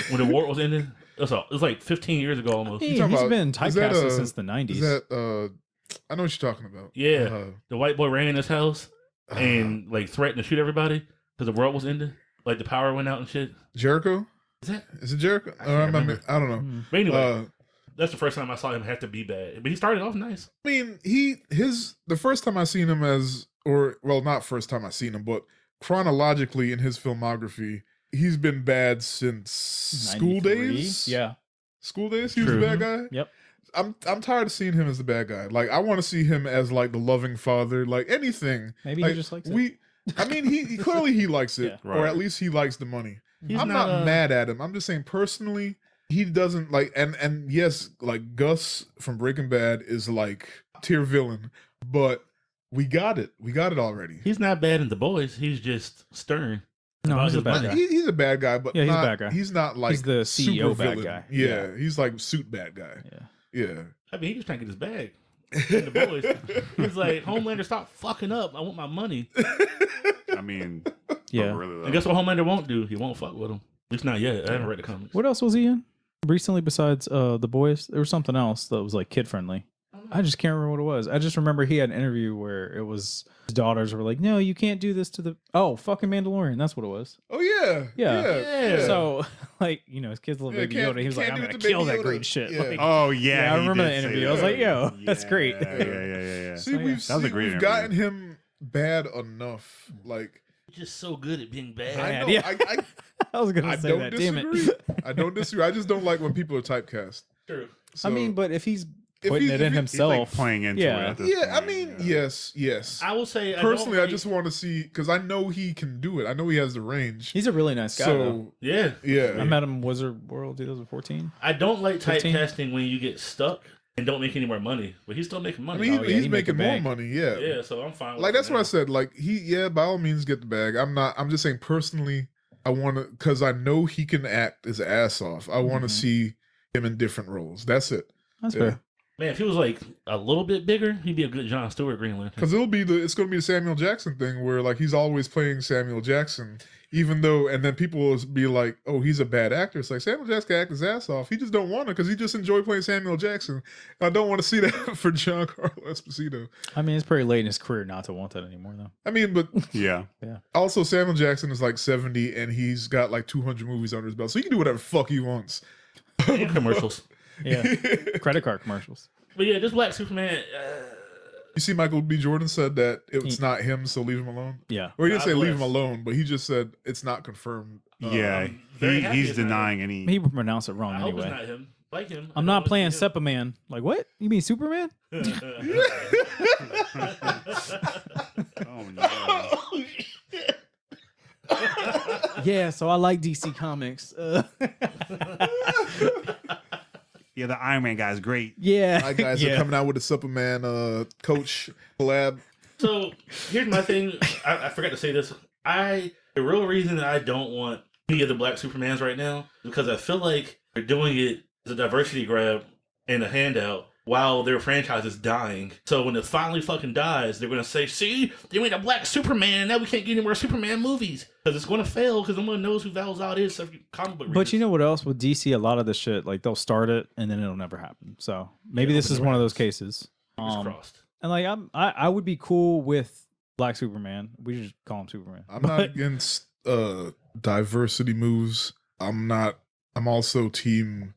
when the war was ending? It was like 15 years ago almost. Hey, talking he's about- been is that, typecasted since the 90s. Is that I know what you're talking about. Yeah. The white boy ran in his house and like threatened to shoot everybody because the world was ending. Like the power went out and shit. Jericho. Is that? Is it Jericho? I can't remember. I don't know. Hmm. But anyway, Uh, that's the first time I saw him have to be bad. But he started off nice. I mean, the first time I seen him not first time I seen him, but chronologically in his filmography, he's been bad since School 93? Days. Yeah. School Days. He was True. the bad guy. Yep. I'm tired of seeing him as the bad guy. Like I want to see him as like the loving father. Like anything. Maybe Like, he just likes it. I mean, he clearly he likes it, Yeah. or Right. at least he likes the money. He's I'm not a- mad at him. I'm just saying personally, he doesn't like. And yes, like Gus from Breaking Bad is like tier villain, but we got it. We got it already. He's not bad in The Boys. He's just stern. No, about he's a his bad money. guy. He's a bad guy, but Yeah, he's a not- bad guy. He's not like He's the CEO super bad villain. guy. Yeah, he's like suit bad guy. Yeah. Yeah. I mean, he just trying to get his bag. In The Boys. He's like, Homelander, stop fucking up. I want my money. I mean, Yeah. but really, though. And guess what Homelander won't do? He won't fuck with him. At least not yet. I haven't read the comics. What else was he in recently besides The Boys? There was something else that was like kid friendly. I just can't remember what it was. I just remember he had an interview where it was his daughters were like, "No, you can't do this to the fucking Mandalorian." That's what it was. Oh yeah. Yeah. Yeah. So like his kids love Yeah, Baby can't- Yoda. He was like, can't "I'm do gonna it to kill Baby that Yoda." green shit." Yeah. Like, Oh yeah, Yeah, I he remember did that say interview. I was like, yo, Yeah, that's great. Yeah. See, yeah. we've That was a great we've interview. gotten him bad enough. Like He's just so good at being bad. I know. Yeah. I I was gonna I say don't that. Damn disagree. it. I don't disagree. I just don't like when people are typecast. True. So, I mean, but if he's if putting he- it if in he- He's like himself, playing into yeah. it. At this yeah, I point, mean, yeah. yes. I will say, Personally, I don't just like- want to see because I know he can do it. I know he has the range. he's a really nice guy. though. So Yeah. yeah, I met him in Wizard World 2014. I don't like 15? typecasting when you get stuck and don't make any more money. But he's still making I money. mean, Oh, yeah, he's he make a making more bag. money. Yeah, yeah, so I'm fine with like it that's what now. I said. Like by all means, get the bag. I'm just saying personally, I want to because I know he can act his ass off. I want to Mhm. see him in different roles. That's it. That's Yeah. fair. Man, if he was like a little bit bigger, he'd be a good Jon Stewart Green Lantern. Because it's going to be a Samuel Jackson thing where like he's always playing Samuel Jackson, even though, and then people will be like, "Oh, he's a bad actor." It's like Samuel Jackson can act his ass off. He just don't want to because he just enjoy playing Samuel Jackson. I don't want to see that for Giancarlo Esposito. I mean, it's pretty late in his career not to want that anymore, though. I mean, but Yeah. also Samuel Jackson is like 70 and he's got like 200 movies under his belt, so he can do whatever the fuck he wants. And commercials. Yeah, credit card commercials. But yeah, this Black Superman. You see, Michael B. Jordan said that it's not him, so leave him alone. Yeah, Or he didn't God say leave him bless. alone, but he just said it's not confirmed Yeah, I'm very happy he's it's not him. denying any. He would pronounce it wrong I hope it's anyway. not him. Like him. I'm not playing Superman. Like what? You mean Superman? Oh no! Yeah, so I like DC Comics. Yeah, the Iron Man guy's great. Yeah. My guys are coming out with a Superman coach collab. So here's my thing. I forgot to say this. The real reason that I don't want any of the black Supermans right now is because I feel like they're doing it as a diversity grab and a handout while their franchise is dying. So when it finally fucking dies, they're going to say, see, they made a black Superman and now we can't get any more Superman movies. Because it's going to fail because no one knows who Val Zod is. So comic book But readers. you know what else with DC? A lot of the shit, like they'll start it and then it'll never happen. So maybe Yeah, this is never one of those happens. cases. Fingers crossed. And like I would be cool with Black Superman. We should just call him Superman. I'm not against diversity moves. I'm also team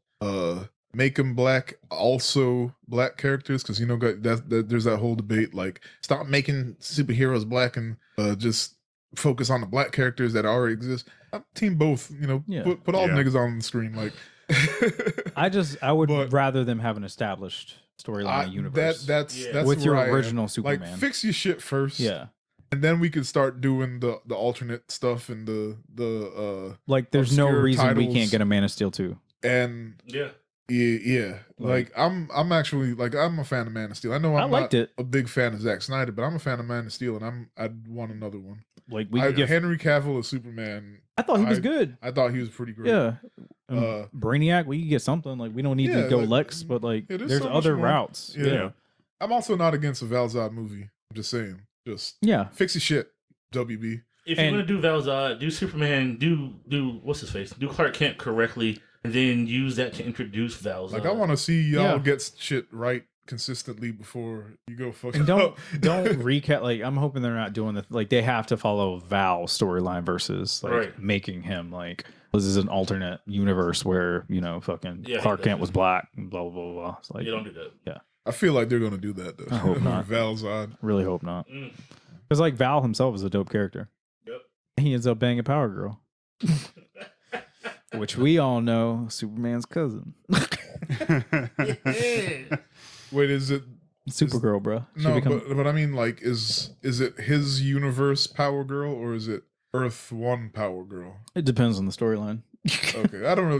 make them black, also black characters, because you know that there's that whole debate like stop making superheroes black and just focus on the black characters that already exist. I'm team both. You know, Yeah. put all Yeah. niggas on the screen. Like I would But- rather them have an established storyline universe That's with where your I am. original Like Superman. fix your shit first. Yeah. And then we could start doing the alternate stuff and the Like there's no obscure reason we titles. can't get a Man of Steel 2. and Yeah. yeah. Like I'm actually like I'm a fan of Man of Steel. I know I I'm liked not it. a big fan of Zack Snyder, but I'm a fan of Man of Steel, and I'd want another one. Like we could give Henry Cavill as Superman. I thought he was good. I thought he was pretty great. Yeah. Uh, Brainiac, we could get something. Like we don't need yeah, to go like, Lex, but like yeah, there's there's so much other more. routes. Yeah. Yeah. I'm also not against a Val Zod movie. I'm just saying, just Yeah. fix your shit, WB. If And- you're gonna do Val Zod, do Superman, do what's his face, do Clark Kent correctly, and then use that to introduce Val Zod. Like I want to see y'all Yeah. get shit right consistently before you go fuck And up. don't recap. Like I'm hoping they're not doing the like they have to follow Val's storyline versus like Right. making him like this is an alternate universe where you know fucking Yeah, Clark he Kent does. was black and blah blah blah blah. It's like You don't do that. I feel like they're gonna do that though. I hope not. Val Zod. really hope not. Mm. Because like Val himself is a dope character. Yep. He ends up banging Power Girl, which we all know Superman's cousin, Wait, is it Supergirl, bro. She no? become- But I mean, like, is it his universe Power Girl or is it Earth One Power Girl? it depends on the storyline. Okay, I don't know. I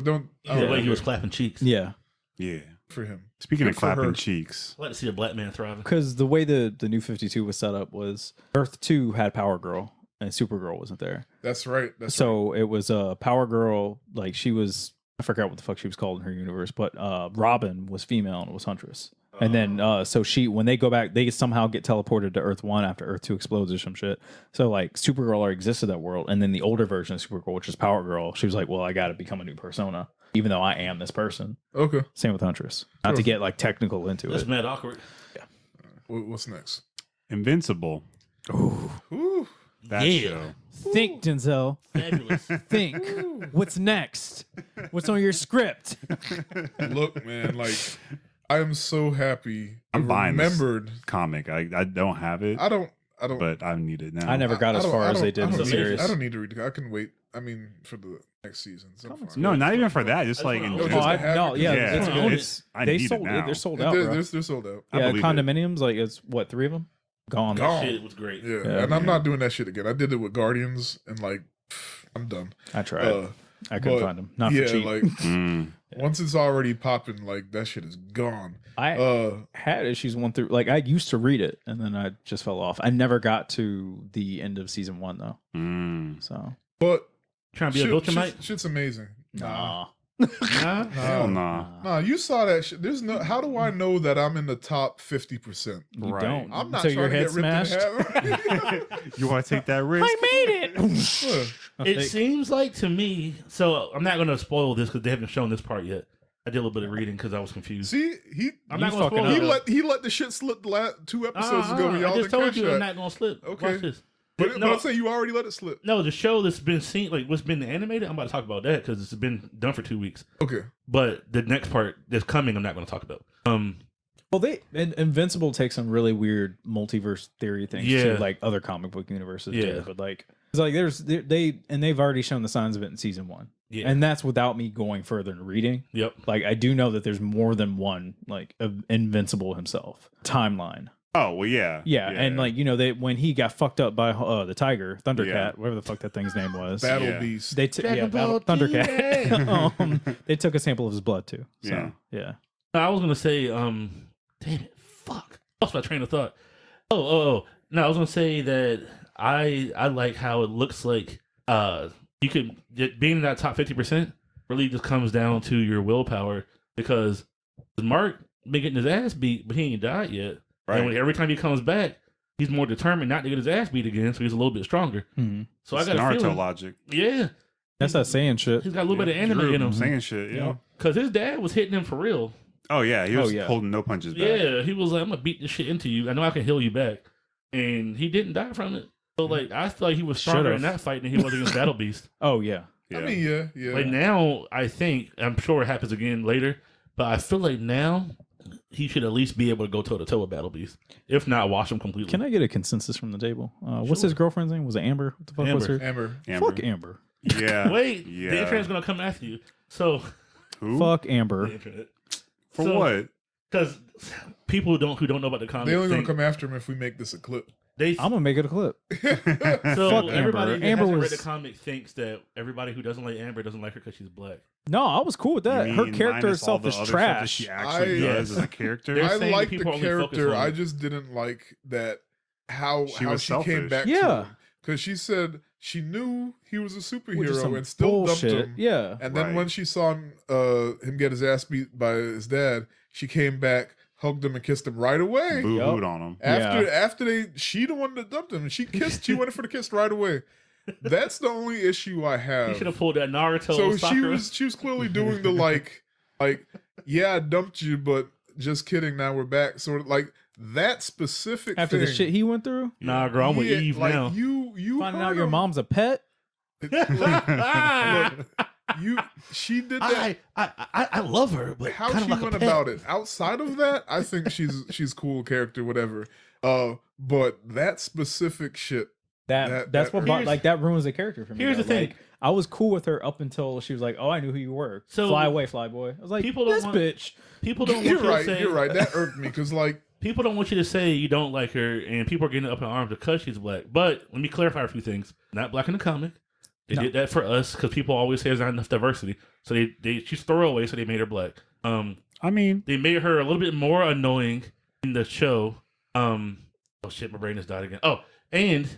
The don't way know he was clapping cheeks. Yeah, Yeah. for him. Speaking Good of for her. clapping cheeks, I like to see a black man thriving. because the way the New 52 was set up was Earth 2 had Power Girl and Supergirl wasn't there. That's right. That's right. So it was Power Girl, like she was, I forgot what the fuck she was called in her universe, but Robin was female and was Huntress. And then so when they go back, they somehow get teleported to Earth 1 after Earth 2 explodes or some shit. So like Supergirl already existed that world, and then the older version of Supergirl, which is Power Girl, she was like, well, I got to become a new persona, even though I am this person. Okay. Same with Huntress. Not to get like technical into That's it. mad awkward. What's next? Invincible. Ooh. That Yeah. show. Think, Denzel. Fabulous. Think. What's next? What's on your script? Look, man, like I am so happy. I'm I buying this. remembered. Comic. I don't have it, I don't. but I need it now. I never got as don't- far I as they don't- did in the I don't need- series. I don't need to read it. I can wait. I mean, for the next season. So I'm Comics fine. No, not even for that. Just I like just in wanna- No, Oh, just general. to have no, it. yeah, Yeah, it's good. it's- I They need it sold it. now. They're sold They're, out, bro. they're sold out. I Yeah, believe it. condominiums, like it's what, 3 of them? Gone. Gone. Shit was great. Yeah, Yeah. and I'm not doing that shit again. I did it with Guardians, and like, I'm done. I tried. I couldn't but, find them. Not yeah, for cheap. like Mm. once it's already popping, like that shit is gone. I had issues 1 through, like I used to read it and then I just fell off. I never got to the end of season 1 though. Mm. So But Trying to be a Viltrumite? shit's amazing. nah. Nah. Hell nah. Nah, you saw that shit. There's no. How do I know that I'm in the top 50%? You Right. don't. I'm not Until trying your to head get ripped in smashed. half. You want to take that risk? made it. It seems like to me, so I'm not going to spoil this because they haven't shown this part yet. I did a little bit of reading because I was confused. See, I'm You not going to fucking spoil up. it. he let the shit slip the last 2 episodes ago when y'all I just didn't told catch you that. I'm not going to slip. Okay. Watch this. But no, I'm saying you already let it slip. no, the show that's been seen, like what's been animated, I'm about to talk about that because it's been done for 2 weeks. Okay. But the next part that's coming, I'm not going to talk about. Well, Invincible takes some really weird multiverse theory things Yeah. to like other comic book universes Yeah. did, but like It's like they've already shown the signs of it in season 1. Yeah. And that's without me going further and reading. Yep. Like I do know that there's more than one like of Invincible himself timeline. Oh well, yeah. And like when he got fucked up by the tiger, Thundercat, whatever the fuck that thing's name was. Battle Beast. They Thundercat. They took a sample of his blood too. So yeah. I was gonna say, damn it, fuck. Lost my train of thought. Oh. No, I was gonna say that I like how it looks like you could being in that top 50% really just comes down to your willpower because Mark been getting his ass beat, but he ain't died yet. Right. And every time he comes back, he's more determined not to get his ass beat again, so he's a little bit stronger. Mm-hmm. So it's I got Naruto a feeling, logic. Yeah, that's not saying shit. he's got a little bit of anime in him. Saying shit, yeah. Because his dad was hitting him for real. Oh yeah, he was holding no punches back. Yeah, he was like, "I'm gonna beat this shit into you. I know I can heal you back," and he didn't die from it. So like, I feel like he was stronger in that fight than he was against Battle Beast. Oh yeah. I mean, yeah. Like now, I'm sure it happens again later, but I feel like now he should at least be able to go toe to toe with Battle Beast, if not wash him completely. Can I get a consensus from the table? What's his girlfriend's name? Was it Amber? What the fuck was her? Amber. Fuck Amber. Yeah. Wait, the internet's gonna come after you. So who? Fuck Amber. The internet. For what? Because people who don't know about the comic, They only gonna come after him if we make this a clip. I'm gonna make it a clip. So Fuck everybody Amber. who Amber hasn't was read the comic thinks that everybody who doesn't like Amber doesn't like her because she's black. No, I was cool with that. You Her mean character minus all itself the is other stuff that trash. she actually does as a character. They're I saying like the people only focus character. on- I just didn't like that how She she was came selfish. back. Yeah. Because she said she knew he was a Which is superhero some and still dumped bullshit. him. Yeah. And then Right. when she saw him get his ass beat by his dad, she came back, hugged him, and kissed him right away. Boo Yup. hooed on him. After she the one that dumped him, and she went for the kiss right away. That's the only issue I You have. should have pulled that Naruto. So Sakura. she was clearly doing the like, yeah, I dumped you, but just kidding. Now we're back. Sort of like that specific After thing. the shit he went through, Nah, girl, I'm with Yeah, Eve like, now. You finding hurt out your him. mom's a pet. She did that. I love her, but How kind she of like went a pet. about it. Outside of that, I think she's cool character, whatever. But that specific shit. That's That- what here's- like that ruins the character for me. here's though. the thing. Like, I was cool with her up until she was like, "Oh, I knew who you were." So- Fly away, fly boy. I was like, People don't "This want- bitch." People don't want You're you right. to say. You're right. That irked me because like People don't want you to say you don't like her, and people are getting up in arms because she's black. But let me clarify a few things. Not black in the comic. They No. did that for us because people always say there's not enough diversity. So she's throwaway, so they made her black. I mean, They made her a little bit more annoying in the show. Oh shit, my brain has died again. Oh, and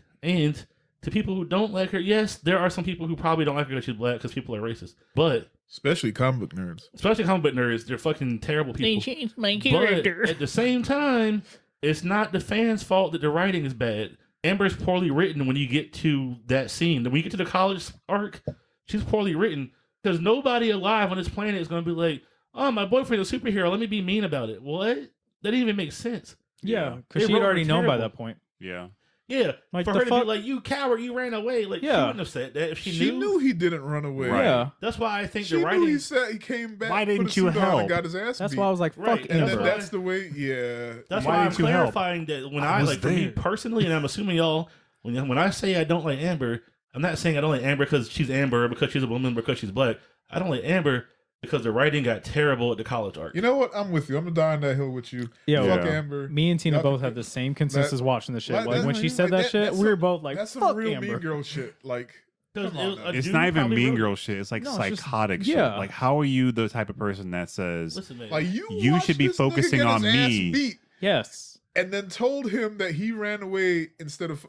to people who don't like her, yes, there are some people who probably don't like her because she's black because people are racist. But especially comic book nerds. especially comic book nerds, they're fucking terrible They people. changed my But character. at the same time, it's not the fans' fault that the writing is bad. Amber's poorly written when you get to that scene. When you get to the college arc, she's poorly written because nobody alive on this planet is going to be like, "Oh, my boyfriend's a superhero. Let me be mean about it." What? That didn't even make sense. Yeah, They because she wrote had her already known by terrible. that point. yeah. Yeah, Like, for the her to fuck? be like, "You coward, you ran away." Like she Yeah. wouldn't have said that if she, She knew he didn't run away. Right. Yeah, That's why I think She the knew writing. he said he came back. Why put a didn't you suit on help? And got his ass that's beat. why I was like, Right, "Fuck and And that's then Amber." why- that's the way. Yeah. That's Why why I'm didn't you help? clarifying that when I I was like for me there. personally, and I'm assuming y'all, when I say I don't like Amber, I'm not saying I don't like Amber because she's Amber or because she's a woman or because she's black. I don't like Amber because the writing got terrible at the college arc. You know what? I'm with you. I'm gonna die on that hill with you. Yeah, Fuck Yeah. Amber. Me and Tina Y'all both can- have the same consensus watching the shit. Like, Like when that's- she said that shit, that's we were some- both like, that's some "Fuck real Amber." mean girl shit. Like, 'Cause come on a now. It's dude not even probably mean wrote it. girl shit. It's like No, it's just- psychotic shit. yeah. Like, how are you the type of person that says, Listen, man. like you You watched should be this nigga focusing get on his ass me. beat Yes, and then told him that he ran away instead of.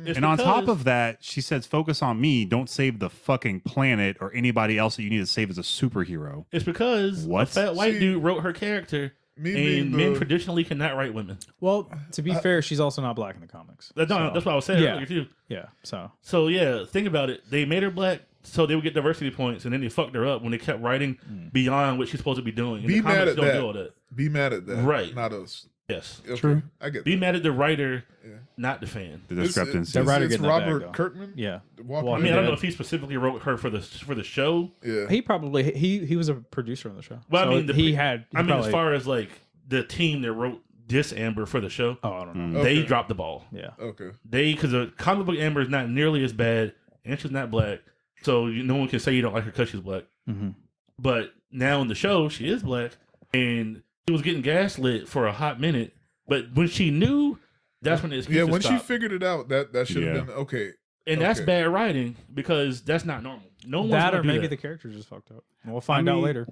It's and on top because- of that, she says, focus on me. Don't save the fucking planet or anybody else that you need to save as a superhero. It's because What? a fat white See, dude wrote her character, me being and men the- traditionally cannot write women. well, to be fair, she's also not black in the comics. No, So, that's what I was saying Yeah. earlier too. yeah. So So yeah, think about it. They made her black so they would get diversity points, and then they fucked her up when they kept writing beyond what she's supposed to be doing. And Be the mad comics at don't that. do all that. Be mad at that, Right. Not us. Yes. Okay, True. I get Be that. mad at the writer, Yeah. not the fan. The discrepancy. The writer It's getting that bag, Robert though. Kirkman. yeah, Walking Well, I mean, I don't Dead. know if he specifically wrote her for the show. Yeah. he probably he was a producer on the show. Well, I So mean, he had. I mean, probably, as far as like the team that wrote diss Amber for the show. Oh, I don't know. Okay. They dropped the ball. Yeah. Okay. Because the comic book Amber is not nearly as bad, and she's not black, so no one can say you don't like her because she's black. Mm-hmm. But now in the show, she is black, and she was getting gaslit for a hot minute. But when she knew, that's when the excuses Yeah, when stopped. she figured it out, that should have Yeah. been okay. And that's Okay. bad writing because that's not normal. No one's That gonna or do maybe that. the character just fucked up. We'll find out mean, later.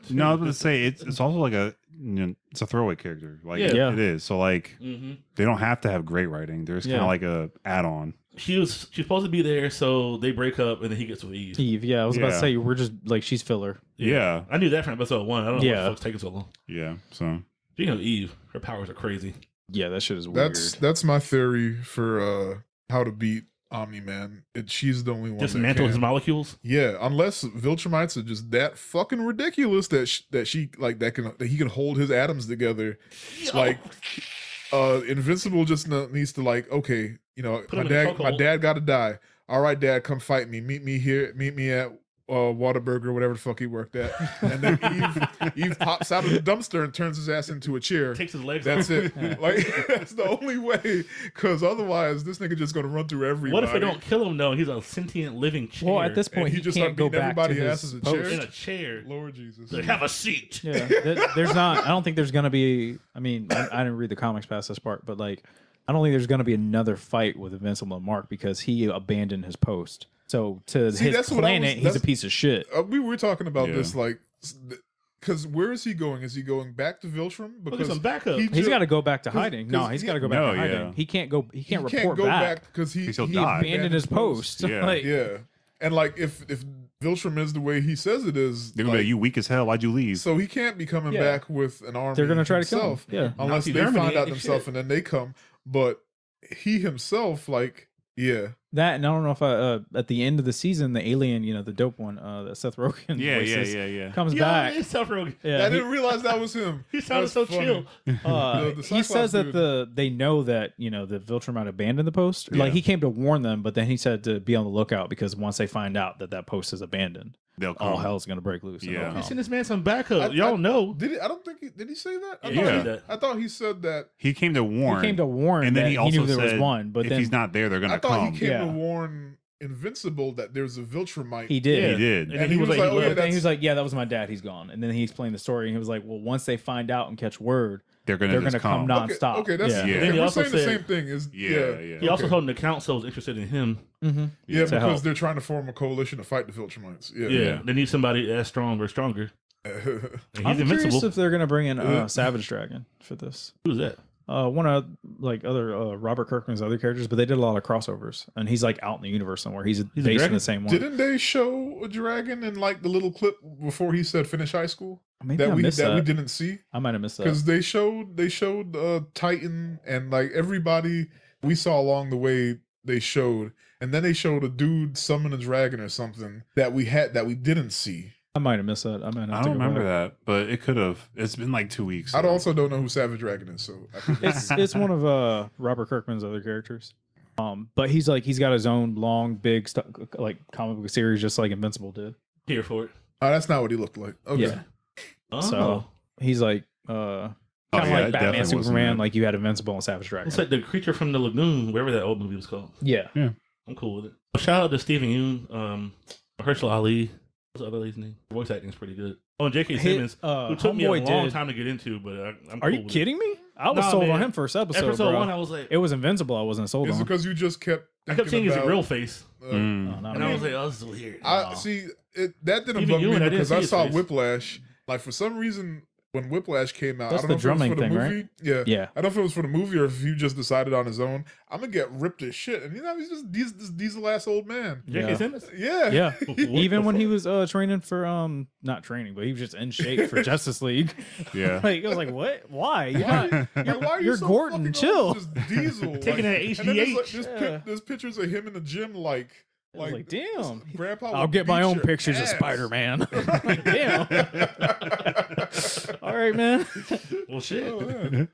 No, I was going to say it's also like it's a throwaway character. Like Yeah. it is. So like Mhm. they don't have to have great writing. There's kind Yeah. of like a add-on. She's supposed to be there, so they break up, and then he gets with Eve. Eve, yeah, I was about to Yeah. say we're just like she's filler. Yeah. I knew that from episode 1. I don't know Yeah. why the fuck's taking so long. Yeah. So Speaking of Eve, her powers are crazy. Yeah, that shit is weird. That's my theory for how to beat Omni-Man. She's the only one Dismantle that his can. molecules. Yeah, unless Viltrumites are just that fucking ridiculous that she like that he can hold his atoms together. Like Invincible just needs to like, okay, you know, Put him in a my chokehold. dad got to die. All right, Dad, come fight me. Meet me here. Meet me at Whataburger, whatever the fuck he worked at. And then Eve pops out of the dumpster and turns his ass into a chair. Takes his legs That's off. it. Like that's the only way. Because otherwise, this nigga just gonna run through everybody. What if they don't kill him, though? He's a sentient living chair. well, at this point, he he just can't start go beating back to everybody his asses in post. chairs? in a chair. Lord Jesus. Like, have a seat. Yeah, there's not. I don't think there's gonna be. I mean, I didn't read the comics past this part, but like, I don't think there's gonna be another fight with Invincible and Mark because he abandoned his post. So to See, his that's what I planet, was- he's a that's- piece of shit. We were talking about Yeah. this like, because where is he going? Is he going back to Viltrum? Look at Because some backup. He's got to go back to 'cause- hiding. No, 'cause he's he- got to go back No, to hiding. yeah. He can't go. He can't report go back. because he He'll He die. abandoned his post. Yeah. Like, Yeah, and like if Viltrum is the way he says it is, they're gonna be like, like, you weak as hell. Why'd you leave? so he can't be coming Yeah. back with an army. they're gonna try to kill him. himself, Yeah. unless Nazi they Germany find out ain't themselves shit. and then they come. But he himself, like, yeah, that, and I don't know if at the end of the season, the alien, the dope one, that Seth Rogen voices, comes Yo, back. it's Seth Rogen. Yeah, I didn't realize that was him. He sounded That's so funny. chill. The he Cyclops says that dude. they know that the Viltrumite abandoned the post. Yeah. Like he came to warn them, but then he said to be on the lookout because once they find out that post is abandoned, They'll come. all hell's gonna break loose. and Yeah. they'll You come. send this man some backup. I- Y'all I- know. Did he? I don't think did he say that? Yeah, he said that. I thought he said that. He came to warn. He came to warn, and then that he also knew there was said, one, but if then he's not there, they're I gonna thought come. he came to Yeah. warn Invincible that there's a Viltrumite. he did. He did. And then he was like, oh, he yeah, left. But then he was that's- like, "Yeah, that was my dad. He's gone." And then he explained the story, and he was like, "Well, once they find out and catch word, They're gonna they're just gonna come Okay, nonstop." okay, that's yeah. Yeah. okay, Then he we're also saying the said- same thing. Is Yeah. He also okay. told him the council was interested in him. Mm-hmm. Yeah, to because help. they're trying to form a coalition to fight the Viltrumites. Yeah. Yeah. They need somebody as strong or stronger. And he's I'm curious invincible. if they're gonna bring in Savage Dragon for this. Who's that? One of like other Robert Kirkman's other characters, but they did a lot of crossovers, and he's like out in the universe somewhere. He's a based in dragon? the same one. Didn't they show a dragon in like the little clip before he said finish high school Maybe I that we missed that. we didn't see? I might have missed that. Because they showed Titan and like everybody we saw along the way they showed, and then they showed a dude summon a dragon or something that we didn't see. I might have missed that. I might have I to don't go remember back. that, but it could have. It's been like 2 weeks. I so- also don't know who Savage Dragon is, so I think It's one of Robert Kirkman's other characters. But he's got his own long, big like comic book series, just like Invincible did. Here for it. that's not what he looked like. Okay. Yeah. Oh. So he's like kind of yeah, like it Batman, definitely wasn't Superman. that. Like you had Invincible and Savage Dragon. It's like the creature from the lagoon, wherever that old movie was called. Yeah. I'm cool with it. Shout out to Stephen Yeun, Herschel Ali. What's the other lady's name? Voice acting is pretty good. Oh, and J.K. Simmons, who took me a Homeboy long did- time to get into, but I'm Are cool you with kidding me? I was Nah, sold on man. him first It. episode. Episode bro. 1, I was like, It was Invincible. I wasn't sold Is it on. because you just kept I kept seeing thinking his about, real face, Oh, Mm. not and I me. was like, oh, this is weird. I see that didn't Even bug you me and I didn't because see I his saw face. Whiplash. Like for some reason, when Whiplash came out, That's I don't the know if it was drumming for the thing, right? movie. Yeah, Yeah. I don't know if it was for the movie or if he just decided on his own. I'm gonna get ripped as shit, and he's just this diesel ass old man. J.K. Yeah. Simmons? Yeah, Yeah. What Even the when he fuck? was training for not training, but he was just in shape for Justice League. Yeah. Like I was like, what? Why? You're Why? not- Like, why are you you're so Gordon. fucking Chill. old? Just diesel Taking that and then there's, HGH. Yeah. there's pictures of him in the gym, like I was like, damn. Grandpa. I'll would get my beat own your pictures of ass. Spider Man. Damn. All right, man. Well, shit. Oh, man.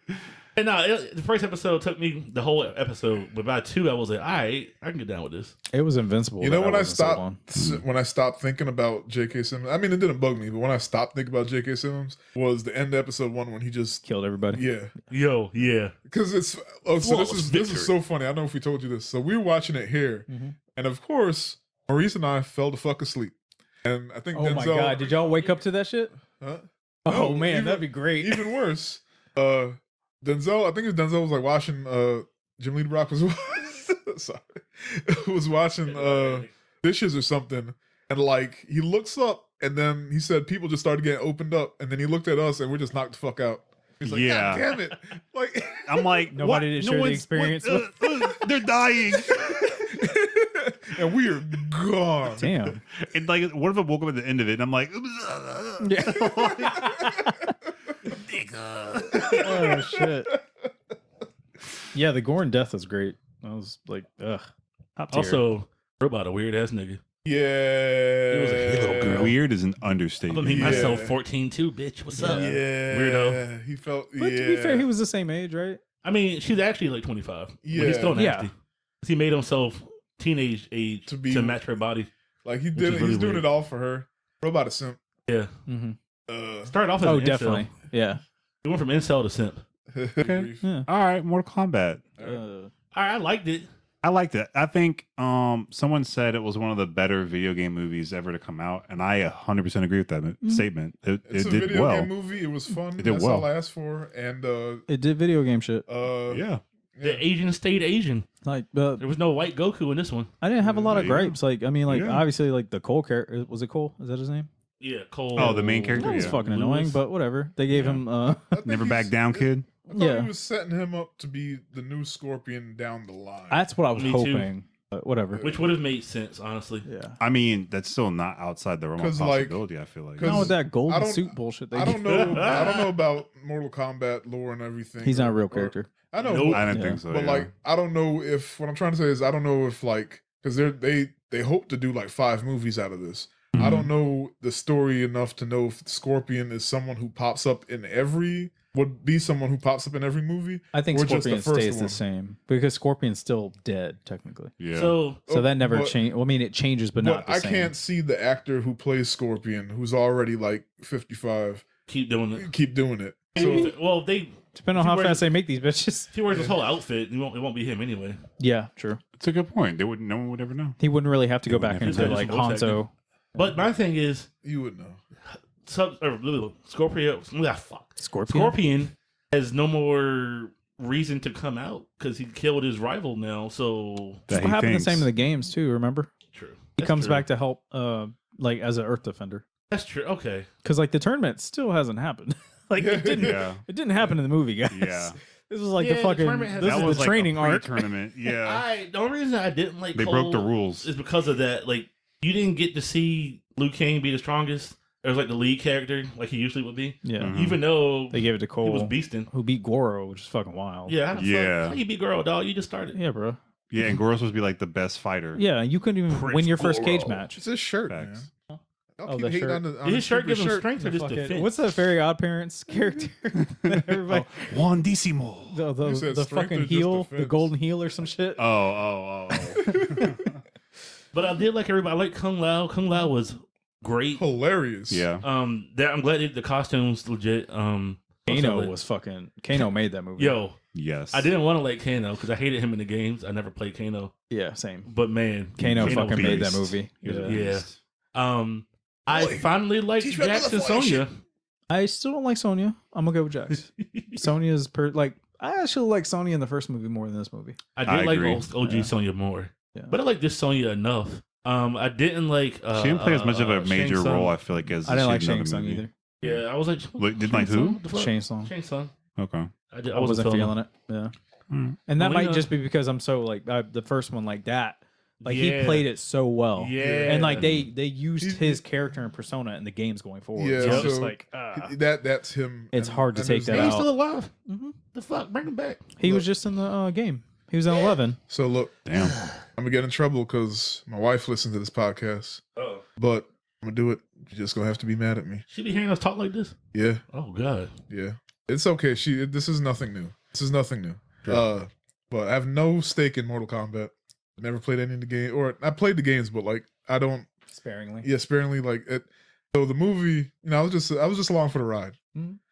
And the first episode took me the whole episode, but by 2, I was like, all right, I can get down with this. It was invincible. You know, when I wasn't so stopped, long. when I stopped thinking about J.K. Simmons, I mean, it didn't bug me, but when I stopped thinking about J.K. Simmons was the end of episode 1 when he just Killed everybody. yeah. Yo, yeah. Because it's so Flawless this is victory. so funny. I don't know if we told you this. So we were watching it here, and of course, Maurice and I fell the fuck asleep. And I think Oh Denzel, my god! Did y'all wake up to that shit? Huh? Oh No, man, even- that'd be great. Even worse, Denzel. I think it was Denzel was like watching. Jim Lee Rock was sorry, was watching dishes or something, and like he looks up, and then he said people just started getting opened up, and then he looked at us, and we're just knocked the fuck out. He's like, Yeah. God damn it! Like I'm like, Nobody what? did share the one's- experience they're dying. and we are gone. Damn. And like, what if I woke up at the end of it and I'm like, Oh shit. Yeah, the gore and death was great. I was like, ugh. Top tier. Also, Robot, a weird ass nigga. Yeah, was a little girl. weird is an I'm understatement. gonna make Yeah. myself 14 too, bitch. What's up? Yeah, Weirdo. He felt. but to be fair, he was the same age, right? I mean, she's actually like 25. But Yeah. he's still nasty. Yeah. He made himself teenage age To to, be- match her body. like he Which did. is He's really doing weird. it all for her. Robot a simp. Yeah. Mm-hmm. Started off as Oh, an definitely. incel. Yeah. He went from incel to simp. Okay. Yeah. All right, Mortal Kombat. All right, I liked it. I liked it. I think someone said it was one of the better video game movies ever to come out, and I 100% agree with that statement. It It's a did video well. game movie. It was fun. It did That's well. all I asked for. And It did video game shit. Yeah. The Asian stayed Asian. Like, There was no white Goku in this one. I didn't have a lot of Yeah. gripes. Like, I mean, like, Yeah. obviously, like the Cole character was it Cole? Is that his name? Yeah, Cole. Oh, the main character? That was Yeah. fucking Lewis. annoying, but whatever. They gave him. I think Never he's- back down, kid. I thought Yeah. he was setting him up to be the new Scorpion down the line. That's what I was Me too. hoping. But whatever. Which would have made sense, honestly. Yeah. I mean, that's still not outside the realm of 'Cause, like- possibility, I feel like. 'cause Not with that I golden don't- suit bullshit. They I don't gave- know. I don't know about Mortal Kombat lore and everything. He's not a real Or- character. I know, Nope. I didn't Yeah. think so. but yeah. like I don't know if what I'm trying to say is I don't know if like because they hope to do like 5 movies out of this. I Mm-hmm. don't know the story enough to know if Scorpion is someone who pops up in every movie. I think Or just the Scorpion first stays one. the same because Scorpion's still dead technically. yeah. So So that never But- changed. Well, I mean, it changes, but not the I same. can't see the actor who plays Scorpion, who's already like 55, keep doing it. keep doing it. So Well, they Depending on If how he fast wears- they make these bitches. if he wears this whole outfit, it won't be him anyway. Yeah, true. It's a good point. They wouldn't. No one would ever know. He wouldn't really have to go He back wouldn't into have to. like Just voice Hanzo. But my thing is, you would know. Scorpio. Scorpion has no more reason to come out because he killed his rival now. So That What he happened the thinks. same in the games too? Remember, true. he That's comes true. back to help, like as an Earth defender. That's true. Okay. Because like the tournament still hasn't happened. Like it didn't. Yeah. It didn't happen in the movie, guys. Yeah. This was like Yeah, the the fucking. tournament has- This That is was the like training a arc. tournament. Yeah. The only reason I didn't like They Cole broke the rules. is because of that. Like you didn't get to see Liu Kang be the strongest. It was like the lead character, like he usually would be. Yeah, Mhm. Even though they gave it to he was Cole, beasting. who beat Goro, which is fucking wild. Yeah. How the Yeah. Fuck? How you beat girl, dog? You just started. Yeah, bro. Yeah, and Goro's supposed to be like the best fighter. Yeah, you couldn't even Prince win your first cage Goro. match. It's his shirt, Facts. man. Oh, Y'all keep the hating shirt. on the- on Did his shirt stupid give him strength or just Fucking- defense? what's that Fairy Odd Parents character? That everybody, Juan Decimo. You said the strength or fucking just heel, the defense? golden heel or some shit. Oh. But I did like everybody. I like Kung Lao. Kung Lao was great. Hilarious. Yeah. I'm glad the costumes legit. Kano was fucking. Kano made that movie. Yo, Yes. I didn't want to like Kano because I hated him in the games. I never played Kano, Yeah, same. but man, Kano fucking made that beast. movie. He was a Yeah. Yeah. beast. I Boy, finally liked teach me another Jax and voice. Sonya. I still don't like Sonya. I'm gonna go with Jax. Sonya's I actually like Sonya in the first movie more than this movie. I did I like agree. OG Yeah. Sonya more, Yeah. but I like this Sonya enough. I didn't like. She didn't play as much of a major Shang Tsung. role, I feel like, as I didn't she like did in Shang the Tsung movie. either. Yeah, I was like, Wait, didn't like who? Shang Tsung. Shang Tsung. Okay. I I wasn't feeling feeling it. Yeah. Mm. And that might Melina- just be because I'm so like the first one like that. Like Yeah. he played it so well. Yeah, And like they used He's- his character and persona in the games going forward. Yeah, so I'm so just like that's him. It's hard to take there's that He's out. still alive. Mhm. The fuck, bring him back. He was just in the game. He was in 11. So look, Damn. I'm gonna get in trouble because my wife listens to this podcast, Oh, but I'm gonna do it. You're just gonna have to be mad at me. she be hearing us talk like this. Yeah, Oh god. yeah. It's okay. This is nothing new. This is nothing new. Sure. But I have no stake in Mortal Kombat. I never played any of the game, or I played the games, but like I don't. Sparingly. Yeah, sparingly. Like it. So the movie, I was just along for the ride,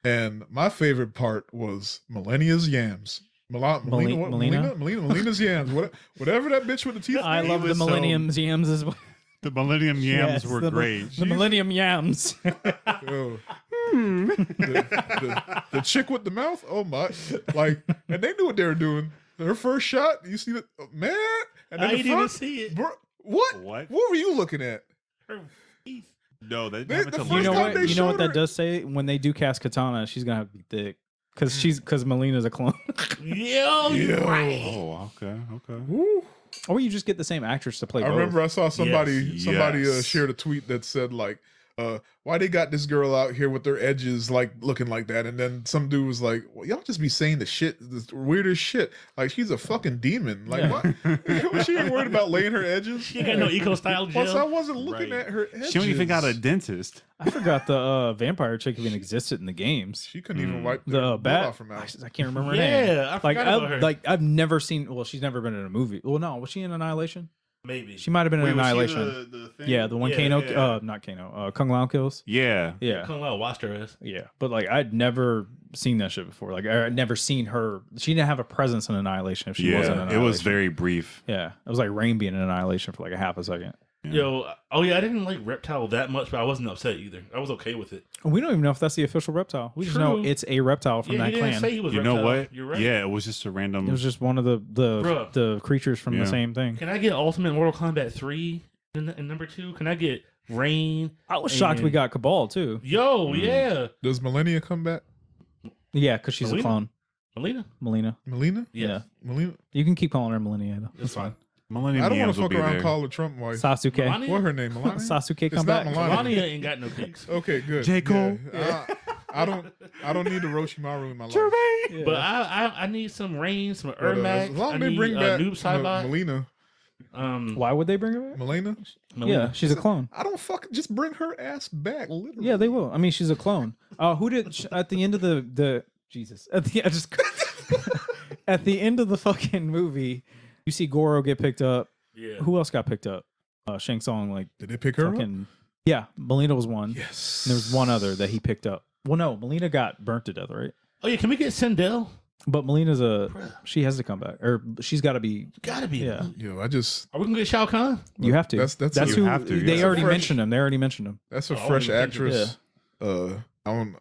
and my favorite part was Millennia's yams. Melina's yams. Whatever that bitch with the teeth. I love the Millennium Yams as well. The Millennium Yams Yes, were great. The Millennium Yams. Oh. The chick with the mouth. Oh my! Like, and they knew what they were doing. Her first shot. You see that, man? And then I didn't even see it. Bro, what? What? What were you looking at? Her teeth. No, they They- haven't the told first You know time what? they You know what showed that her- does say? When they do cast Katana, she's gonna have to be thick because Melina's a clone. Yo, you're right. Oh, okay. Woo. Or you just get the same actress to play I both. remember I saw somebody Yes. shared a tweet that said like, why they got this girl out here with their edges like looking like that, and then some dude was like, well, y'all just be saying the weirdest shit. Like, she's a fucking demon. Like, what? She ain't worried about laying her edges. She ain't got no eco style Plus, I gel. wasn't looking Right. at her edges. She don't even got a dentist. I forgot the vampire chick even existed in the games. She couldn't even wipe The blood bat. off her mouth. I can't remember her name. Yeah, I forgot about her. I've never seen. Well, she's never been in a movie. Well, no, was she in Annihilation? Maybe. She might have been in Wait, was she Annihilation. the thing? Yeah, the one Yeah, Kano. yeah. Not Kano. Kung Lao kills. Yeah. Yeah, Kung Lao watched her ass. yeah. But like, I'd never seen that shit before. Like, I'd never seen her. She didn't have a presence in Annihilation. If she wasn't in Yeah. It Annihilation. was very brief. Yeah, it was like Rain being in Annihilation for like a half a second. Yeah. Yo, oh yeah, I didn't like Reptile that much, but I wasn't upset either. I was okay with it. And we don't even know if that's the official reptile. We just know True. it's a reptile from Yeah, that he didn't clan. say he was You know Reptile. what? You're right. Yeah, it was just a random. It was just one of the Bruh. the creatures from Yeah. the same thing. Can I get Ultimate Mortal Kombat 3 in number 2? Can I get Rain? I was shocked we And- got Cabal too. Yo, yeah. Does Millennia come back? Yeah, because she's Melina? a clone. Melina? Melina. Melina? Yeah. Melina? You can keep calling her Melina though. It's fine. Millennium I don't want Yams to will fuck be around and there. call her Trump wife. Sasuke. Melania? What her name? Melania? Sasuke It's come not back. Melania. Melania ain't got no kicks. Okay, good. J. Cole? Yeah. I don't need the Roshimaru in my life. Yeah. But I need some Rain, some But, Ermac. as long I as they need bring back Noob Saibot. Melina. Why? Why would they bring her back? Melina? Yeah, she's a clone. I don't fucking just bring her ass back. Literally. Yeah, they will. I mean, she's a clone. Who did at the end of the Jesus? At the I just at the end of the fucking movie, you see Goro get picked up. Yeah. Who else got picked up? Shang Tsung, like Did they pick her up? fucking yeah. Melina was one. Yes. And there was one other that he picked up. Well, no, Melina got burnt to death, right? Oh yeah, can we get Sindel? But Melina's Bruh. she has to come back, or she's got to be. Gotta be. Yeah. Yo, I just Are we gonna get Shao Kahn? You have to. That's That's a- who You have to, they yeah. already Fresh- mentioned him. They already mentioned him. that's a Oh, I fresh wouldn't think of actress. I don't.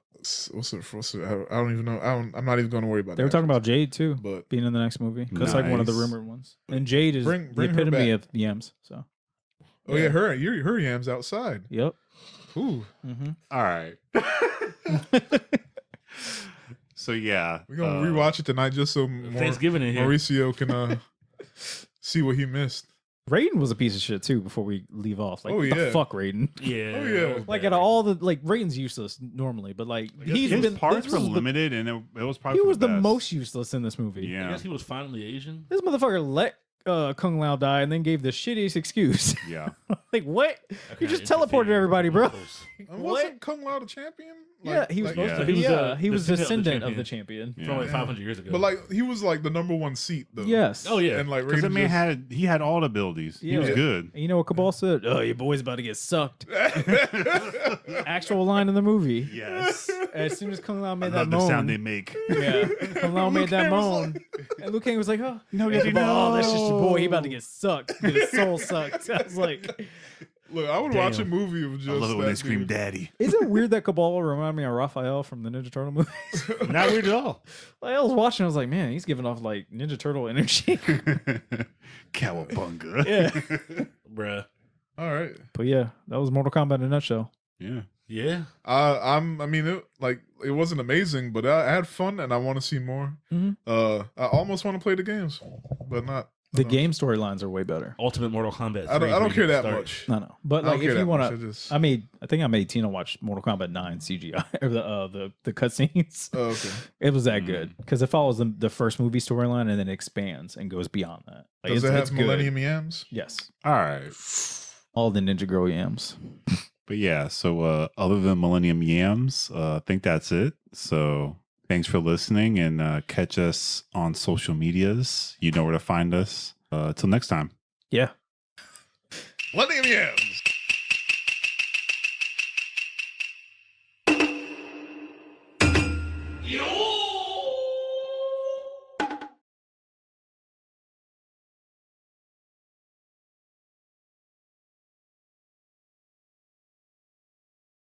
I don't even know. I'm not even going to worry about. They were talking about Jade too, But being in the next movie. That's like one of the Nice. rumored ones. And Jade is Bring the her epitome back. of yams. So oh yeah, her yams outside. yep. Ooh, Mm-hmm. All right. So yeah, we're gonna rewatch it tonight just so Thanksgiving in here. Mauricio can see what he missed. Raiden was a piece of shit too. Before we leave off, like Oh, what yeah. the fuck, Raiden. Yeah. Oh, yeah. that was Like bad. out of all the like, Raiden's useless normally, but like he's his been parts this were was the- limited, and it was probably He for was the best. most useless in this movie. I Yeah, guess he was finally Asian. This motherfucker let Kung Lao die and then gave the shittiest excuse. yeah. like what? I You kinda just teleported interfered. everybody, bro. And wasn't Kung Lao the champion? Yeah, he was supposed yeah. to. He was the He was descendant descendant of of the the champion. Yeah. From like Yeah. 500 years ago. But like he was like the number one seat though. Yes. oh yeah. And like Because the Raiden man just- had all the abilities. He was Yeah. good. And you know what Cabal said? Oh, your boy's about to get sucked. Actual line in the movie. Yes. As soon as Kung Lao I made love that the sound they moan. make. Yeah. Kung Lao made that Kang was moan. And Liu Kang was like, oh. No, Yeah, Cabal, oh, that's just your boy. He about to get sucked. Get his soul sucked. I was like, Look, I would Damn. watch a movie of just. I love it when that they scream dude. "Daddy." is it weird that Cabal remind me of Raphael from the Ninja Turtle movies? Not weird at all. Like, I was watching, I was like, man, he's giving off like Ninja Turtle energy. Cowabunga. yeah. Bruh. All right. But yeah, that was Mortal Kombat in a nutshell. Yeah. Yeah. I mean, it wasn't amazing, but I had fun, and I want to see more. Mhm. I almost want to play the games, but not The no. game storylines are way better. Ultimate Mortal Kombat. I 3 don't is care where you that start. much. No, no. But I don't like, care if that you want much, to, I just- I think I made Tina watch Mortal Kombat 9 CGI or the cutscenes. Oh, okay. It was that good because it follows the first movie storyline and then expands and goes beyond that. Like, Does it it's have good. Millennium Yams? Yes, All right. all the Ninja Girl yams. But yeah, so other than Millennium Yams, I think that's it. So Thanks for listening, and catch us on social medias. You know where to find us. Till next time. Yeah. What the